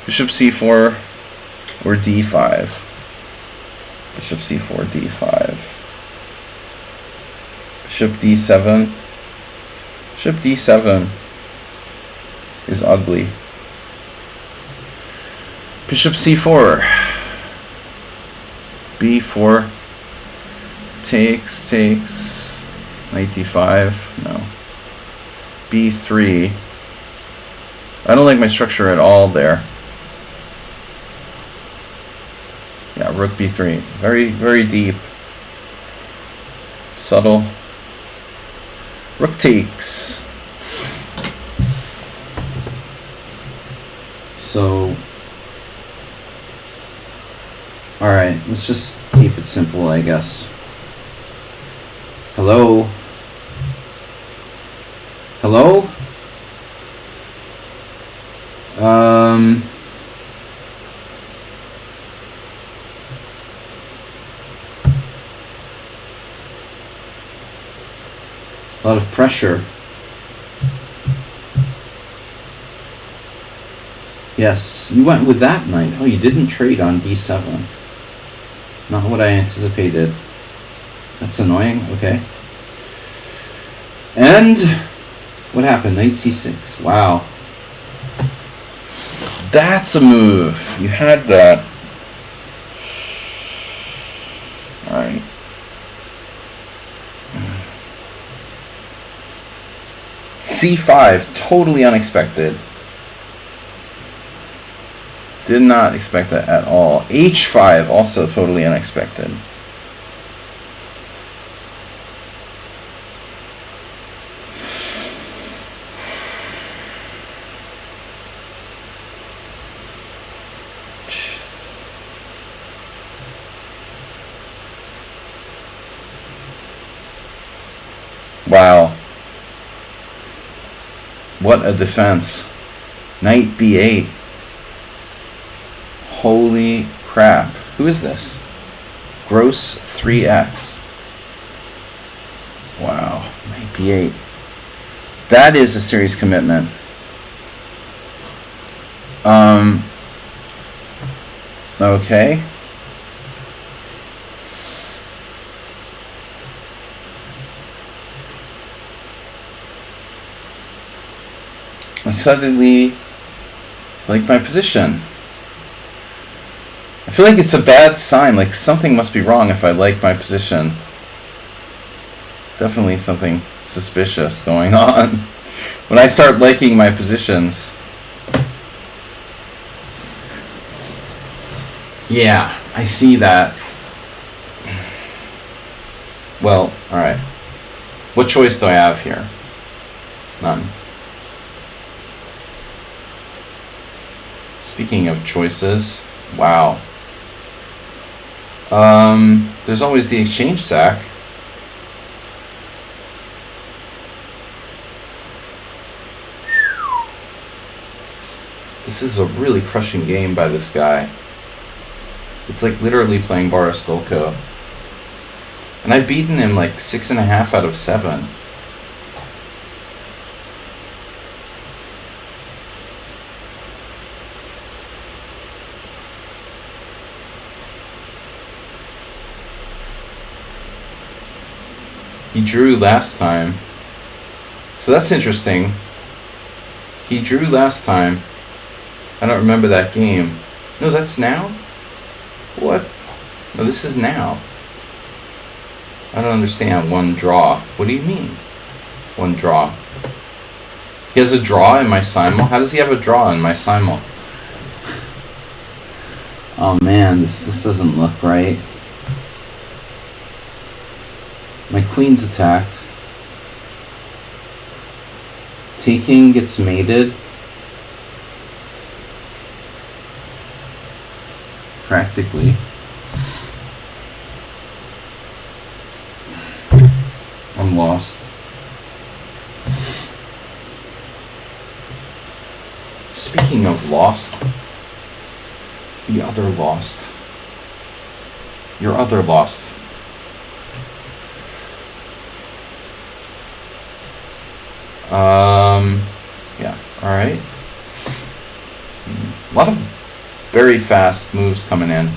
Bishop c4 or d5. Bishop c4, d5. Bishop d7. Bishop d7 is ugly. Bishop c4. b4. Takes. Knight d5. No. b3. I don't like my structure at all there. Yeah, rook b3. Very, very deep. Subtle. Rook takes. So, alright, let's just keep it simple, I guess. Hello? Hello? A lot of pressure. Yes, you went with that knight. Oh, you didn't trade on d7. Not what I anticipated. That's annoying. Okay. And what happened? Knight c6. Wow. That's a move. You had that. Alright. c5. Totally unexpected. Did not expect that at all. h5. Also totally unexpected. Wow. What a defense. Knight b8. Holy crap. Who is this? Gross 3x. Wow. Knight b8. That is a serious commitment. Okay. I suddenly like my position. I feel like it's a bad sign, like something must be wrong if I like my position. Definitely something suspicious going on. When I start liking my positions. Yeah, I see that. Well, alright. What choice do I have here? None. Speaking of choices, wow. There's always the exchange sack. This is a really crushing game by this guy. It's like literally playing Boris Golko. And I've beaten him like 6.5 out of 7. He drew last time. So that's interesting. He drew last time. I don't remember that game. No, that's now? What? No, this is now. I don't understand. One draw. What do you mean? One draw. He has a draw in my Simul? How does he have a draw in my Simul? Oh man, this doesn't look right. My queen's attacked. Taking gets mated. Practically. I'm lost. Speaking of lost, the other lost. Your other lost. Yeah, alright. A lot of very fast moves coming in.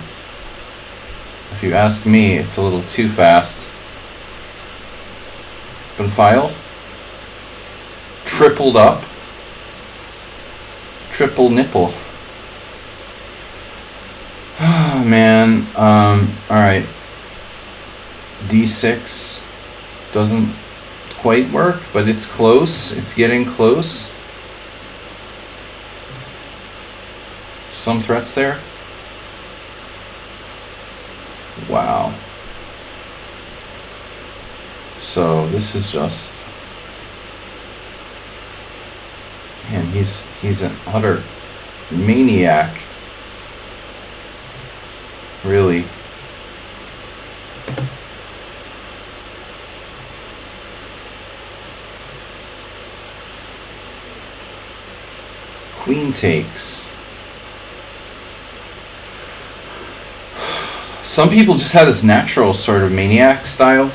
If you ask me, it's a little too fast. Open file. Tripled up. Triple nipple. Oh, man. Alright. D6 doesn't quite work, but it's close. It's getting close. Some threats there. Wow. So this is just, man, he's an utter maniac. Really. Queen takes. Some people just have this natural sort of maniac style.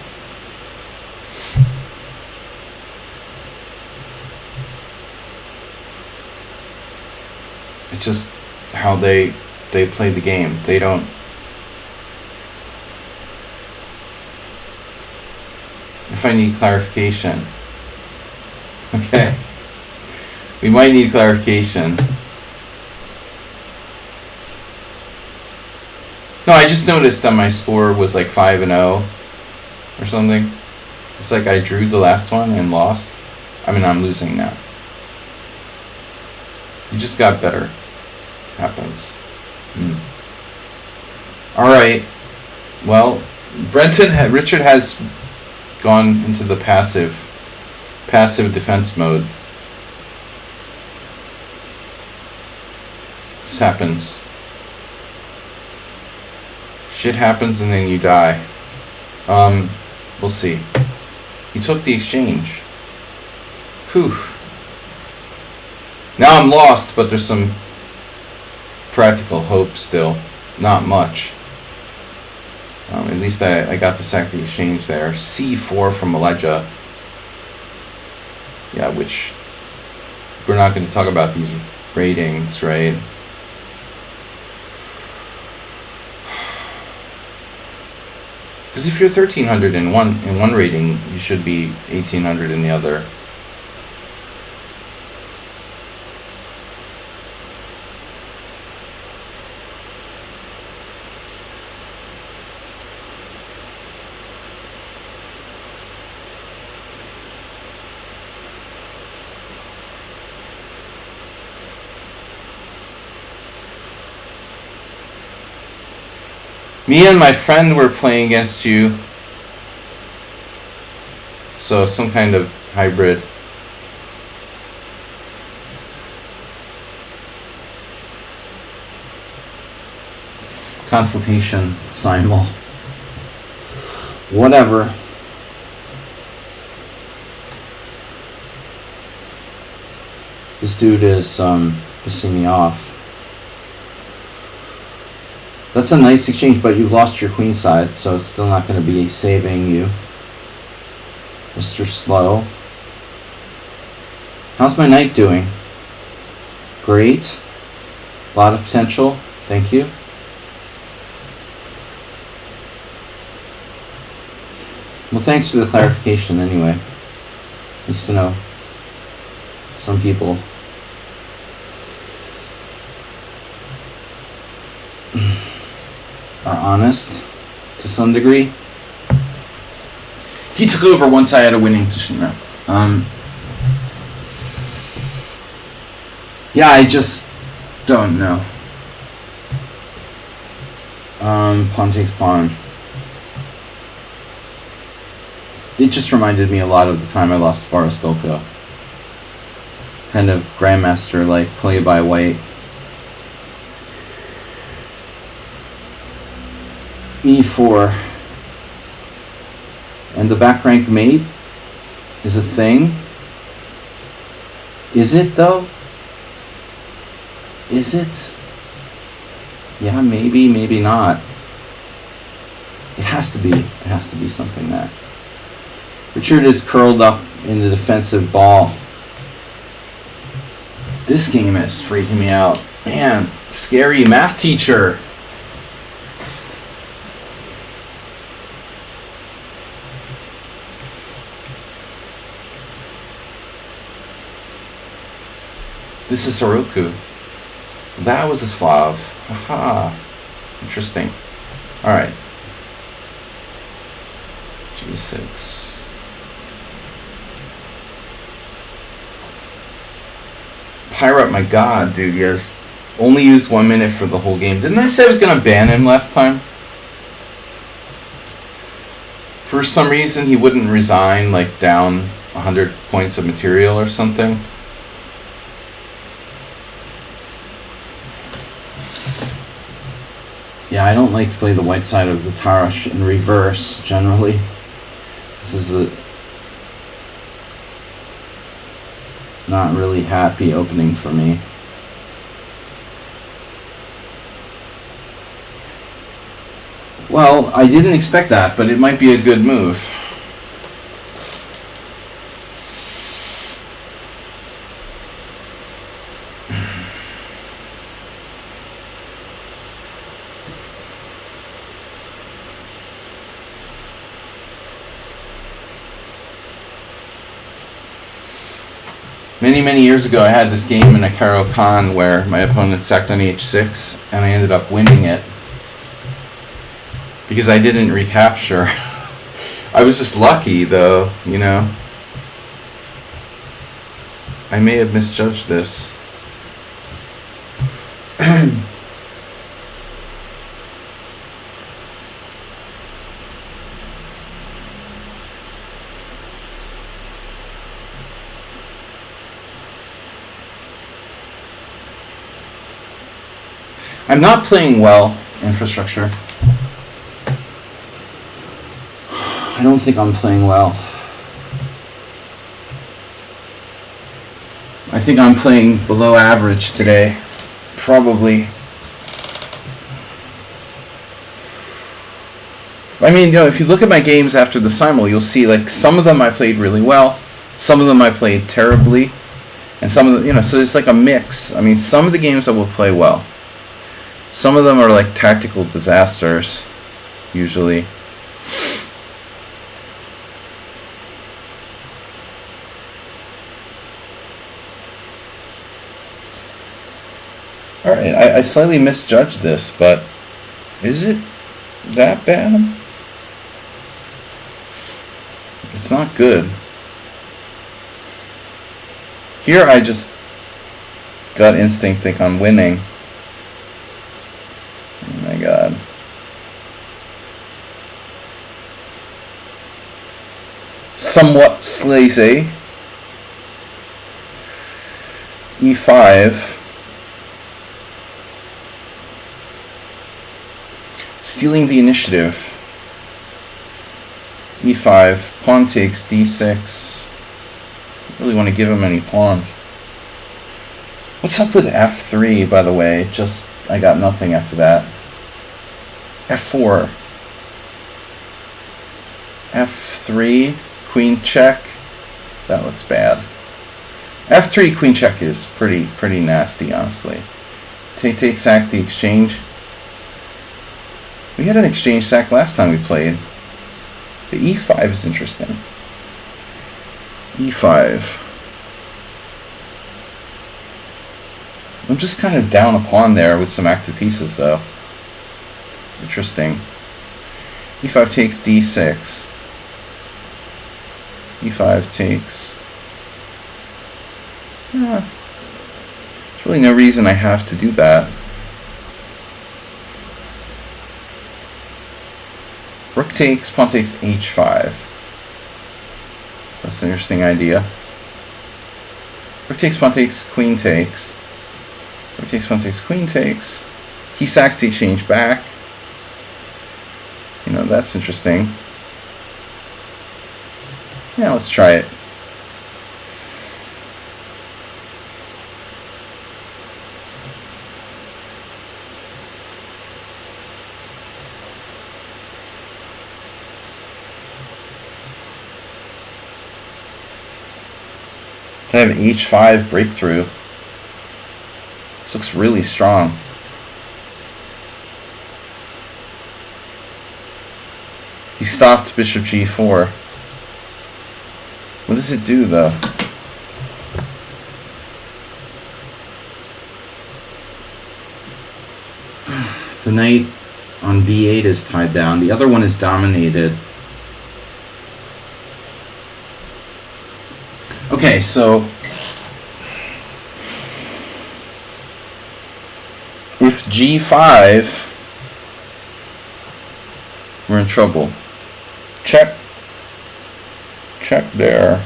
It's just how they play the game. They don't. If I need clarification. Okay. We might need clarification. No, I just noticed that my score was like 5-0 or something. It's like I drew the last one and lost. I mean, I'm losing now. You just got better. Happens. Alright. Well, Richard has gone into the passive defense mode. This happens. Shit happens and then you die. We'll see. He took the exchange. Whew. Now I'm lost, but there's some practical hope still. Not much. At least I got to sack the exchange there. C4 from Elijah. Yeah, which we're not going to talk about these ratings, right? Because if you're 1300 in one rating, you should be 1800 in the other. Me and my friend were playing against you. So some kind of hybrid. Consultation, Simul. Whatever. This dude is pissing me off. That's a nice exchange, but you've lost your queen side, so it's still not going to be saving you. Mr. Slow. How's my knight doing? Great. A lot of potential. Thank you. Well, thanks for the clarification anyway. Nice to know. Some people are honest to some degree. He took over once I had a winning position. No. Yeah, I just don't know. Pawn takes pawn. It just reminded me a lot of the time I lost to Baroskolko. Kind of grandmaster like play by white. E4. And the back rank mate is a thing. Is it though? Is it? Yeah, maybe, maybe not. It has to be. It has to be something that. Richard is curled up in the defensive ball. This game is freaking me out. Man, scary math teacher. This is Soroku. That was a Slav. Aha. Interesting. Alright. G6. Pirate, my god, dude, he has only used 1 minute for the whole game. Didn't I say I was going to ban him last time? For some reason, he wouldn't resign, like, down 100 points of material or something. Yeah, I don't like to play the white side of the Tarash in reverse, generally. This is a not really happy opening for me. Well, I didn't expect that, but it might be a good move. Many years ago, I had this game in a Caro-Kann where my opponent sacked on h6, and I ended up winning it because I didn't recapture. I was just lucky, though, you know. I may have misjudged this. I'm not playing well, infrastructure. I don't think I'm playing well. think I'm playing below average today. Probably. I mean, you know, if you look at my games after the Simul, you'll see, like, some of them I played really well, some of them I played terribly, and some of the, you know, so it's like a mix. I mean, some of the games I will play well. Some of them are like tactical disasters, usually. Alright, I slightly misjudged this, but is it that bad? It's not good. Here I just gut instinct think I'm winning. Oh my god. Somewhat sleazy. E5. Stealing the initiative. E5, pawn takes D6. I really want to give him any pawns. What's up with F3, by the way? Just, I got nothing after that. F4. F3, queen check. That looks bad. F3, queen check is pretty nasty, honestly. Take sack the exchange. We had an exchange sack last time we played. The E5 is interesting. E5. I'm just kind of down a pawn there with some active pieces, though. Interesting. E5 takes D6. E5 takes... There's really no reason I have to do that. Rook takes, pawn takes H5. That's an interesting idea. Rook takes, pawn takes, queen takes. Rook takes, pawn takes, queen takes. He sacks the exchange back. You know, that's interesting. Yeah, let's try it. I have H5 breakthrough. This looks really strong. He stopped bishop G4. What does it do, though? The knight on B8 is tied down. The other one is dominated. Okay, so if G5, we're in trouble. Check. Check there.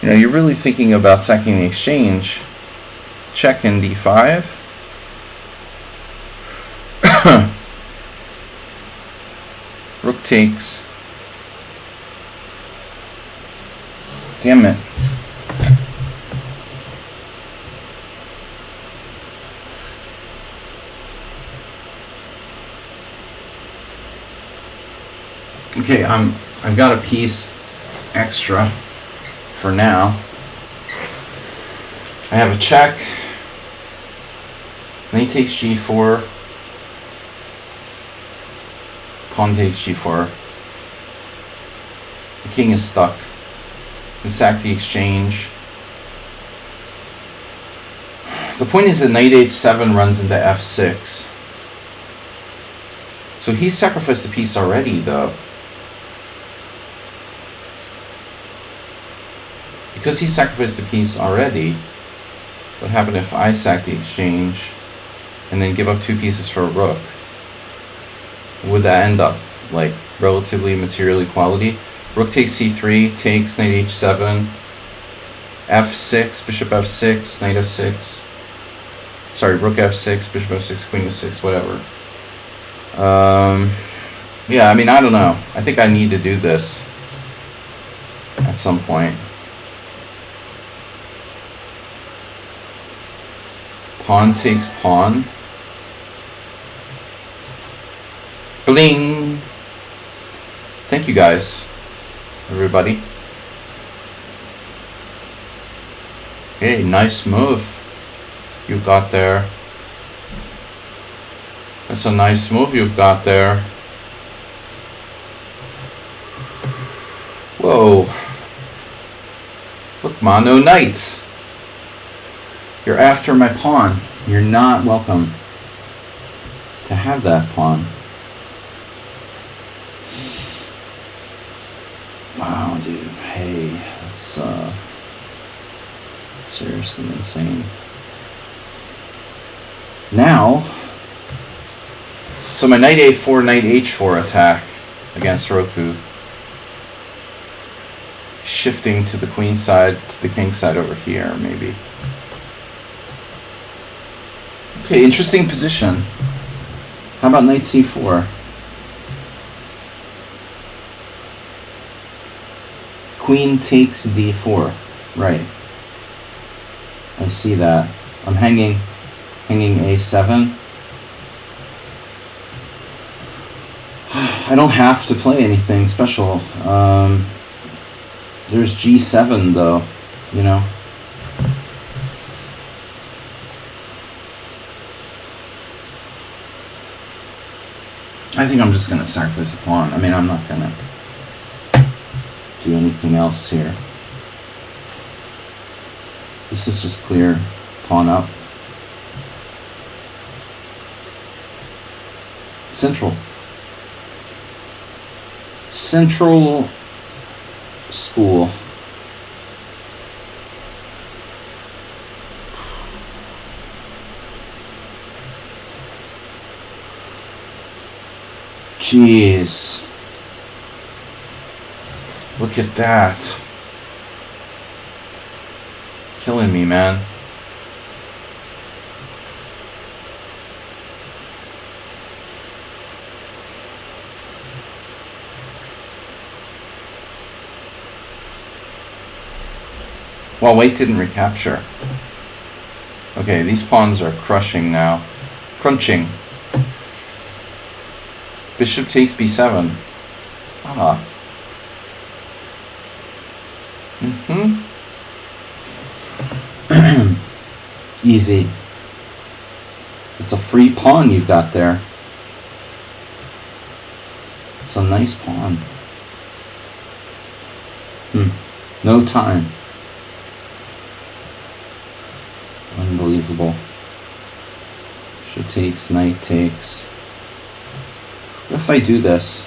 You know, you're really thinking about sacking the exchange. Check in D5. Rook takes. Damn it. Okay, I've got a piece extra for now. I have a check. Then he takes G4. Pawn takes G4. The king is stuck. We sack the exchange. The point is that knight H7 runs into F6. So he's sacrificed a piece already, though. Because he sacrificed a piece already, what happened if I sack the exchange and then give up two pieces for a rook? Would that end up like relatively material equality? Rook takes C3, takes knight H7, F6, bishop F6, knight F6. Sorry, rook F6, bishop F6, queen F6, whatever. Yeah, I mean, I don't know. I think I need to do this. at some point. Pawn takes pawn. Bling! Thank you guys, everybody. Hey, nice move you've got there. That's a nice move you've got there. Whoa. Look, Ma, no knights. You're after my pawn. You're not welcome to have that pawn. Wow, dude. Hey, that's seriously insane. Now, so my knight a4, knight h4 attack against Roku. Shifting to the queen side, to the king side over here, maybe. Okay, interesting position. How about knight c4? Queen takes d4. Right. I see that. I'm hanging a7. I don't have to play anything special. There's g7 though, you know. I think I'm just gonna sacrifice a pawn. I mean, I'm not gonna do anything else here. This is just clear. Pawn up. Central school. Jeez. Look at that. Killing me, man. Well, white didn't recapture. Okay, these pawns are crushing now. Crunching. Bishop takes b7. Ah. Easy. It's a free pawn you've got there. It's a nice pawn. No time. Unbelievable. Bishop takes, knight takes. What if I do this?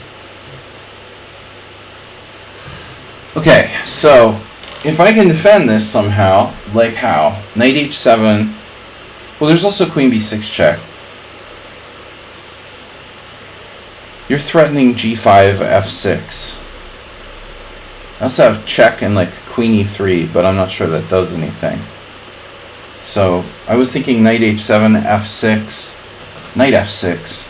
Okay, so if I can defend this somehow, like how? Knight h7. Well, there's also queen b6 check. You're threatening g5, f6. I also have check and like queen e3, but I'm not sure that does anything. So I was thinking knight h7, f6, knight f6,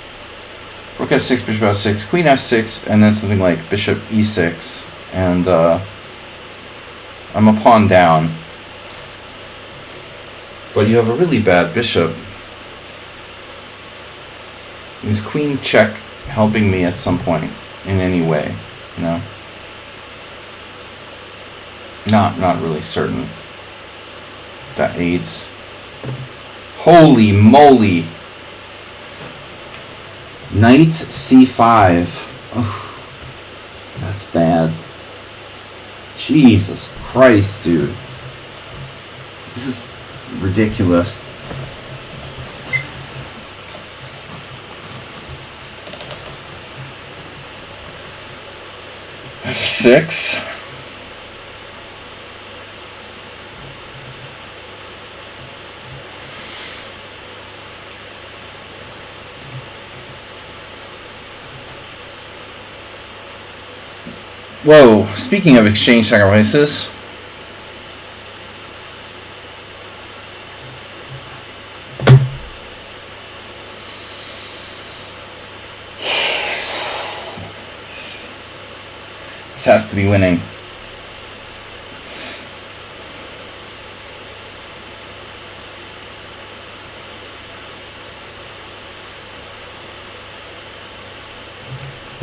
rook f6, bishop f6, queen f6, and then something like bishop e6, and I'm a pawn down. But you have a really bad bishop. Is queen check helping me at some point in any way? You know? Not really certain. That aids. Holy moly! Knight c5. Oh, that's bad. Jesus Christ, dude. This is ridiculous. F6. Whoa, speaking of exchange sacrifices. This has to be winning.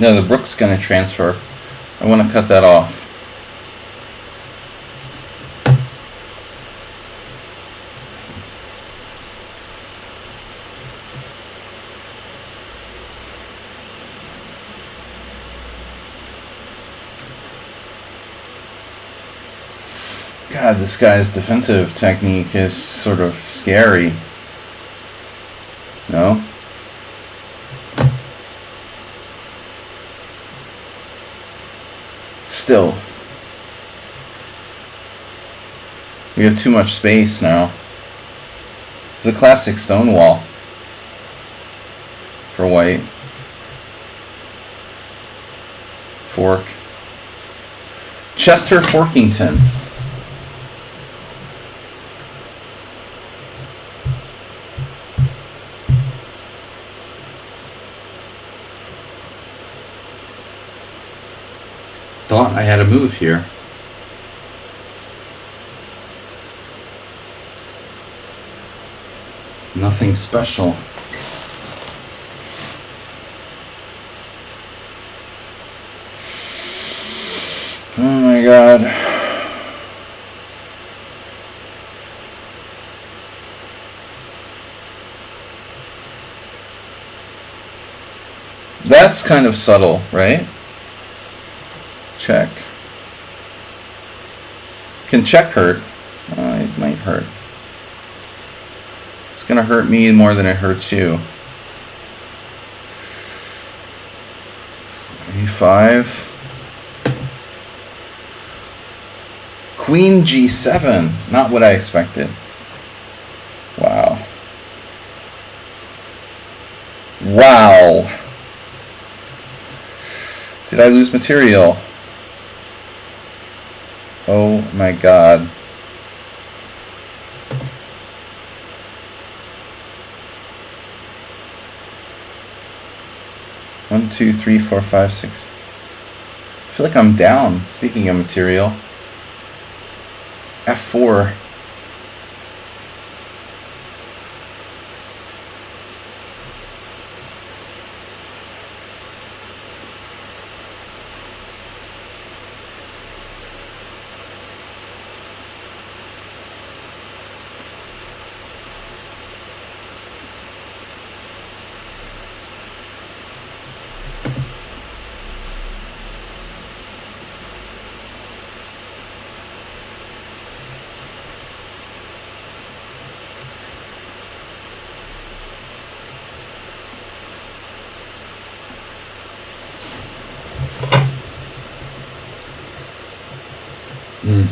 No, the rook's going to transfer. I want to cut that off. God, this guy's defensive technique is sort of scary. No? Still. We have too much space now. It's a classic stone wall for white. Fork. Chester Forkington. Thought I had a move here. Nothing special. Oh my God. That's kind of subtle, right? Check. Can check hurt? It might hurt. It's gonna hurt me more than it hurts you. E5. Queen G7. Not what I expected. Wow. Wow. Did I lose material? Oh my God. One, two, three, four, five, six. I feel like I'm down. Speaking of material. F4.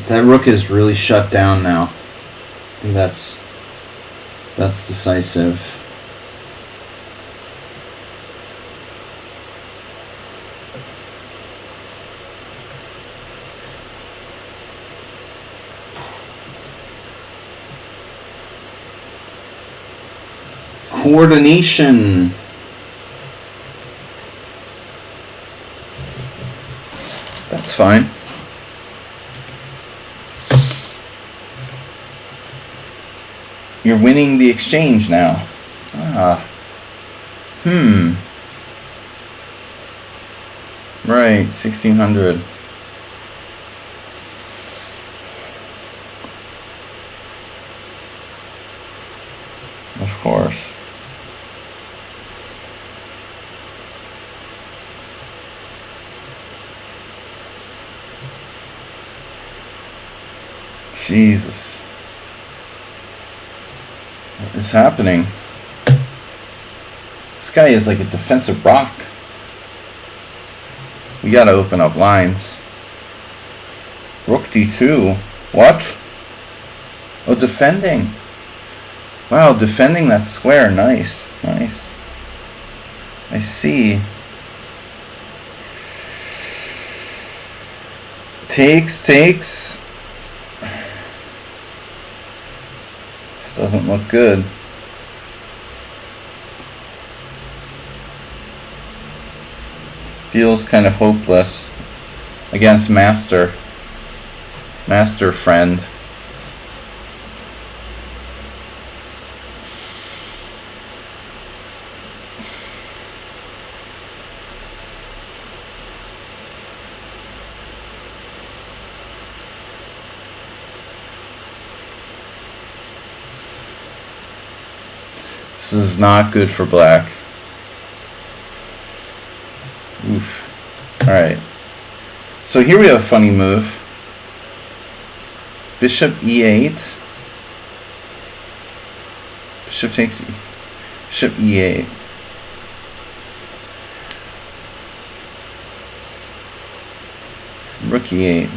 That rook is really shut down now. And that's decisive. Coordination. That's fine. You're winning the exchange now. Right, 1600. Of course. Jesus. What is happening? This guy is like a defensive rock. We gotta open up lines. Rook D2. What? Oh, defending. Wow, defending that square. Nice. Nice. I see. Takes. This doesn't look good. Feels kind of hopeless against Master friend. This is not good for black. Oof. Alright. So here we have a funny move. Bishop e8. Bishop takes Bishop e8. Rook e8.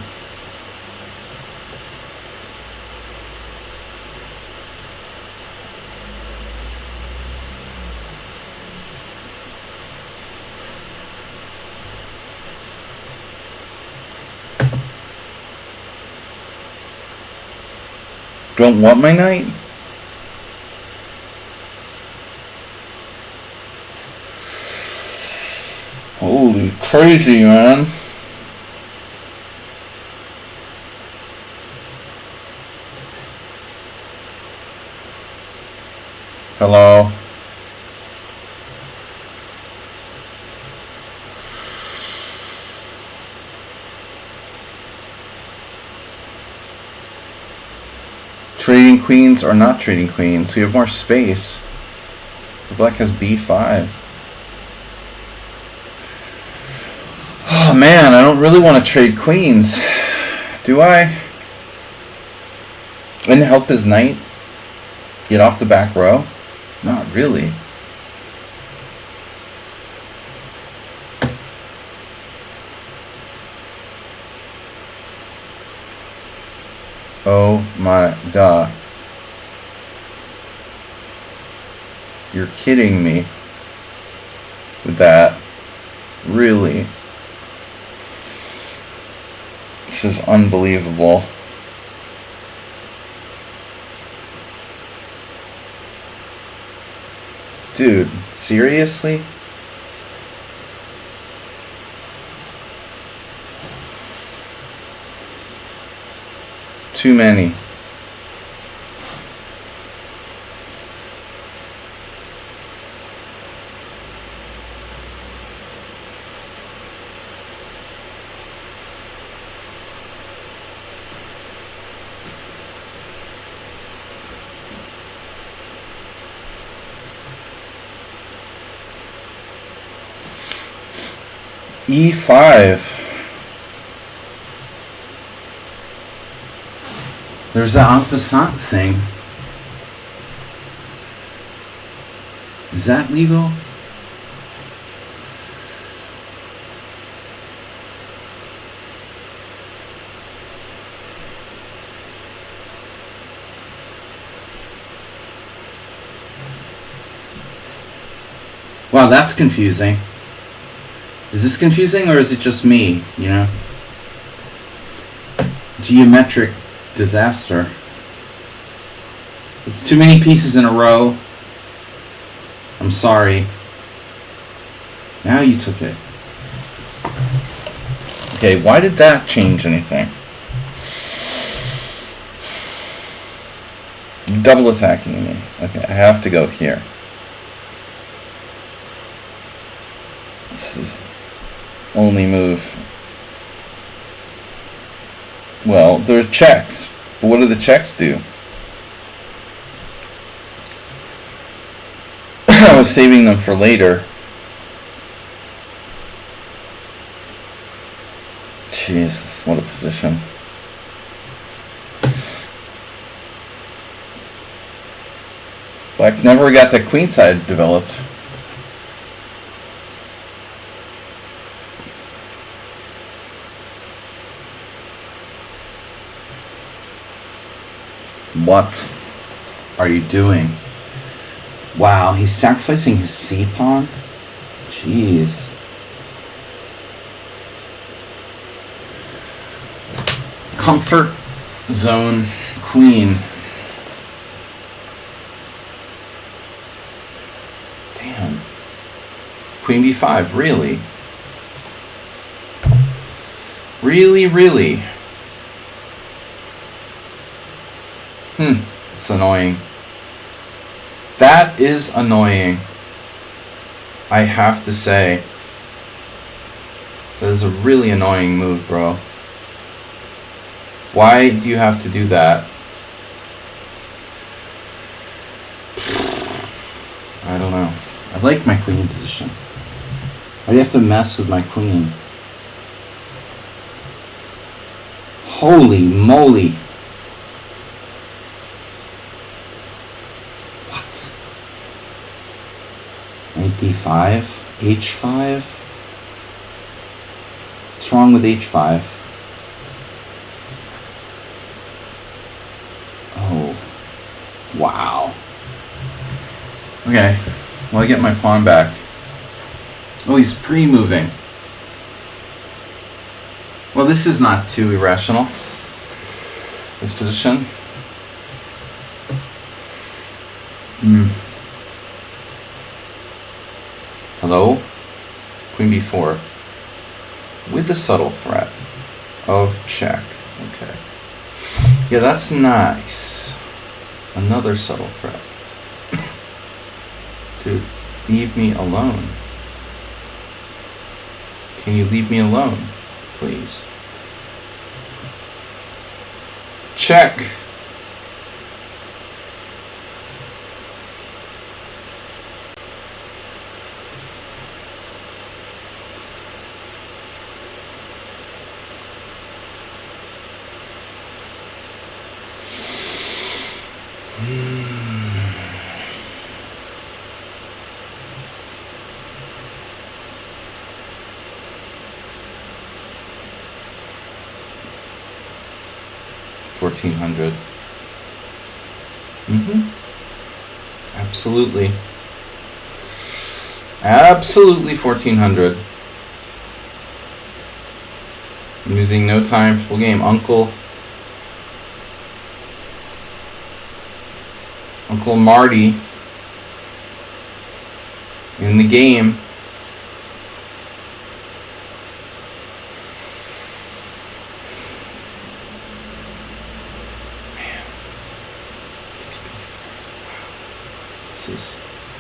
Don't want my knight? Holy crazy, man. Hello. Trading queens or not trading queens? We have more space. The black has b5. Oh man, I don't really want to trade queens. Do I? And help his knight get off the back row? Not really. Oh my god. You're kidding me with that. Really? This is unbelievable. Dude, seriously? Too many. E5. There's the en passant thing. Is that legal? Wow, that's confusing. Is this confusing or is it just me, you know? Geometric disaster. It's too many pieces in a row. I'm sorry. Now you took it. Okay, why did that change anything? Double attacking me. Okay, I have to go here. This is only move. Well, there are checks. But what do the checks do? I was saving them for later. Jesus, what a position. Black never got the queen side developed. What are you doing? Wow, he's sacrificing his C pawn? Jeez. Comfort zone queen. Damn. Queen b5, really? Really, really? It's annoying. That is annoying. I have to say. That is a really annoying move, bro. Why do you have to do that? like my queen position. Why do you have to mess with my queen? Holy moly. What? Knight d5? h5? What's wrong with h5? Oh. Wow. Okay. Well, I get my pawn back. Oh, he's pre-moving. Well, this is not too irrational. This position. Hello? Queen b4. With the subtle threat of check. Okay. Yeah, that's nice. Another subtle threat. Dude, leave me alone. Can you leave me alone, please? Check. $1,400. Absolutely. Absolutely 1,400. I'm losing no time for the game. Uncle Marty in the game.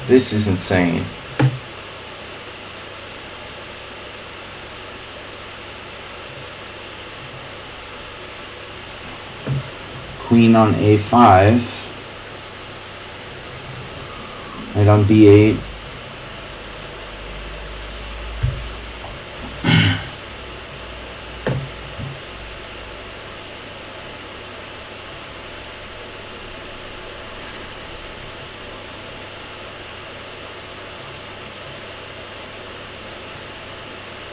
This is insane. Queen on a5. Knight on b8.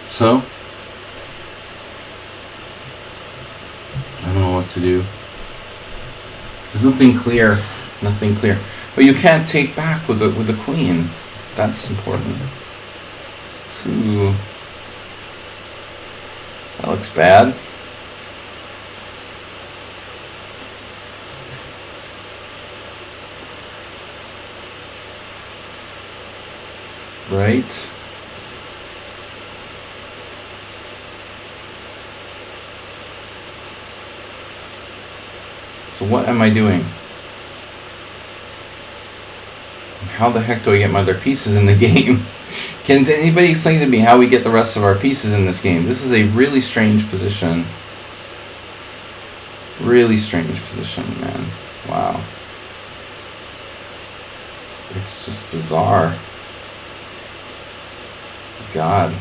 So, I don't know what to do. There's nothing clear. Nothing clear. But you can't take back with the queen. That's important. Ooh. That looks bad. Right. So what am I doing? How the heck do I get my other pieces in the game? Can anybody explain to me how we get the rest of our pieces in this game? This is a really strange position. Really strange position, man. Wow. It's just bizarre. God.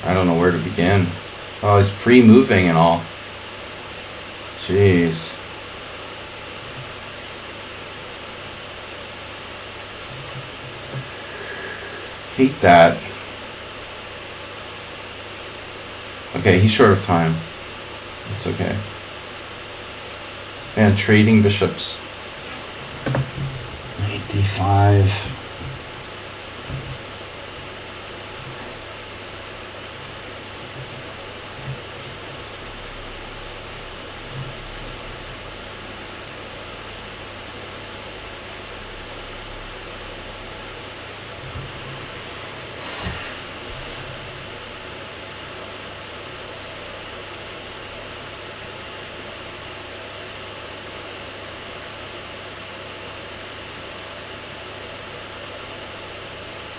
I don't know where to begin. Oh, he's pre-moving and all. Jeez. Hate that. Okay, he's short of time. It's okay. And trading bishops. Knight d5.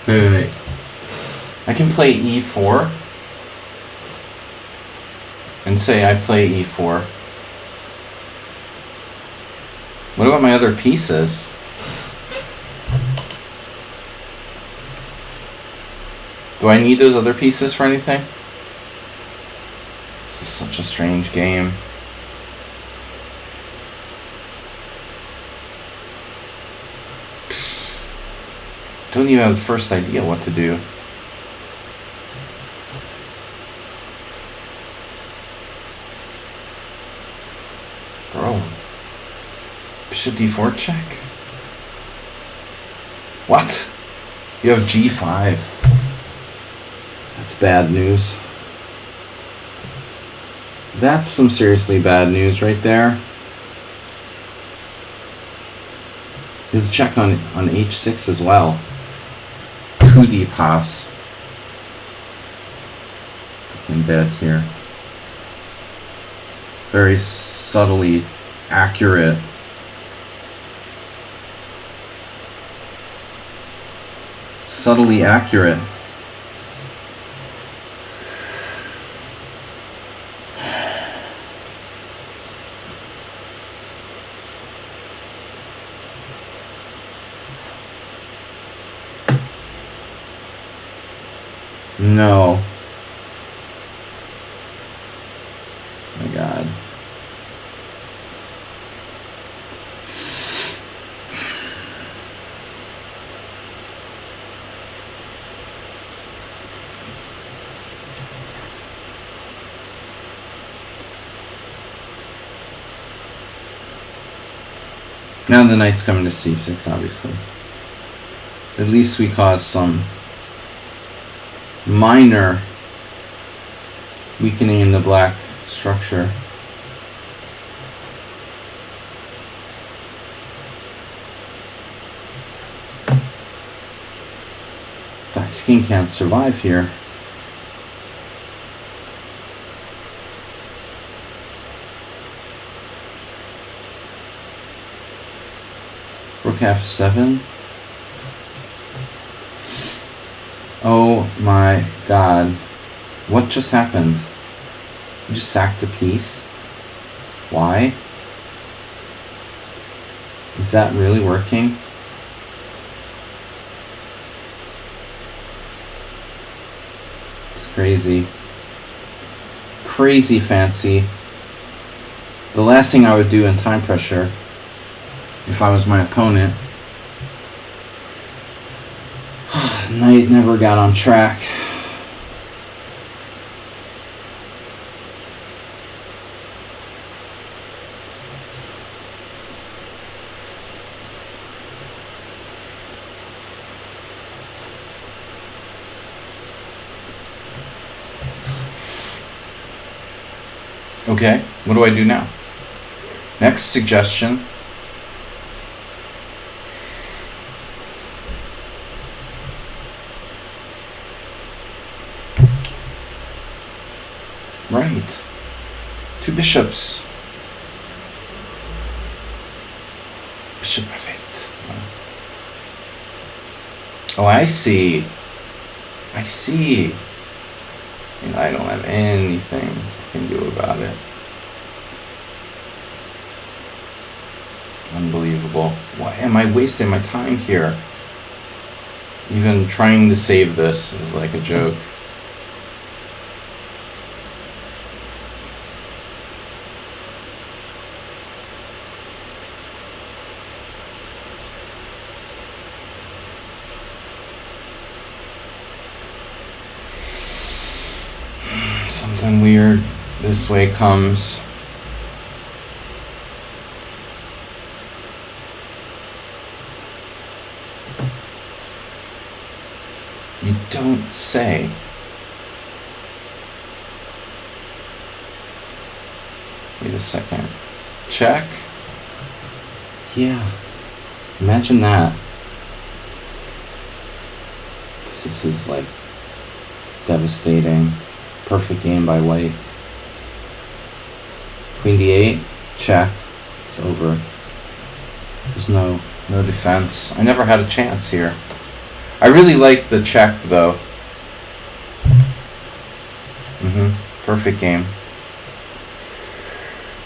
Wait. I can play e4 and say I play e4. What about my other pieces? Do I need those other pieces for anything? This is such a strange game. Don't even have the first idea what to do. Bro. Bishop d4 check? What? You have g5. That's bad news. That's some seriously bad news right there. There's a check on h6 as well. Coup de passe. Fucking dead here. Very subtly accurate. Subtly accurate. No. Oh my God. Now the knight's coming to c6, obviously. At least we caused some minor weakening in the black structure. Black's king can't survive here. Rook f7. Oh my God. What just happened? You just sacked a piece? Why? Is that really working? It's crazy. Crazy fancy. The last thing I would do in time pressure, if I was my opponent. Knight never got on track. Okay, what do I do now? Next suggestion. Right. 2 bishops. Bishop f8. Oh, I see. I see. And I don't have anything I can do about it. Unbelievable. Why am I wasting my time here? Even trying to save this is like a joke. Something weird this way comes. You don't say. Wait a second. Check? Yeah. Imagine that. This is like devastating. Perfect game by white. Queen d8, check. It's over. There's no defense. I never had a chance here. I really like the check though. Perfect game.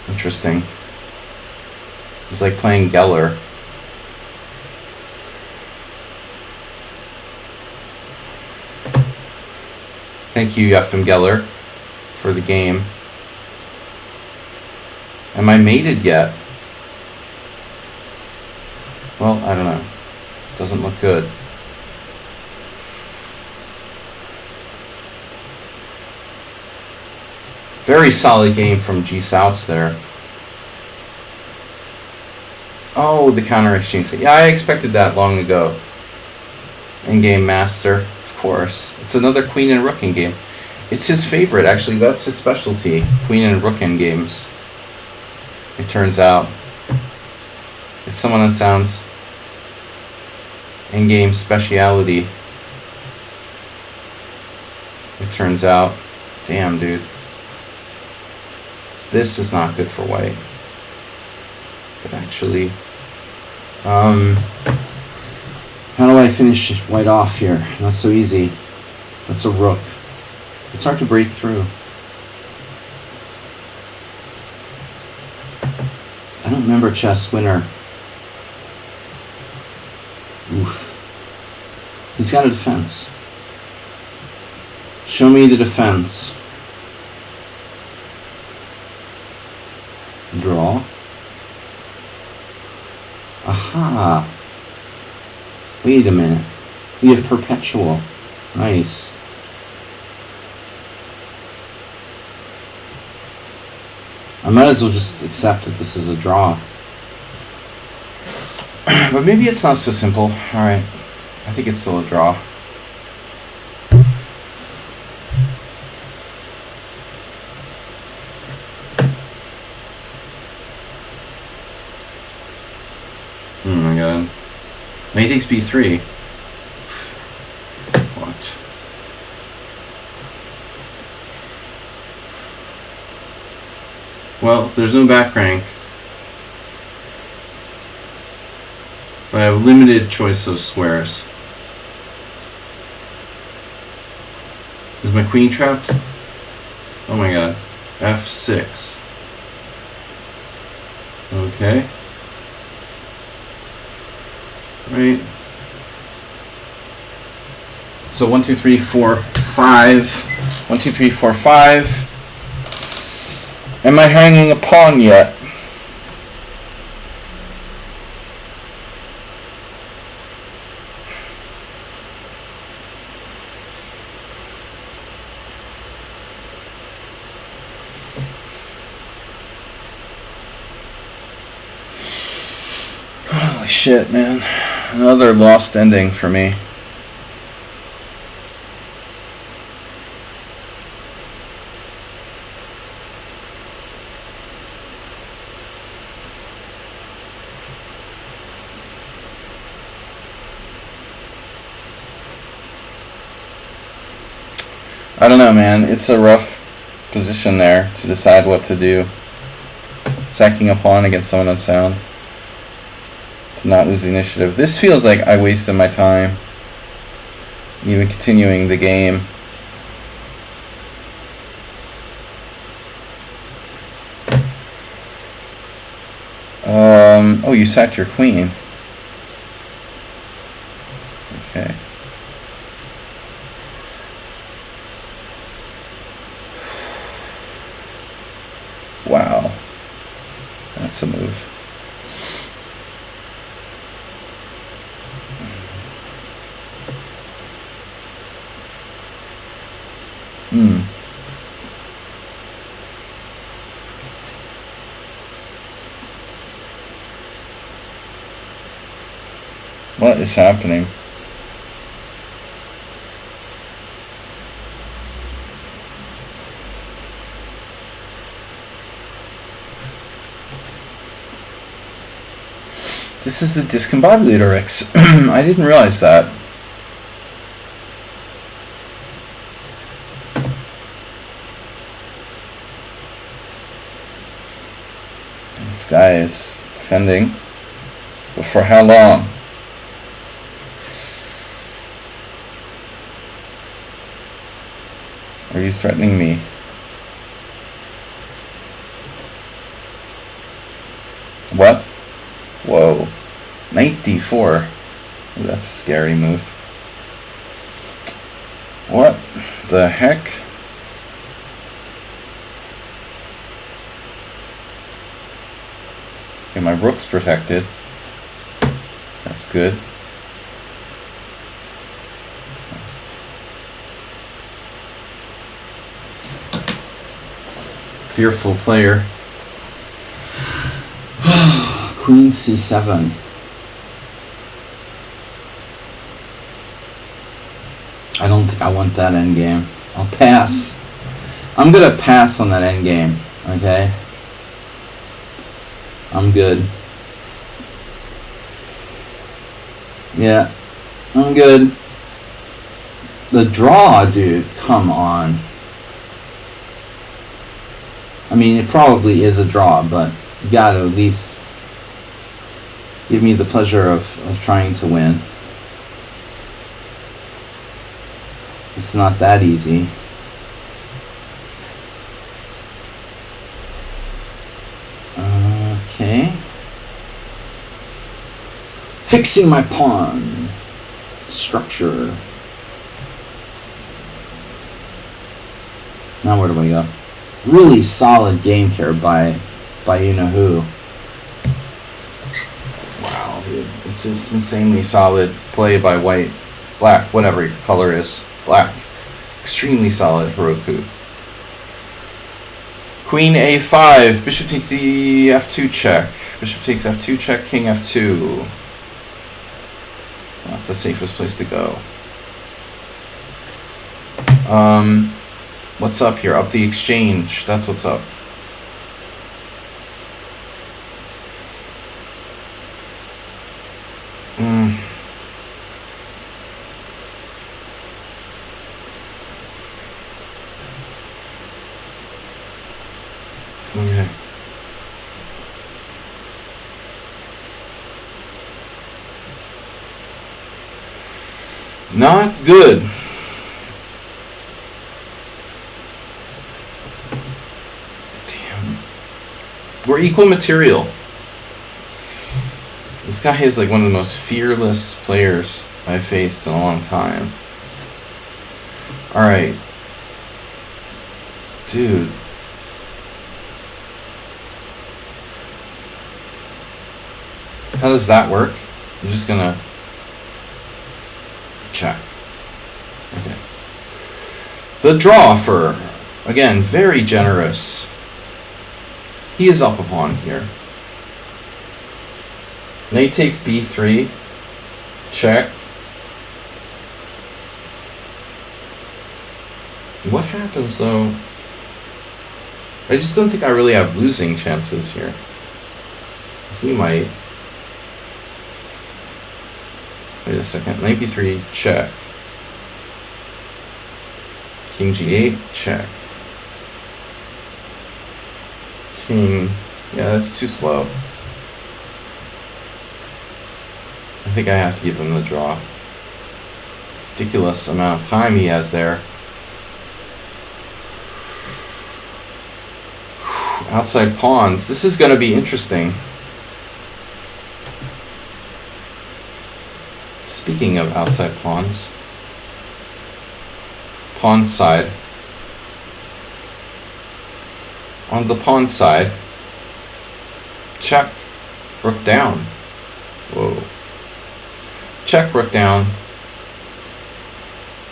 Interesting. It's like playing Geller. Thank you, Yefim Geller, for the game. Am I mated yet? Well, I don't know. Doesn't look good. Very solid game from G Souths there. Oh, the counter exchange. Yeah, I expected that long ago. In-game master, of course. It's another queen and rook in game. It's his favorite, actually. That's his specialty. Queen and rook in games. It turns out. It's someone that sounds in-game speciality. It turns out. Damn, dude. This is not good for white. But actually, how do I finish white off here? Not so easy. That's a rook. It's hard to break through. I don't remember chess winner. Oof. He's got a defense. Show me the defense. Draw. Aha. Wait a minute. We have perpetual. Nice. I might as well just accept that this is a draw. But maybe it's not so simple. Alright. I think it's still a draw. Oh my god. Knight takes b3. What? Well, there's no back rank. But I have limited choice of squares. Is my queen trapped? Oh my god. f6. Okay. Right. So 1, 2, 3, 4, 5. 1, 2, 3, 4, 5. Am I hanging a pawn yet? Holy shit, man. Another lost ending for me. I don't know, man. It's a rough position there to decide what to do. Sacking a pawn against someone unsound. To not lose the initiative. This feels like I wasted my time. Even continuing the game. Oh, you sacked your queen. Okay. Wow. That's a move. What is happening? This is the discombobulator X. I didn't realize that. This guy is defending. But for how long? Are you threatening me? What? Whoa. Knight d4. Ooh, that's a scary move. What the heck? Okay, my rook's protected. That's good. Fearful player. Queen c7. I don't think I want that endgame. I'll pass. I'm gonna pass on that endgame. Okay. I'm good. Yeah, I'm good. The draw, dude. Come on. I mean, it probably is a draw, but you gotta at least give me the pleasure of trying to win. It's not that easy. Okay. Fixing my pawn. Structure. Now where do I go? Really solid game here by you know who. Wow, dude. It's insanely solid play by white. Black, whatever your color is. Black. Extremely solid Heroku. Queen a5. Bishop takes the f2 check. Bishop takes f2 check. King f2. Not the safest place to go. What's up here? Up the exchange. That's what's up. Okay. Not good. Damn. We're equal material. This guy is like one of the most fearless players I've faced in a long time. Alright. Dude. How does that work? I'm just gonna check. Okay. The draw for, again, very generous. He is up a pawn here. Knight takes b3. Check. What happens though? I just don't think I really have losing chances here. He might. Wait a second. Knight b3, check. King g8, check. King. Yeah, that's too slow. I think I have to give him the draw. Ridiculous amount of time he has there. Outside pawns. This is going to be interesting. Speaking of outside pawns. Pawn side. On the pawn side. Check. Rook down. Whoa. Check, rook down.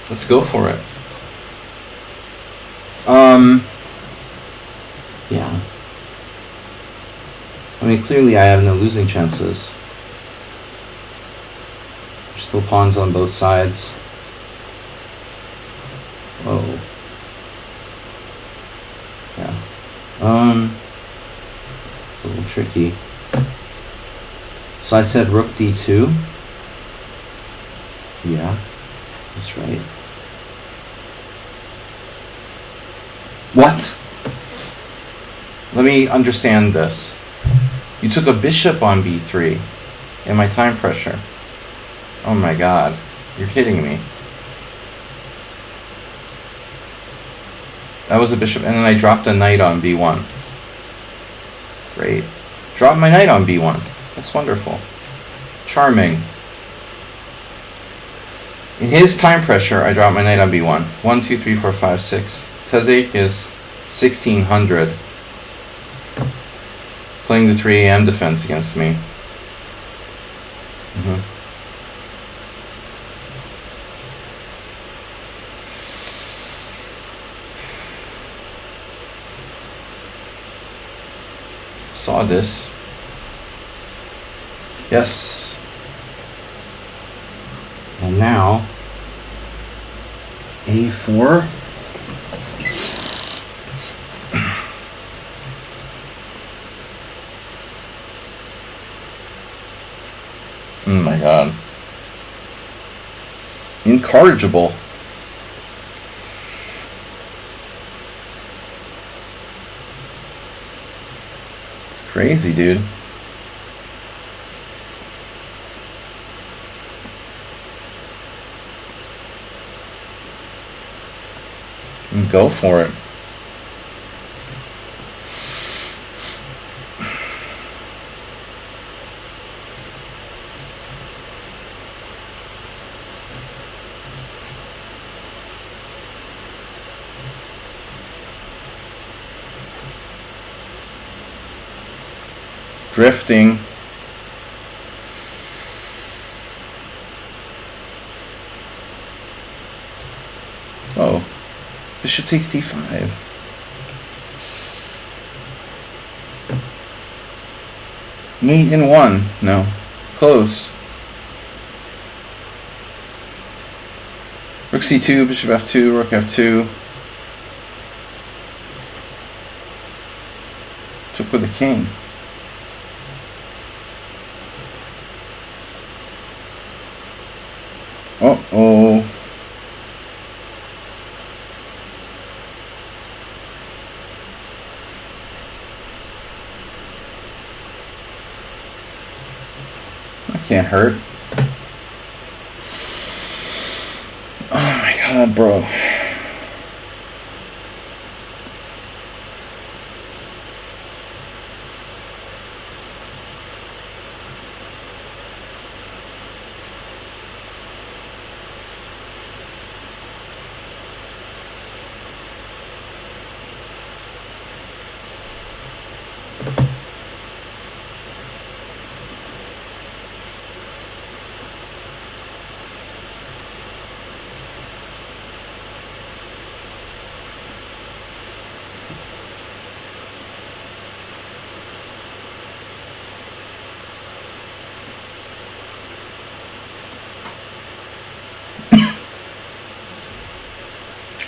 Let's go for it. Yeah. I mean, clearly I have no losing chances. There's still pawns on both sides. Oh. Yeah. It's a little tricky. So I said rook d2. Yeah, that's right. What? Let me understand this. You took a bishop on b3 in my time pressure. Oh my god. You're kidding me. That was a bishop, and then I dropped a knight on b1. Great. Drop my knight on b1. That's wonderful. Charming. In his time pressure, I drop my knight on b1. 1, 2, 3, 4, 5, 6. Tezek is 1600. Playing the 3 a.m. defense against me. Saw this. Yes. And now a4. Oh my god. Incorrigible. It's crazy, dude. Go for it. Drifting. Oh. Bishop takes d5. Mate in 1. No. Close. Rook c2, bishop f2, rook f2. Took with the king. Uh-oh. That can't hurt. Oh my god, bro.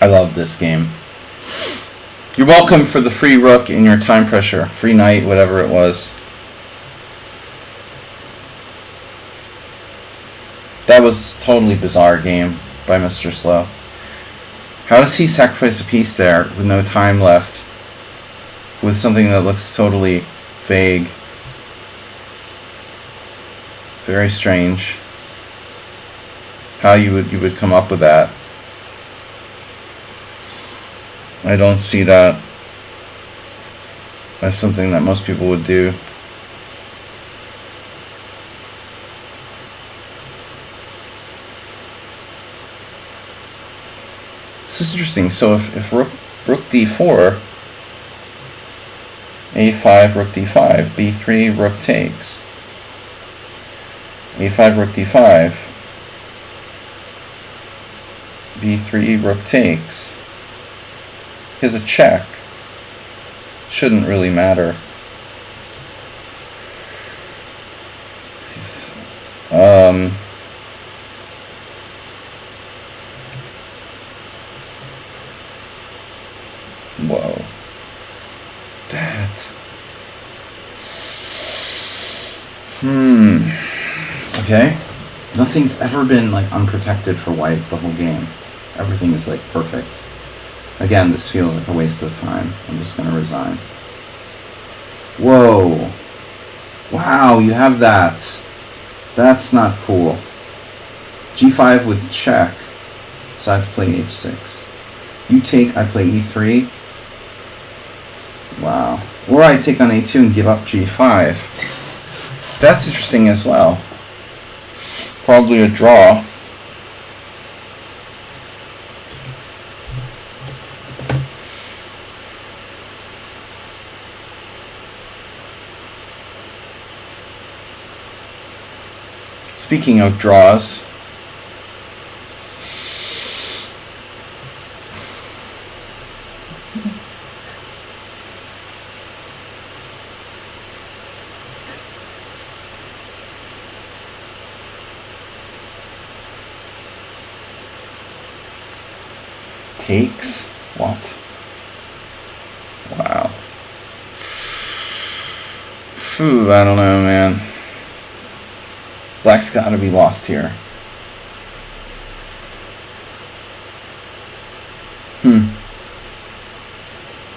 I love this game. You're welcome for the free rook in your time pressure. Free knight, whatever it was. That was totally bizarre game by Mr. Slow. How does he sacrifice a piece there with no time left? With something that looks totally vague. Very strange. How you would come up with that. I don't see that as something that most people would do. This is interesting. So if rook d4, a5, rook d5, b3, rook takes, a5, rook d5, b3, rook takes. Here's a check. Shouldn't really matter. Whoa. That. Okay. Nothing's ever been like unprotected for white the whole game. Everything is like perfect. Again, this feels like a waste of time. I'm just going to resign. Whoa. Wow, you have that. That's not cool. G5 with check. So I have to play H6. You take, I play E3. Wow. Or I take on A2 and give up G5. That's interesting as well. Probably a draw. Speaking of draws, takes what? Wow. Phew, I don't know, man. Black's got to be lost here.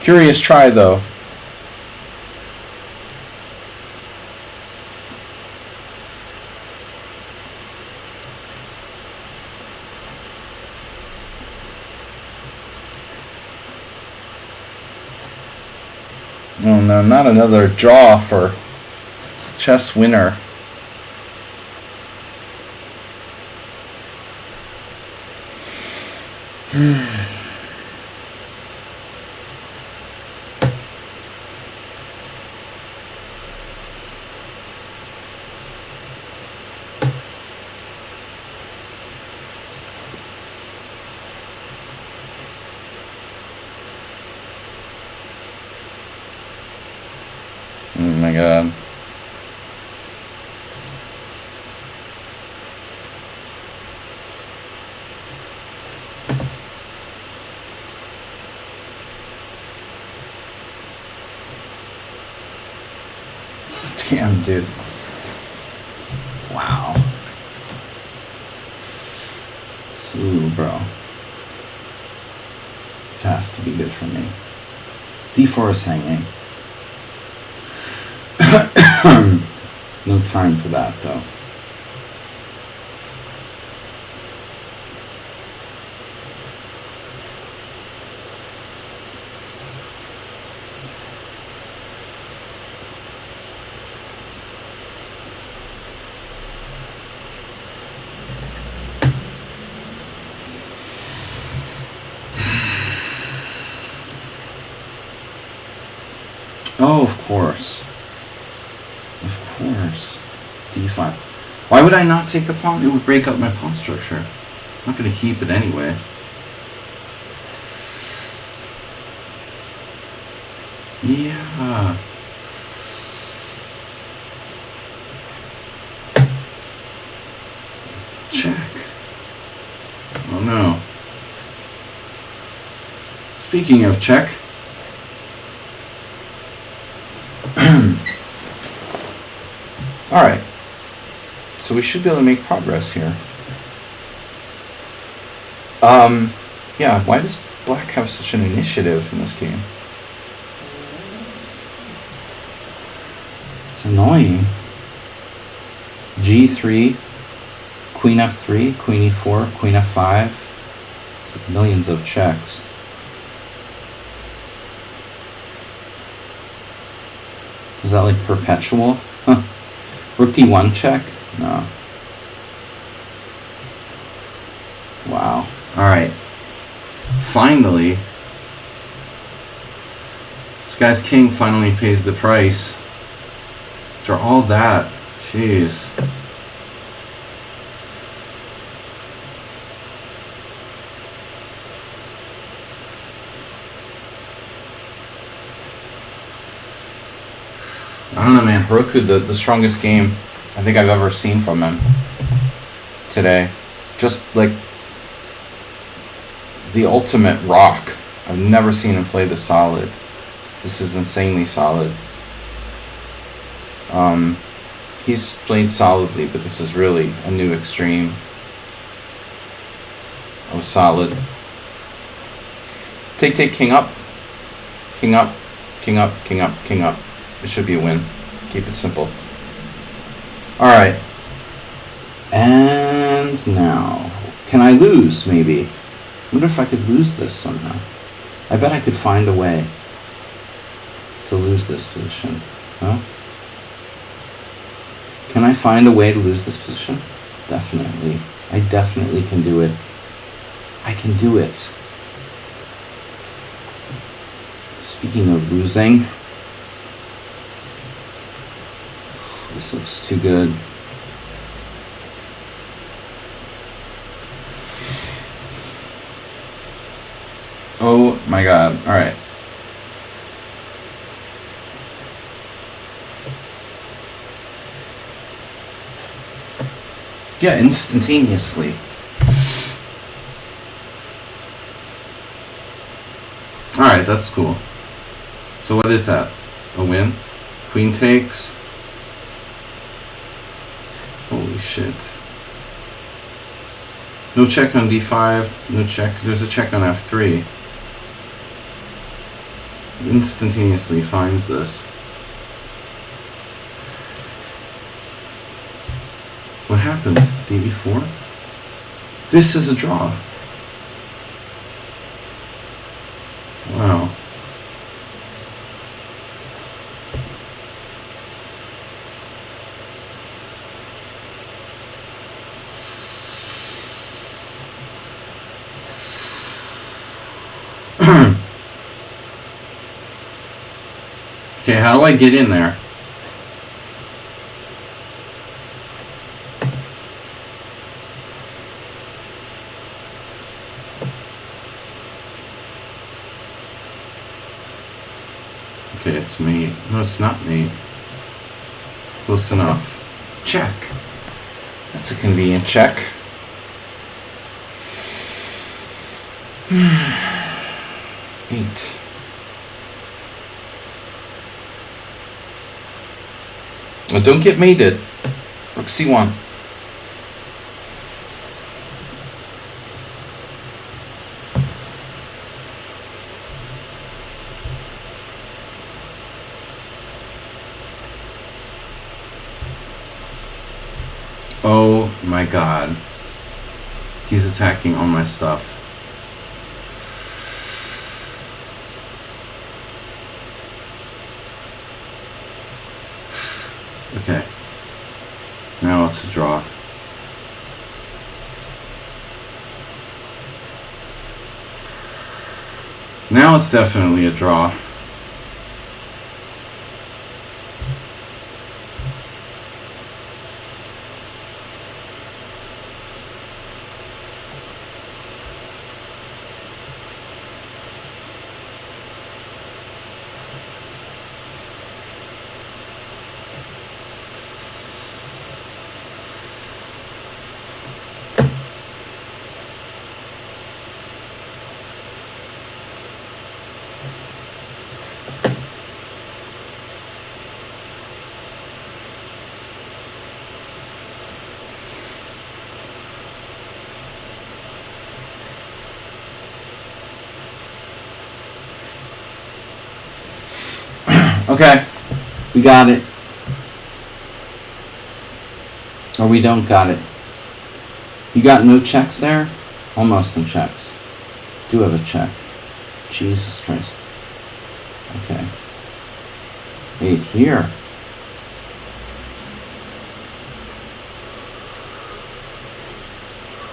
Curious try, though. Oh no, not another draw for chess winner. Oh my god. Damn, dude. Wow. Ooh, bro. This has to be good for me. D4 is hanging. No time for that, though. Oh, of course. Of course. D5. Why would I not take the pawn? It would break up my pawn structure. I'm not going to keep it anyway. Yeah. Check. Oh no. Speaking of check. Alright, so we should be able to make progress here. Yeah, why does Black have such an initiative in this game? It's annoying. G3, Queen F3, Queen E4, Queen F5. It's like millions of checks. Is that like perpetual? Huh. Rook D1 check? No. Wow. Alright. Finally. This guy's king finally pays the price. After all that. Jeez. I don't know, man. Roku, the strongest game I think I've ever seen from him today. Just like the ultimate rock. I've never seen him play this solid. This is insanely solid. He's played solidly, but this is really a new extreme of solid. Take, king up. King up, king up, king up, king up. It should be a win. Keep it simple. Alright. And now, can I lose, maybe? I wonder if I could lose this somehow. I bet I could find a way to lose this position. No? Can I find a way to lose this position? Definitely. I definitely can do it. I can do it. Speaking of losing, this looks too good. my god. Alright. Yeah, instantaneously. Alright, that's cool. So what is that? A win? Queen takes. Holy shit. No check on d5. No check. There's a check on f3. Instantaneously finds this. What happened? db4? This is a draw. Wow. Okay, how do I get in there? Okay, it's me. No, it's not me. Close enough. Check. That's a convenient check. Eight. Oh, don't get mated. Rook c1. Oh my god. He's attacking all my stuff. Okay. Now it's a draw. Now it's definitely a draw. Okay, we got it. Or we don't got it. You got no checks there? Almost no checks. Do have a check. Jesus Christ. Okay. Wait, here.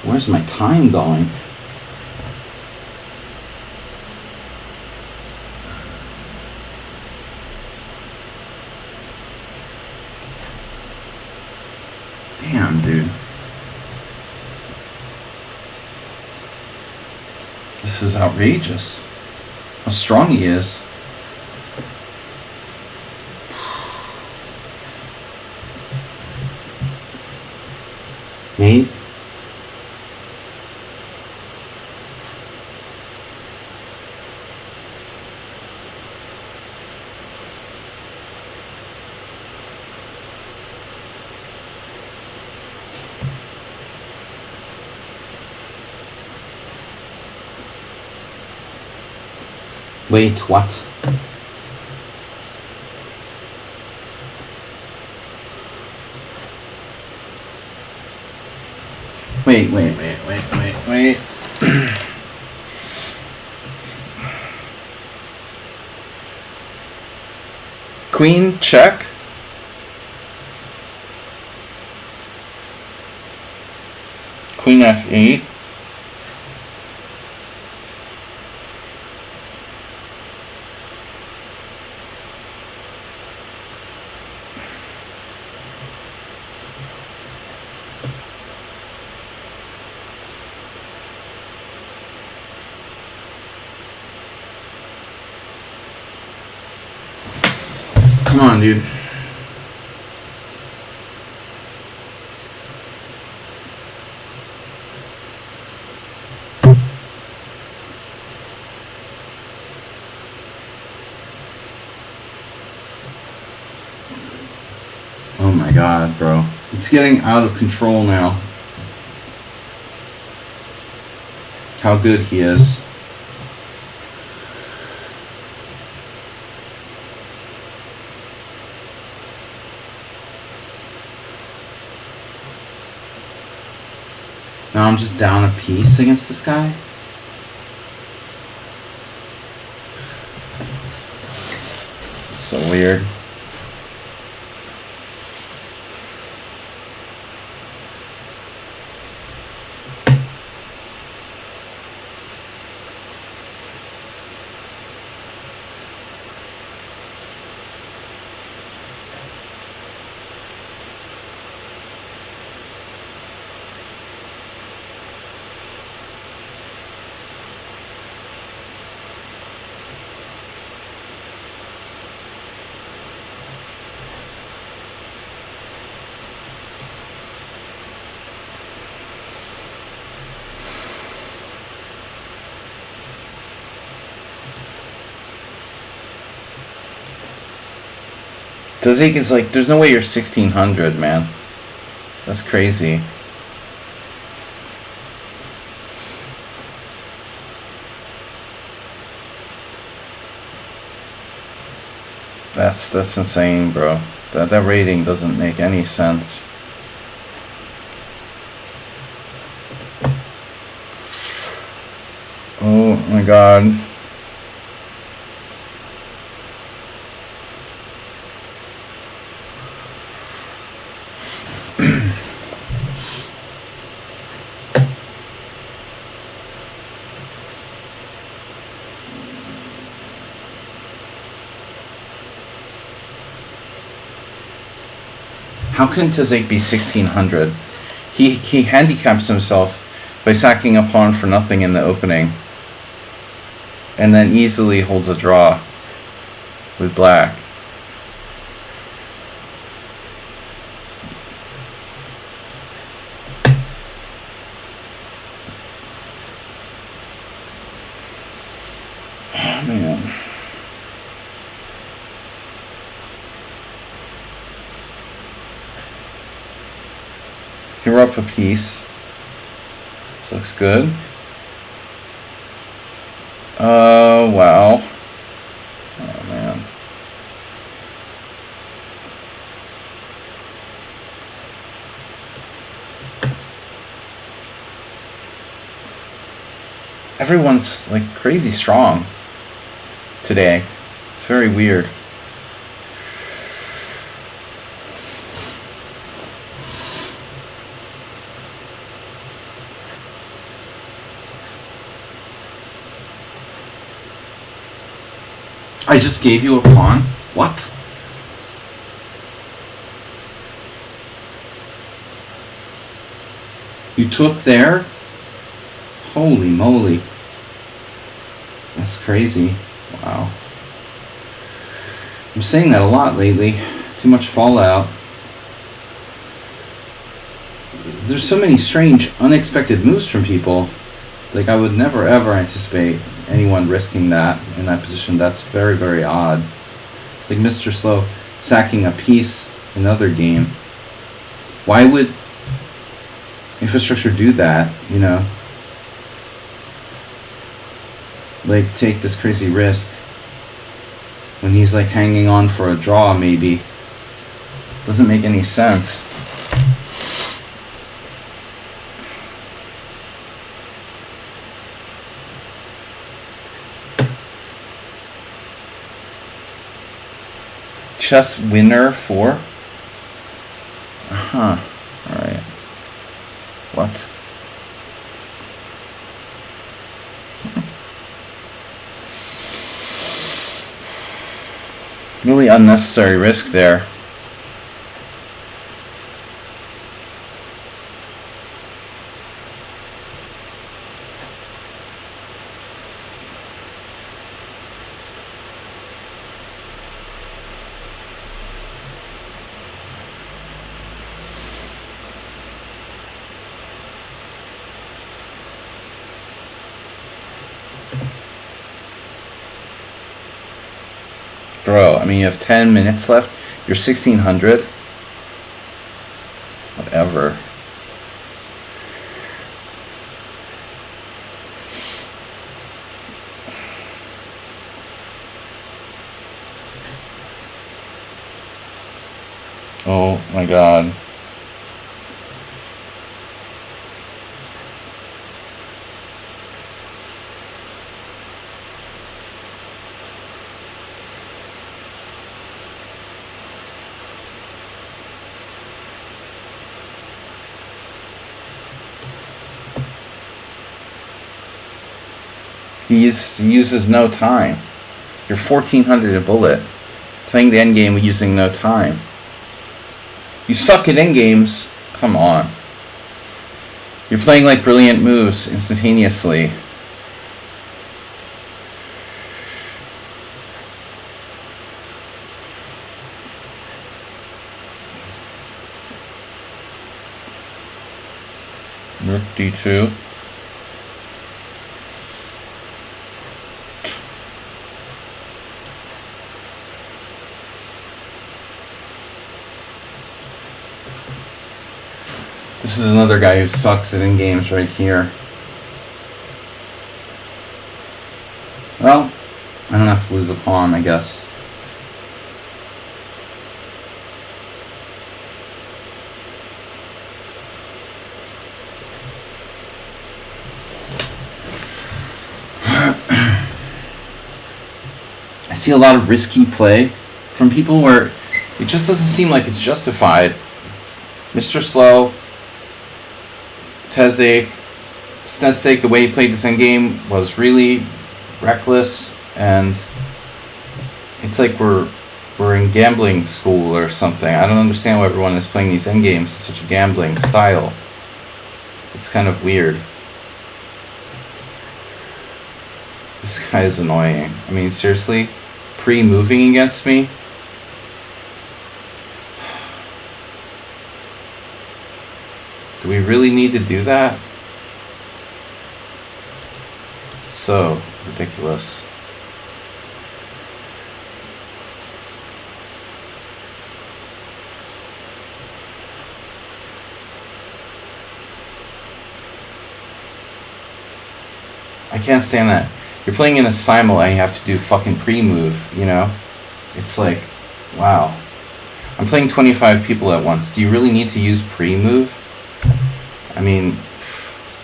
Where's my time going? Damn, dude. This is outrageous. How strong he is. Mate. Wait, what? Wait. Queen check. Queen f8. Come on, dude. Oh my god, bro. It's getting out of control now. How good he is. Now I'm just down a piece against this guy. It's so weird. Dozik is like, there's no way you're 1600, man. That's crazy. That's insane, bro. That rating doesn't make any sense. Oh my god. How can Tazik be 1600? He handicaps himself by sacking a pawn for nothing in the opening, and then easily holds a draw with black. Oh, man. You're up a piece. This looks good. Wow. Oh, man. Everyone's like crazy strong today. It's very weird. I just gave you a pawn? What? You took there? Holy moly. That's crazy. Wow. I'm saying that a lot lately. Too much fallout. There's so many strange, unexpected moves from people. Like, I would never ever anticipate anyone risking that in that position. That's very, very odd. Like Mr. Slow sacking a piece another game. Why would Infrastructure do that, you know? Like, take this crazy risk when he's like hanging on for a draw, maybe. Doesn't make any sense. Chess winner 4? Uh-huh. Alright. What? Really unnecessary risk there. throw. I mean, you have 10 minutes left. You're 1600. Whatever. Oh my god. He uses no time. You're 1400 a bullet. Playing the endgame using no time. You suck at endgames. Come on. You're playing like brilliant moves instantaneously. Rook d2. This is another guy who sucks at in-games right here. Well, I don't have to lose a pawn, I guess. I see a lot of risky play from people where it just doesn't seem like it's justified. Mr. Slow, Tezek, Stetsek, the way he played this endgame was really reckless, and it's like we're in gambling school or something. I don't understand why everyone is playing these endgames in such a gambling style. It's kind of weird. This guy is annoying. I mean, seriously? Pre-moving against me? Do we really need to do that? So ridiculous. I can't stand that. You're playing in a Simul and you have to do fucking pre-move, you know? It's like, wow. I'm playing 25 people at once. Do you really need to use pre-move? I mean,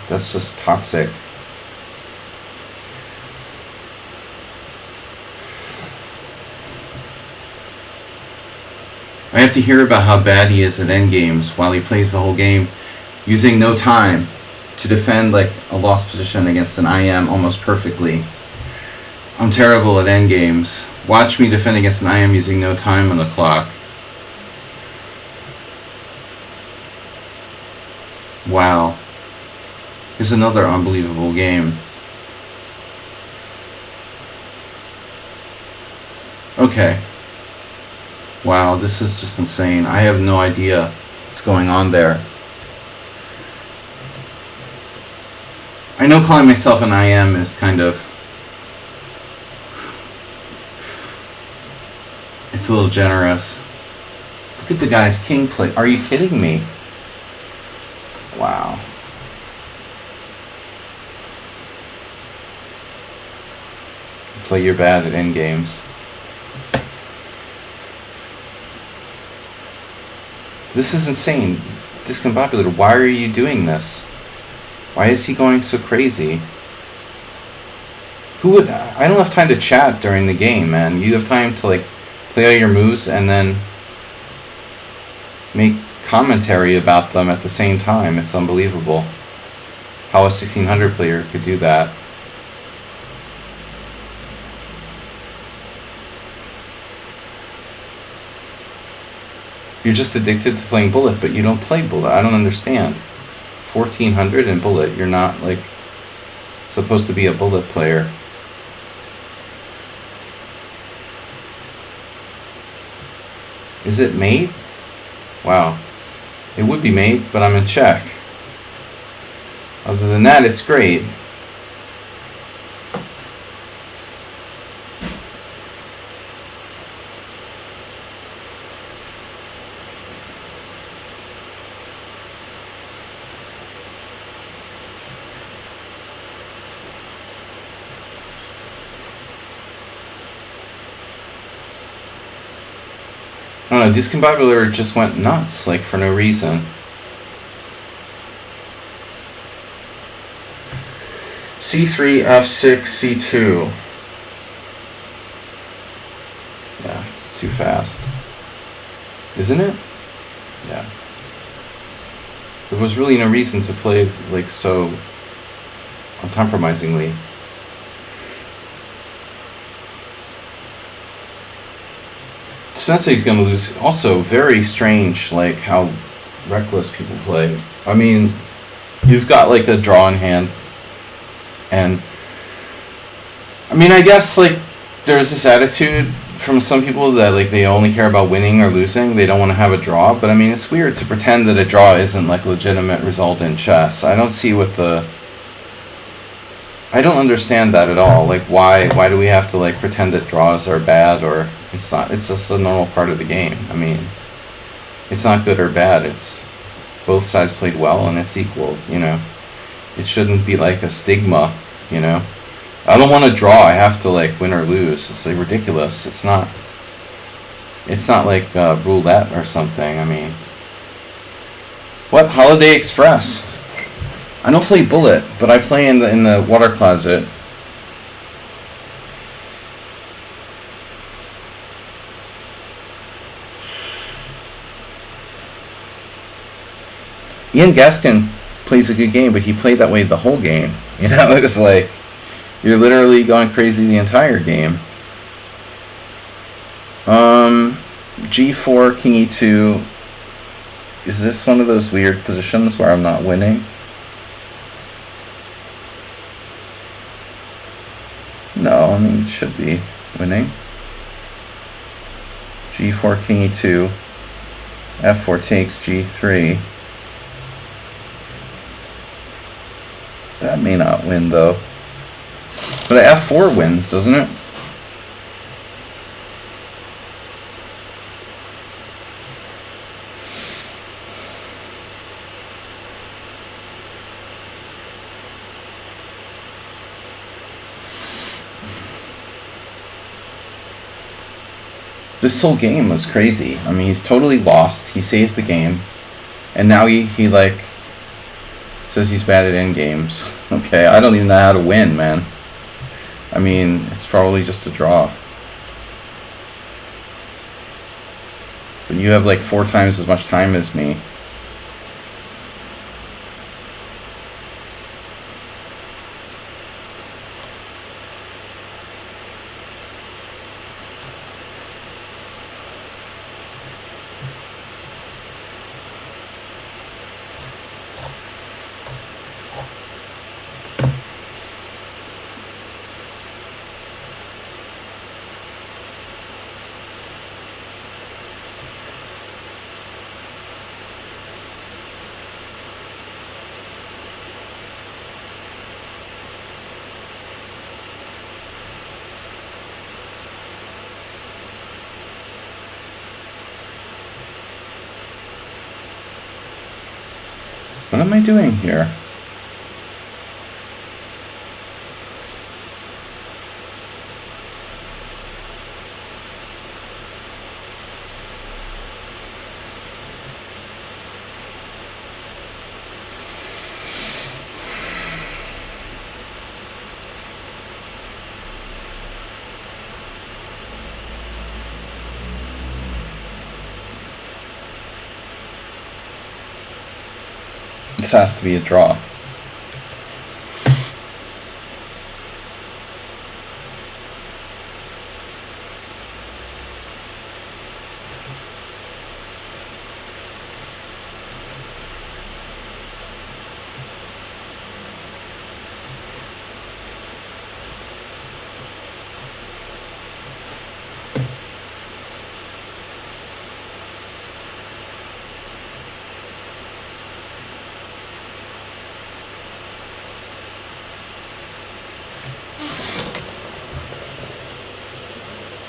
that's just toxic. I have to hear about how bad he is at endgames while he plays the whole game using no time to defend like a lost position against an IM almost perfectly. I'm terrible at endgames. Watch me defend against an IM using no time on the clock. Wow. Here's another unbelievable game. Okay. Wow, this is just insane. I have no idea what's going on there. I know calling myself an IM is kind of... it's a little generous. Look at the guy's king play. Are you kidding me? Wow. Play your bad at endgames. This is insane. Discombobulated. Why are you doing this? Why is he going so crazy? Who would... I don't have time to chat during the game, man. You have time to, like, play all your moves and then make commentary about them at the same time. It's unbelievable how a 1600 player could do that. You're just addicted to playing bullet, but you don't play bullet. I don't understand. 1400 and bullet. You're not like supposed to be a bullet player. Is it mate? Wow. It would be mate, but I'm in check. Other than that, it's great. I don't know, Discombobulator just went nuts, like, for no reason. C3, F6, C2. Yeah, it's too fast. Isn't it? Yeah. There was really no reason to play, like, so uncompromisingly. Sensei's gonna lose. Also, very strange, like, how reckless people play. I mean, you've got, like, a draw in hand. And, I mean, I guess, like, there's this attitude from some people that, like, they only care about winning or losing. They don't want to have a draw. But, I mean, it's weird to pretend that a draw isn't, like, a legitimate result in chess. I don't see what the... I don't understand that at all. Like, why do we have to, like, pretend that draws are bad, or it's not? It's just a normal part of the game. I mean, it's not good or bad. It's both sides played well and it's equal, you know. It shouldn't be like a stigma, you know. I don't want to draw. I have to, like, win or lose. It's, like, ridiculous. It's not like roulette or something. I mean, what? Holiday Express? I don't play Bullet, but I play in the water closet. Ian Gaskin plays a good game, but he played that way the whole game. You know, it was like, you're literally going crazy the entire game. G4, King E2. Is this one of those weird positions where I'm not winning? No, I mean, it should be winning. G4, King E2. F4 takes G3. That may not win, though. But F4 wins, doesn't it? This whole game was crazy. I mean, he's totally lost. He saves the game. And now he like, says he's bad at endgames. Okay, I don't even know how to win, man. I mean, it's probably just a draw. But you have like 4 times as much time as me. What am I doing here? This has to be a draw.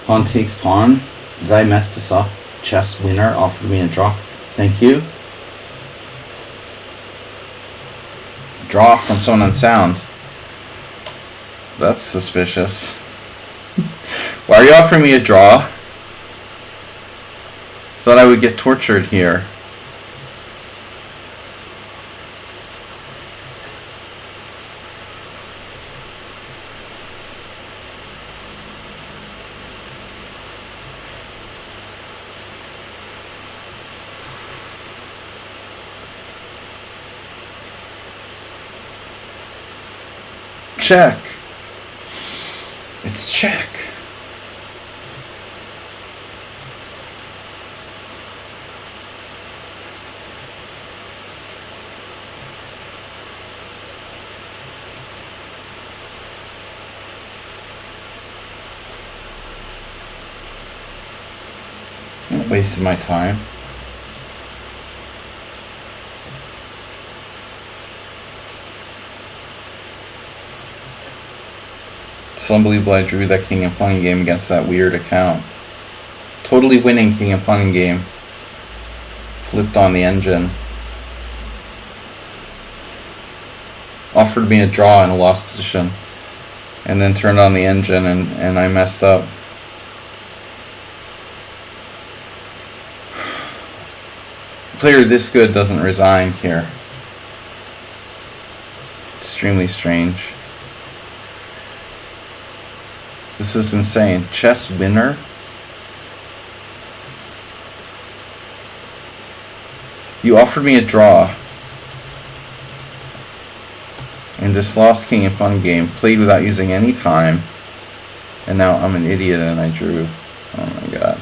Pawn takes pawn. Did I mess this up? Chess winner offered me a draw. Thank you. Draw from someone unsound. That's suspicious. Why are you offering me a draw? Thought I would get tortured here. Check. It's check. Not wasting my time. It's unbelievable I drew that king and pawn game against that weird account. Totally winning king and pawn game. Flipped on the engine. Offered me a draw in a lost position. And then turned on the engine and I messed up. A player this good doesn't resign here. Extremely strange. This is insane. Chess winner? You offered me a draw in this lost king and pawn game, played without using any time, and now I'm an idiot and I drew. Oh my god.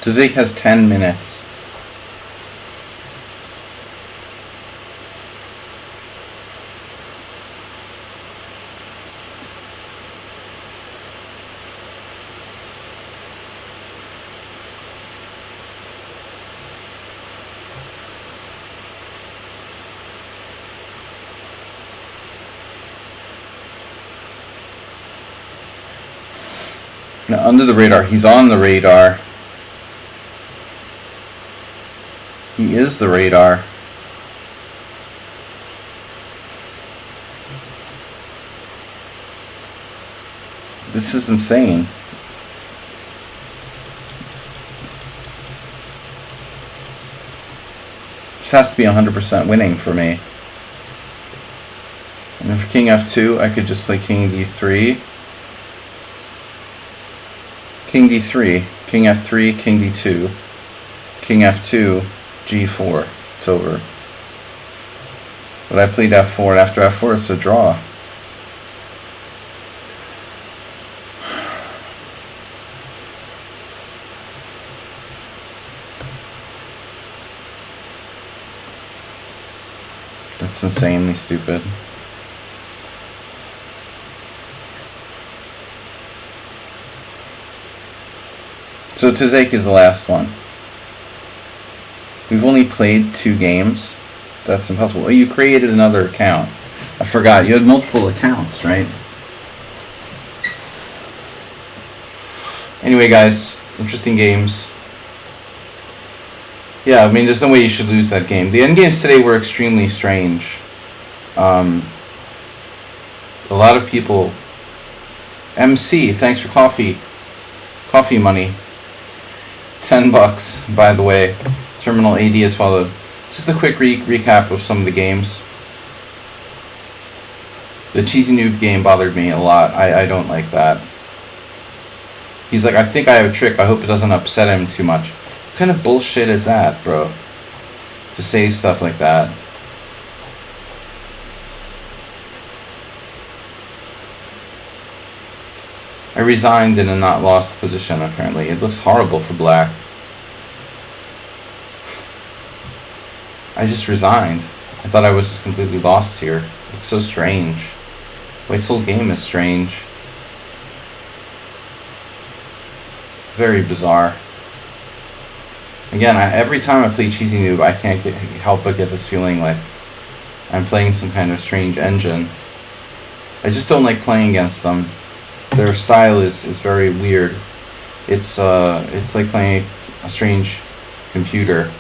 Zig has 10 minutes. Now, under the radar, he's on the radar. He is the radar. This is insane. This has to be 100% winning for me. And then for king f2, I could just play king d3. King d3, king f3, king d2, king f2, g4. It's over. But I played f4, and after f4 it's a draw. That's insanely stupid. So Tizek is the last one. We've only played 2 games. That's impossible. Oh, you created another account. I forgot. You had multiple accounts, right? Anyway, guys, interesting games. Yeah, I mean, there's no way you should lose that game. The endgames today were extremely strange. A lot of people... MC, thanks for coffee. Coffee money. $10, by the way. Terminal AD has followed. Just a quick recap of some of the games. The Cheesy Noob game bothered me a lot. I don't like that. He's like, I think I have a trick. I hope it doesn't upset him too much. What kind of bullshit is that, bro? To say stuff like that. I resigned in a not lost position, apparently. It looks horrible for black. I just resigned. I thought I was just completely lost here. It's so strange. White's whole game is strange. Very bizarre. Again, every time I play Cheesy Noob, I can't help but get this feeling like I'm playing some kind of strange engine. I just don't like playing against them. Their style is very weird. It's like playing a strange computer.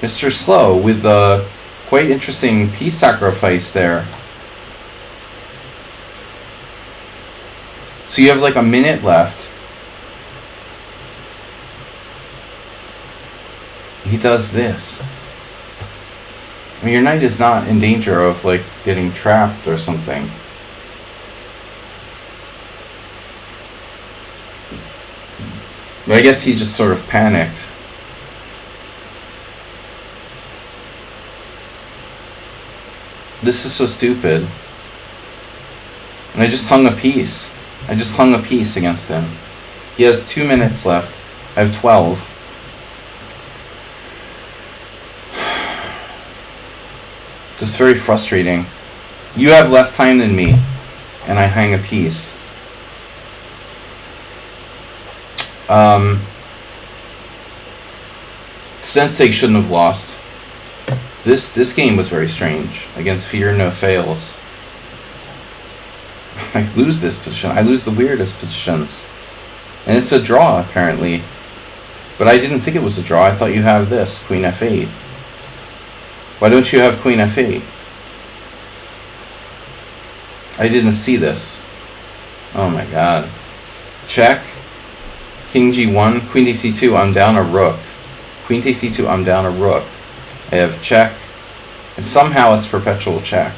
Mr. Slow with a quite interesting piece sacrifice there. So you have like a minute left. He does this. I mean, your knight is not in danger of like getting trapped or something. But I guess he just sort of panicked. This is so stupid. And I just hung a piece. I just hung a piece against him. He has 2 minutes left. I have 12. Just very frustrating. You have less time than me, and I hang a piece. Sensei shouldn't have lost. This game was very strange. Against Fear No Fails. I lose this position. I lose the weirdest positions. And it's a draw, apparently. But I didn't think it was a draw. I thought you have this, Queen F8. Why don't you have Queen F8? I didn't see this. Oh my god. Check. King G1, Queen takes C2, I'm down a rook. Queen takes C2, I'm down a rook. I have check. And somehow it's perpetual check.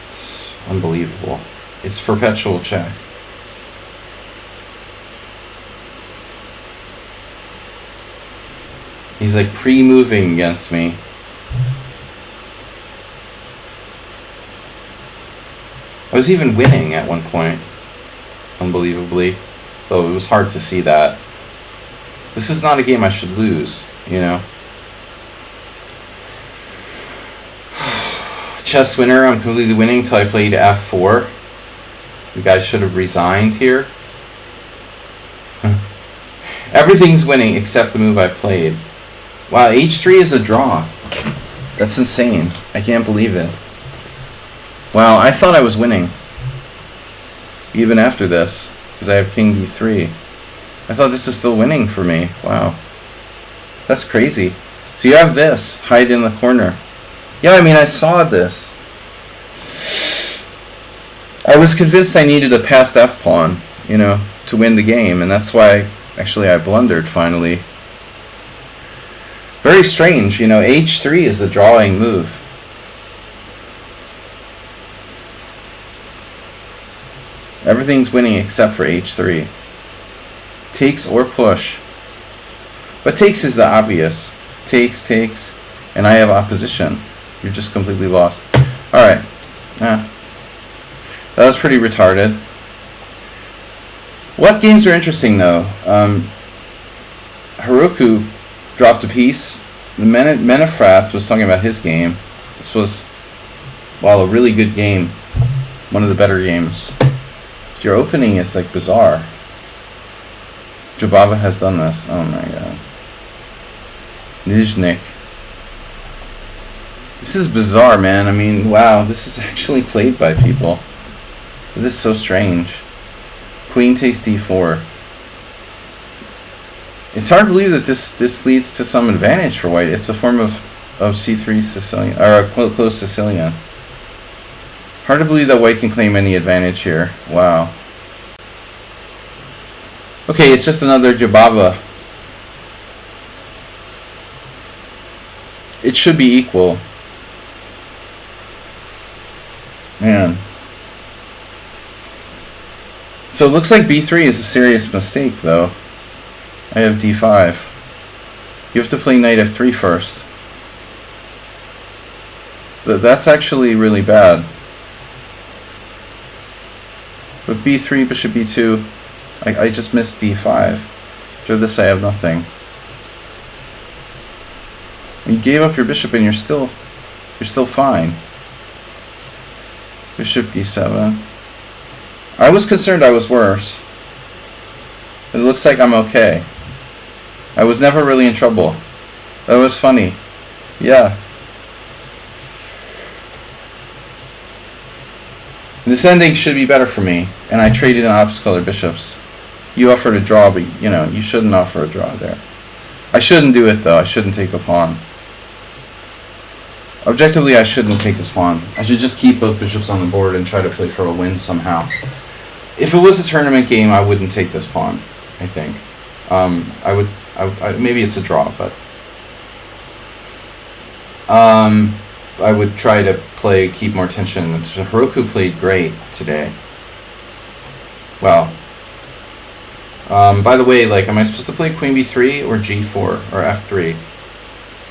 It's unbelievable. It's perpetual check. He's like pre-moving against me. I was even winning at one point. Unbelievably. Though it was hard to see that. This is not a game I should lose, you know. Chess winner, I'm completely winning until I played F4. You guys should have resigned here. Everything's winning except the move I played. Wow, H3 is a draw. That's insane. I can't believe it. Wow, I thought I was winning. Even after this. Because I have King D3. I thought this is still winning for me. Wow. That's crazy. So you have this. Hide in the corner. Yeah, I mean, I saw this. I was convinced I needed a passed F-pawn, you know, to win the game. And that's why, actually, I blundered finally. Very strange, you know, H3 is the drawing move. Everything's winning except for H3. Takes or push. But takes is the obvious. Takes, and I have opposition. You're just completely lost. Alright. That was pretty retarded. What games are interesting, though? Haruku dropped a piece. Menefrath was talking about his game. This was, wow, a really good game. One of the better games. Your opening is like bizarre. Jobava has done this. Oh my god. Nizhnik. This is bizarre, man. I mean, wow, this is actually played by people. This is so strange. Queen takes D4. It's hard to believe that this leads to some advantage for white. It's a form of C3 Sicilian, or a close Sicilian. Hard to believe that white can claim any advantage here. Wow. Okay, it's just another Jobava. It should be equal. Man. So it looks like B3 is a serious mistake, though. I have D5. You have to play knight F3 first. That's actually really bad. But B3, bishop B2, I just missed D5. After this, I have nothing. You gave up your bishop, and you're still fine. Bishop D7. I was concerned I was worse. It looks like I'm okay. I was never really in trouble. That was funny. Yeah. This ending should be better for me, and I traded in opposite color bishops. You offered a draw, but you know, you shouldn't offer a draw there. I shouldn't do it though. I shouldn't take the pawn. Objectively, I shouldn't take this pawn. I should just keep both bishops on the board and try to play for a win somehow. If it was a tournament game, I wouldn't take this pawn, I think. Maybe it's a draw, but I would try to keep more tension. Heroku played great today. Wow. By the way, like, am I supposed to play Queen B3 or G4 or F3?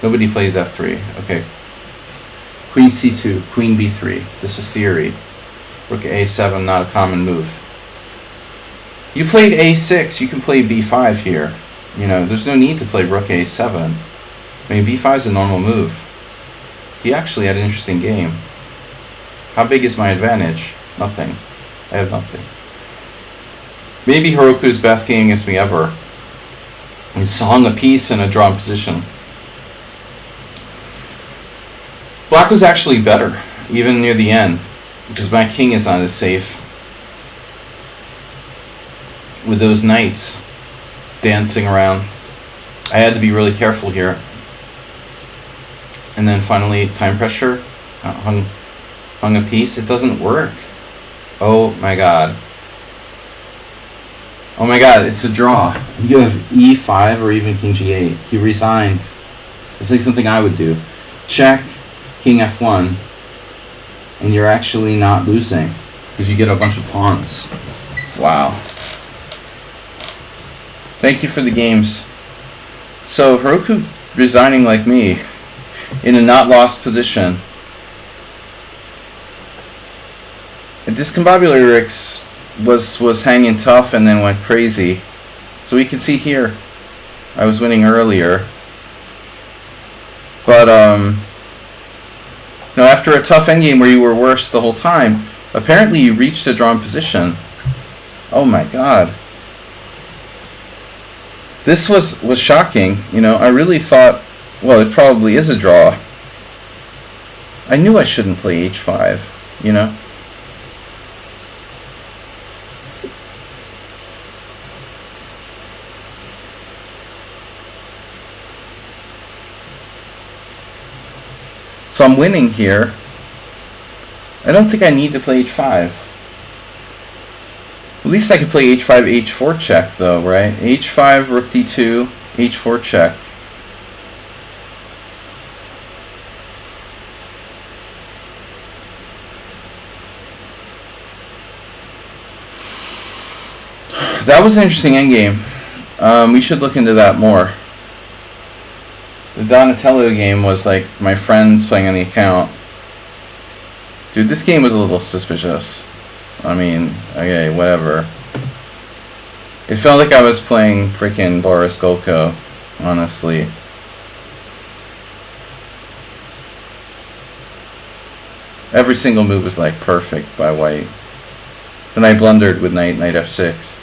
Nobody plays F3. Okay. Queen C2, Queen B3. This is theory. Rook A7, not a common move. You played A6, you can play B5 here. You know, there's no need to play Rook A7. I mean, B5 is a normal move. He actually had an interesting game. How big is my advantage? Nothing. I have nothing. Maybe Heroku's best game against me ever. He's hung a piece in a drawn position. Black was actually better, even near the end, because my king is not as safe with those knights dancing around. I had to be really careful here. And then finally, time pressure, hung a piece. It doesn't work. Oh my god. Oh my god, it's a draw. You have E5 or even King G8. He resigned. It's like something I would do. Check, King F1, and you're actually not losing because you get a bunch of pawns. Wow. Thank you for the games. So Heroku resigning like me in a not lost position. Discombobulatrix was hanging tough and then went crazy. So we can see here I was winning earlier. But no, after a tough endgame where you were worse the whole time, apparently you reached a drawn position. Oh my god. This was shocking. You know, I really thought, well, it probably is a draw. I knew I shouldn't play H5, you know. So I'm winning here. I don't think I need to play H5. At least I could play H5, H4 check though, right? H5, Rook D2, H4 check. That was an interesting endgame. We should look into that more. The Donatello game was like my friends playing on the account. Dude, this game was a little suspicious. I mean, okay, whatever. It felt like I was playing freaking Boris Golko, honestly. Every single move was like perfect by white. Then I blundered with knight f6.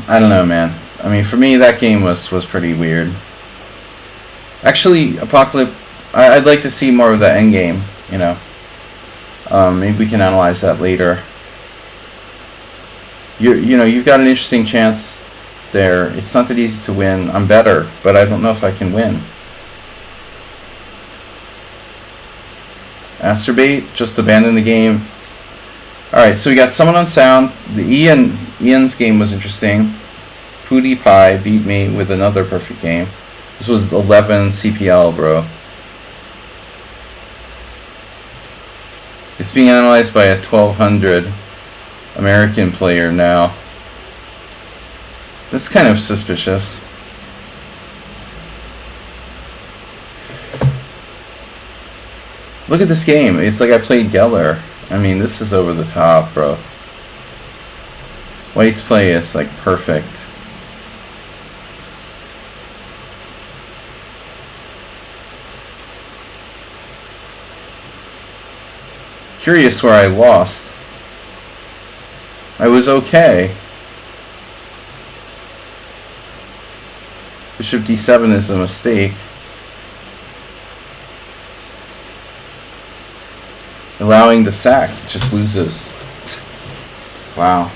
I don't know, man. I mean, for me, that game was pretty weird. Actually, Apocalypse, I'd like to see more of the endgame, you know. Maybe we can analyze that later. You know, you've got an interesting chance there. It's not that easy to win. I'm better, but I don't know if I can win. Asterbait, just abandon the game. Alright, so we got someone on sound. The Ian's game was interesting. PewDiePie beat me with another perfect game. This was 11 CPL, bro. It's being analyzed by a 1200 American player now. That's kind of suspicious. Look at this game. It's like I played Geller. I mean, this is over the top, bro. White's play is like perfect. Curious where I lost. I was okay. Bishop d7 is a mistake. allowing the sack. Just loses. Wow.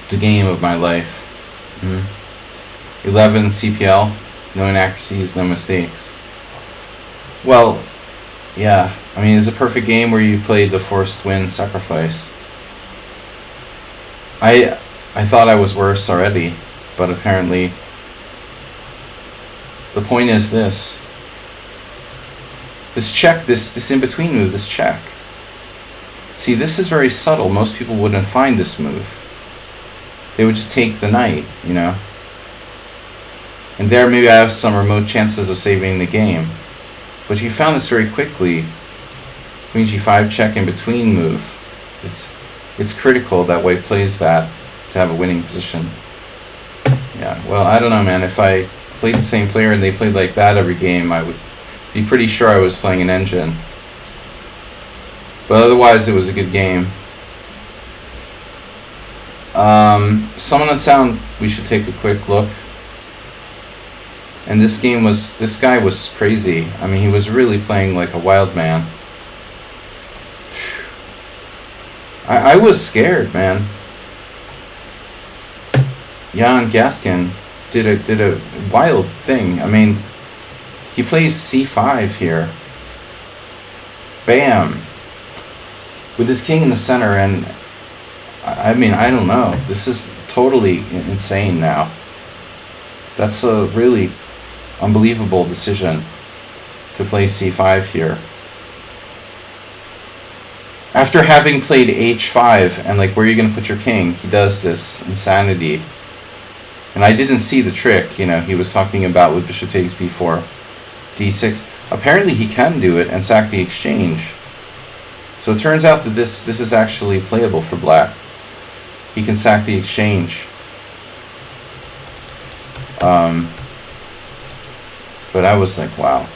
The game of my life. 11 CPL. No inaccuracies, no mistakes. Well, yeah. I mean, it's a perfect game where you played the forced win sacrifice. I thought I was worse already, but apparently the point is this. This check, this in-between move, this check. See, this is very subtle. Most people wouldn't find this move. They would just take the knight, you know. And there maybe I have some remote chances of saving the game. But you found this very quickly. Queen g5 check in between move. It's critical that white plays that to have a winning position. Yeah, well, I don't know, man. If I played the same player and they played like that every game, I would be pretty sure I was playing an engine. But otherwise, it was a good game. Summon and Sound, we should take a quick look. And this guy was crazy. I mean, he was really playing like a wild man. I was scared, man. Jan Gaskin did a wild thing. I mean, he plays c5 here. Bam! With his king in the center, and I mean, I don't know. This is totally insane now. That's a really unbelievable decision to play c5 here. After having played h5 and like where are you going to put your king, he does this insanity. And I didn't see the trick, you know, he was talking about with bishop takes b4, d6. Apparently he can do it and sack the exchange. So it turns out that this is actually playable for black. He can sack the exchange. But I was like, wow.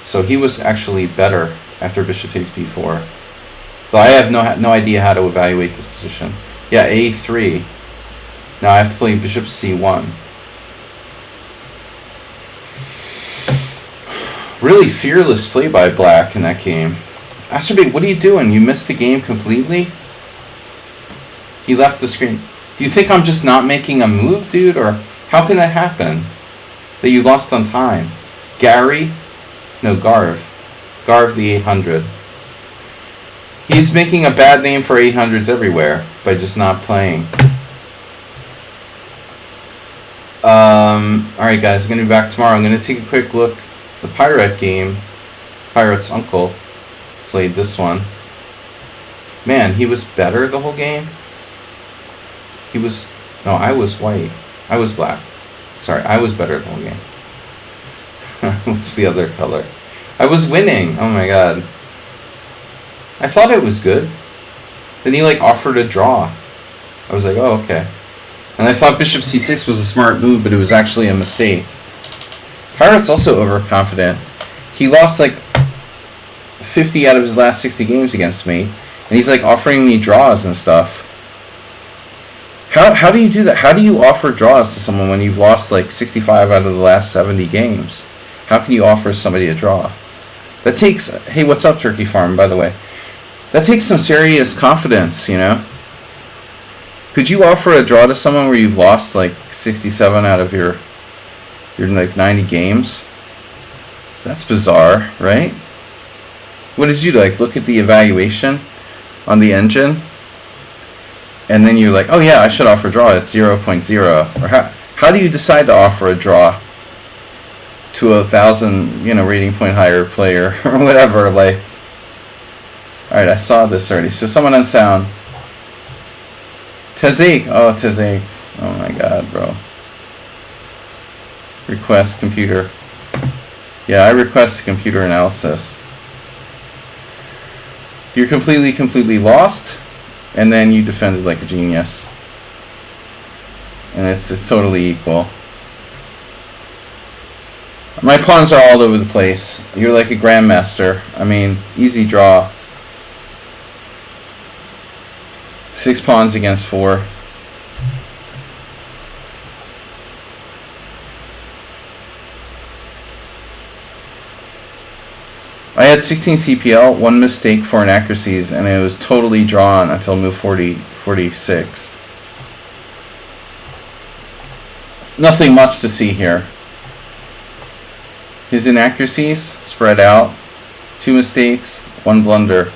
So he was actually better after bishop takes b4. Though I have no idea how to evaluate this position. Yeah, a3. Now I have to play bishop c1. Really fearless play by black in that game. Asterbait, what are you doing? You missed the game completely? He left the screen. Do you think I'm just not making a move, dude? Or how can that happen? That you lost on time? Gary? No, Garv. Garv the 800. He's making a bad name for 800s everywhere by just not playing. Alright guys, I'm going to be back tomorrow. I'm going to take a quick look. The Pirate game, Pirate's uncle, played this one. Man, he was better the whole game. He was... No, I was white. I was black. Sorry, I was better the whole game. What's the other color? I was winning. Oh my god. I thought it was good. Then he like offered a draw. I was like, oh, okay. And I thought bishop c6 was a smart move, but it was actually a mistake. Pirate's also overconfident. He lost like 50 out of his last 60 games against me. And he's like offering me draws and stuff. How do you do that? How do you offer draws to someone when you've lost like 65 out of the last 70 games? How can you offer somebody a draw? That takes... Hey, what's up, Turkey Farm, by the way? That takes some serious confidence, you know? Could you offer a draw to someone where you've lost like 67 out of your like 90 games? That's bizarre, right? What did you do? Like look at the evaluation on the engine? And then you're like, oh yeah, I should offer a draw. It's 0.0. Or how do you decide to offer a draw to 1,000, you know, rating point higher player or whatever? Like, all right, I saw this already. So someone on sound. Tezik. Oh, Tezik. Oh my god, bro. Request computer. Yeah, I request computer analysis. You're completely lost. And then you defended like a genius. And it's totally equal. My pawns are all over the place. You're like a grandmaster. I mean, easy draw. 6 pawns against 4. I had 16 CPL, one mistake for inaccuracies, and it was totally drawn until move 46. Nothing much to see here. His inaccuracies spread out. 2 mistakes, 1 blunder.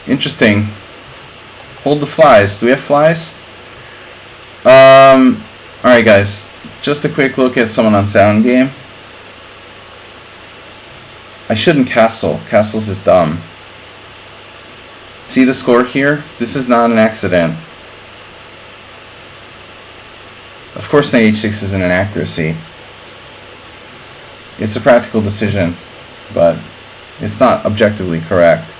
Interesting. Hold the flies. Do we have flies? Alright guys, just a quick look at someone on sound game. I shouldn't castle. Castles is dumb. See the score here? This is not an accident. Of course knight h6 is an inaccuracy. It's a practical decision, but it's not objectively correct.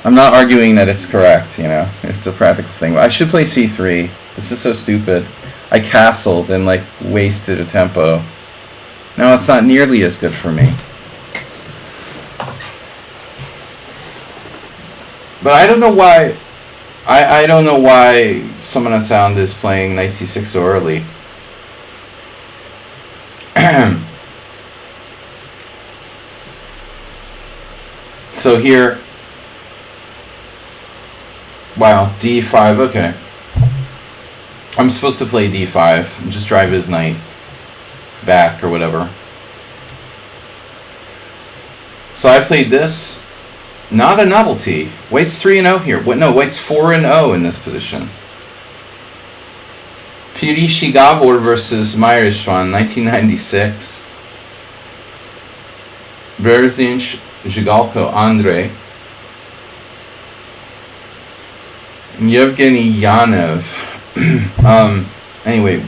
I'm not arguing that it's correct, you know. It's a practical thing. I should play c3. This is so stupid. I castled and like wasted a tempo. Now it's not nearly as good for me. But I don't know why. I don't know why someone on sound is playing knight c6 so early. So here, wow, d5. Okay, I'm supposed to play d5 and just drive his knight back or whatever. So I played this. Not a novelty. White's 3-0 here. What? No, White's 4-0 in this position. Pirishi Gabor versus Meyerishvan, 1996. Berzinch Zhigalko Andrei. Yevgeny Yanev. Anyway,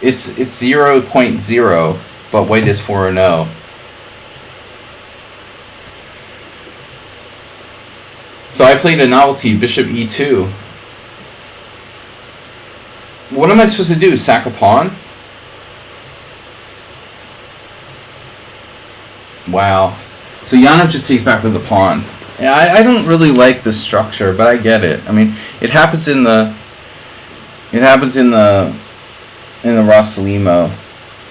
it's 0.0, but White is 4-0. So I played a novelty, bishop e2. What am I supposed to do? Sack a pawn? Wow. So Yanev just takes back with the pawn. Yeah, I don't really like this structure, but I get it. I mean, it happens in the Rossalimo.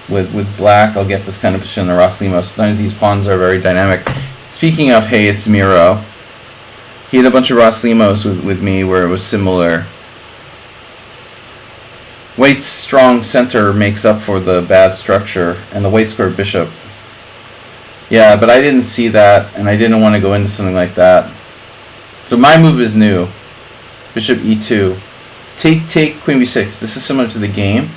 With black, I'll get this kind of position in the Rossalimo. Sometimes these pawns are very dynamic. Speaking of, hey, it's Miro. He had a bunch of Rossalimos with me where it was similar. White's strong center makes up for the bad structure, and the white square bishop. Yeah, but I didn't see that, and I didn't want to go into something like that. So my move is new. Bishop e2. Take, queen b6. This is similar to the game.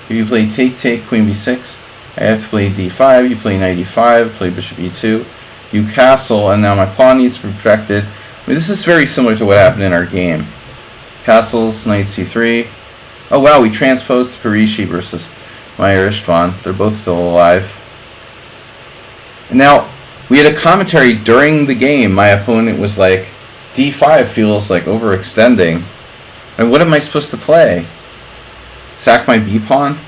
If you play take, queen b6, I have to play d5. You play knight e5, play bishop e2. You castle, and now my pawn needs to be protected. I mean, this is very similar to what happened in our game. Castles, knight c3. Oh wow, we transposed Parishi versus Meyer Istvan. They're both still alive. And now, we had a commentary during the game. My opponent was like, d5 feels like overextending. And what am I supposed to play? Sack my b-pawn?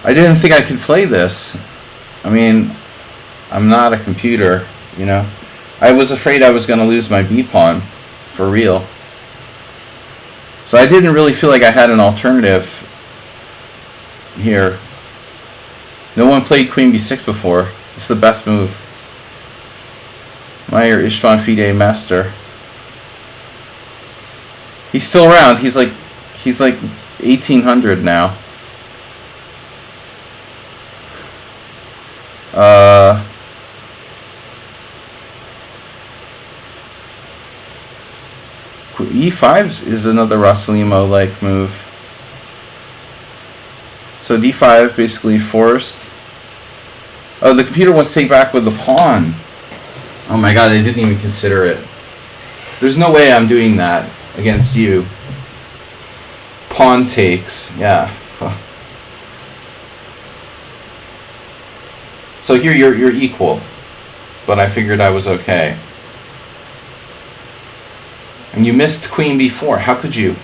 I didn't think I could play this. I mean, I'm not a computer, you know. I was afraid I was going to lose my b-pawn, for real. So I didn't really feel like I had an alternative here. No one played queen b6 before. It's the best move. Meyer Istvan FIDE master. He's still around. He's like 1800 now. E5 is another Rossalimo-like move. So d5 basically forced. Oh, the computer wants to take back with the pawn. Oh my god, I didn't even consider it. There's no way I'm doing that against you. Pawn takes, yeah. Huh. So here you're equal, but I figured I was okay. And you missed queen b4. How could you?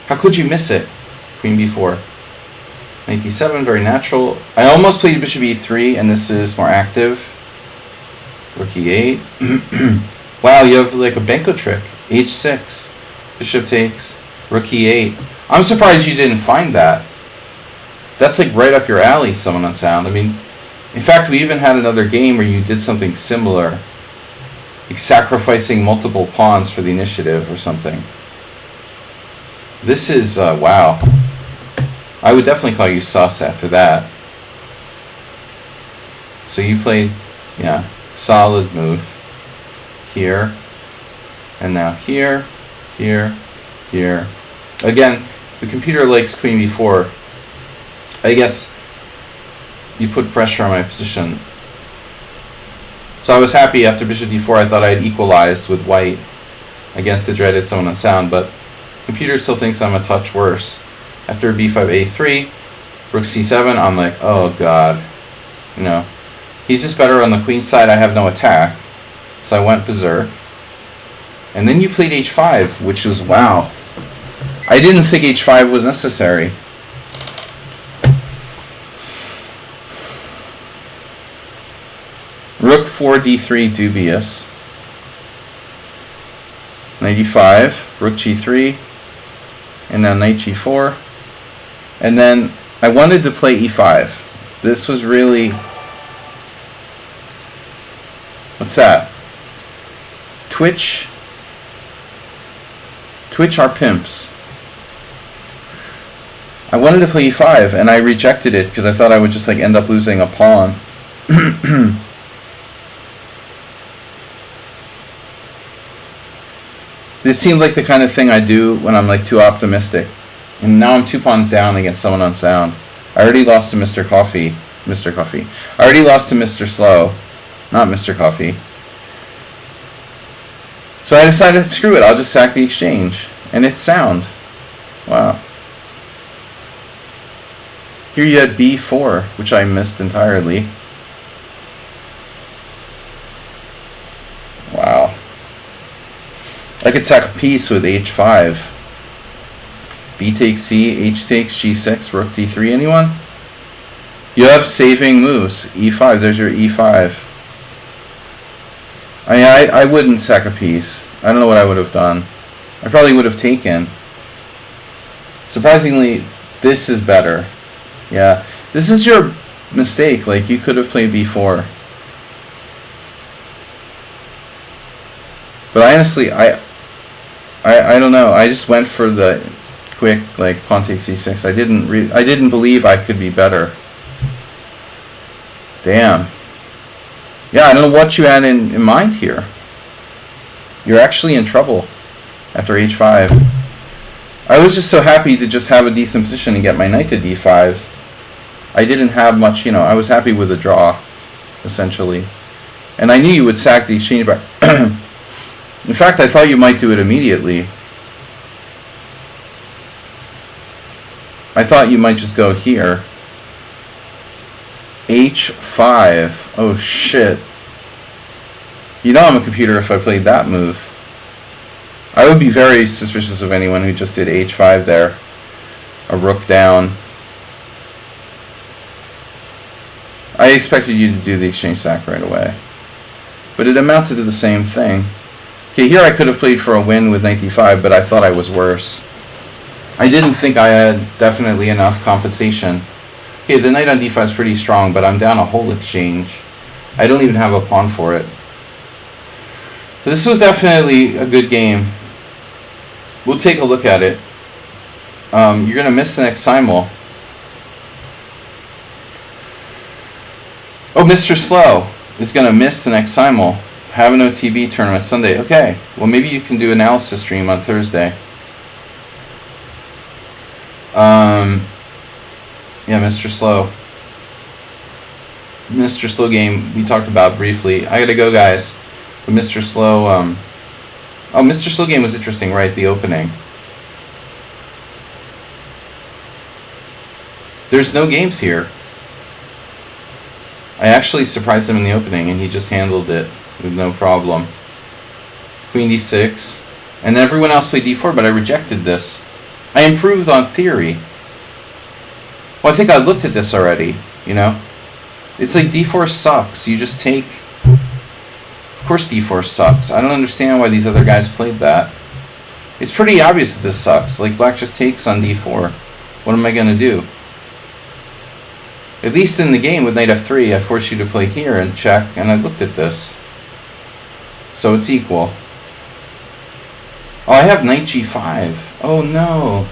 How could you miss it? Queen b4. Knight d7, very natural. I almost played bishop e3, and this is more active. Rook e8. Wow, you have like a Benko trick. h6. Bishop takes. Rook e8. I'm surprised you didn't find that. That's like right up your alley, someone on sound. I mean, In fact, we even had another game where you did something similar, like sacrificing multiple pawns for the initiative or something. This is, wow. I would definitely call you sus after that. So you played, yeah, solid move. Here. And now here, here, here. Again, the computer likes queen b4. I guess you put pressure on my position. So I was happy after bishop d4. I thought I had equalized with white against the dreaded someone on sound, but computer still thinks I'm a touch worse. After b5 a3, rook c7, I'm like, oh god. You know, he's just better on the queen side. I have no attack. So I went berserk. And then you played h5, which was, wow. I didn't think h5 was necessary. Rook 4 d3, dubious. Knight e5, rook g3, and now knight g4. And then I wanted to play e5. This was really... What's that? Twitch are pimps. I wanted to play e5 and I rejected it because I thought I would just like end up losing a pawn. This seemed like the kind of thing I do when I'm like too optimistic. And now I'm 2 pawns down against someone on sound. I already lost to Mr. Coffee. I already lost to Mr. Slow. Not Mr. Coffee. So I decided, screw it, I'll just sack the exchange. And it's sound. Wow. Here you had b4, which I missed entirely. Wow. I could sack a piece with h5. B takes c, h takes g6, rook d3. Anyone? You have saving moves. e5, there's your e5. I wouldn't sack a piece. I don't know what I would have done. I probably would have taken. Surprisingly, this is better. Yeah. This is your mistake. Like, you could have played b4. But honestly, I don't know. I just went for the quick, like, pawn takes c6. I didn't believe I could be better. Damn. Yeah, I don't know what you had in mind here. You're actually in trouble after h5. I was just so happy to just have a decent position and get my knight to d5. I didn't have much, you know, I was happy with the draw, essentially. And I knew you would sack the exchange back. In fact, I thought you might do it immediately. I thought you might just go here. h5. Oh shit. You know I'm a computer if I played that move. I would be very suspicious of anyone who just did h5 there. A rook down. I expected you to do the exchange sack right away. But it amounted to the same thing. Okay, here I could have played for a win with knight d5, but I thought I was worse. I didn't think I had definitely enough compensation. Okay, the knight on d5 is pretty strong, but I'm down a whole exchange. I don't even have a pawn for it. This was definitely a good game. We'll take a look at it. You're going to miss the next Simul. Oh, Mr. Slow is going to miss the next Simul. Have an OTB tournament Sunday. Okay, well maybe you can do analysis stream on Thursday. Yeah, Mr. Slow. Mr. Slow game we talked about briefly. I gotta go, guys. But Mr. Slow, oh, Mr. Slow game was interesting, right? The opening. There's no games here. I actually surprised him in the opening, and he just handled it with no problem. Queen d6. And everyone else played d4, but I rejected this. I improved on theory. Well, I think I looked at this already, you know? It's like d4 sucks. You just take... Of course d4 sucks. I don't understand why these other guys played that. It's pretty obvious that this sucks. Like, black just takes on d4. What am I going to do? At least in the game with knight f3, I force you to play here and check, and I looked at this. So it's equal. Oh, I have knight g5. Oh no.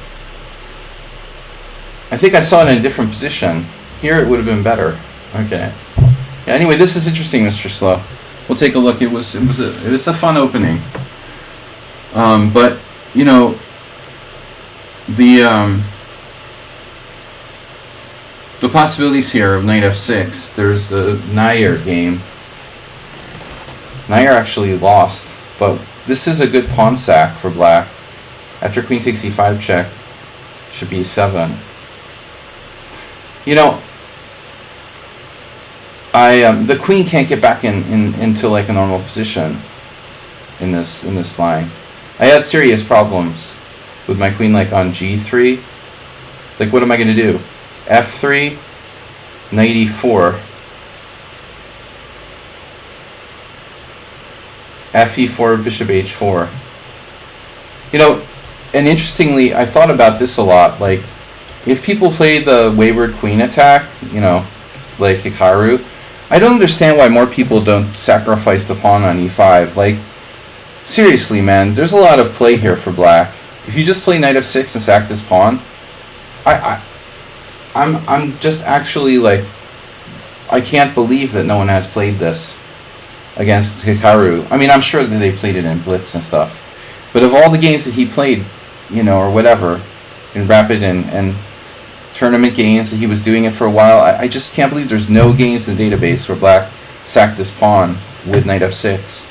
I think I saw it in a different position. Here it would have been better. Okay. Yeah, anyway, this is interesting, Mr. Slow. We'll take a look. It was a fun opening. But you know, the possibilities here of knight f6. There's the Nair game. Nair actually lost, but this is a good pawn sack for black. After queen takes e5 check, should be e7. You know, the queen can't get back into like a normal position in this line. I had serious problems with my queen like on g3. Like, what am I going to do? f3, knight e4, fe4, bishop h4. You know, and interestingly, I thought about this a lot. Like, if people play the wayward queen attack, you know, like Hikaru, I don't understand why more people don't sacrifice the pawn on e5. Like, seriously, man, there's a lot of play here for black. If you just play knight f6 and sack this pawn, I'm just actually like, I can't believe that no one has played this against Hikaru. I mean, I'm sure that they played it in Blitz and stuff, but of all the games that he played, you know, or whatever, in Rapid and tournament games, he was doing it for a while. I just can't believe there's no games in the database where black sacked this pawn with knight f6.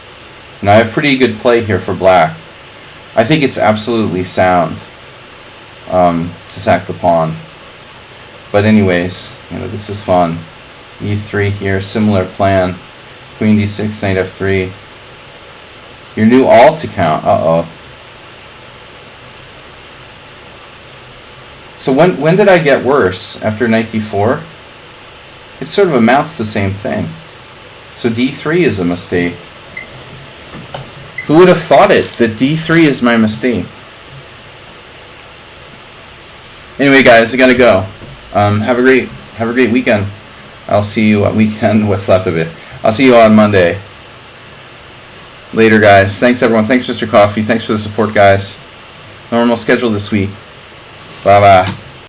And I have pretty good play here for black. I think it's absolutely sound to sack the pawn. But anyways, you know, this is fun. e3 here, similar plan. Queen d6, knight f3. Your new alt to count. Uh-oh. So when did I get worse? After knight d4? It sort of amounts to the same thing. So d3 is a mistake. Who would have thought it, that d3 is my mistake? Anyway, guys, I gotta go. Have a great weekend. I'll see you on weekend. What's left of it? I'll see you on Monday. Later, guys. Thanks, everyone. Thanks, Mr. Coffee. Thanks for the support, guys. Normal schedule this week. Bye-bye.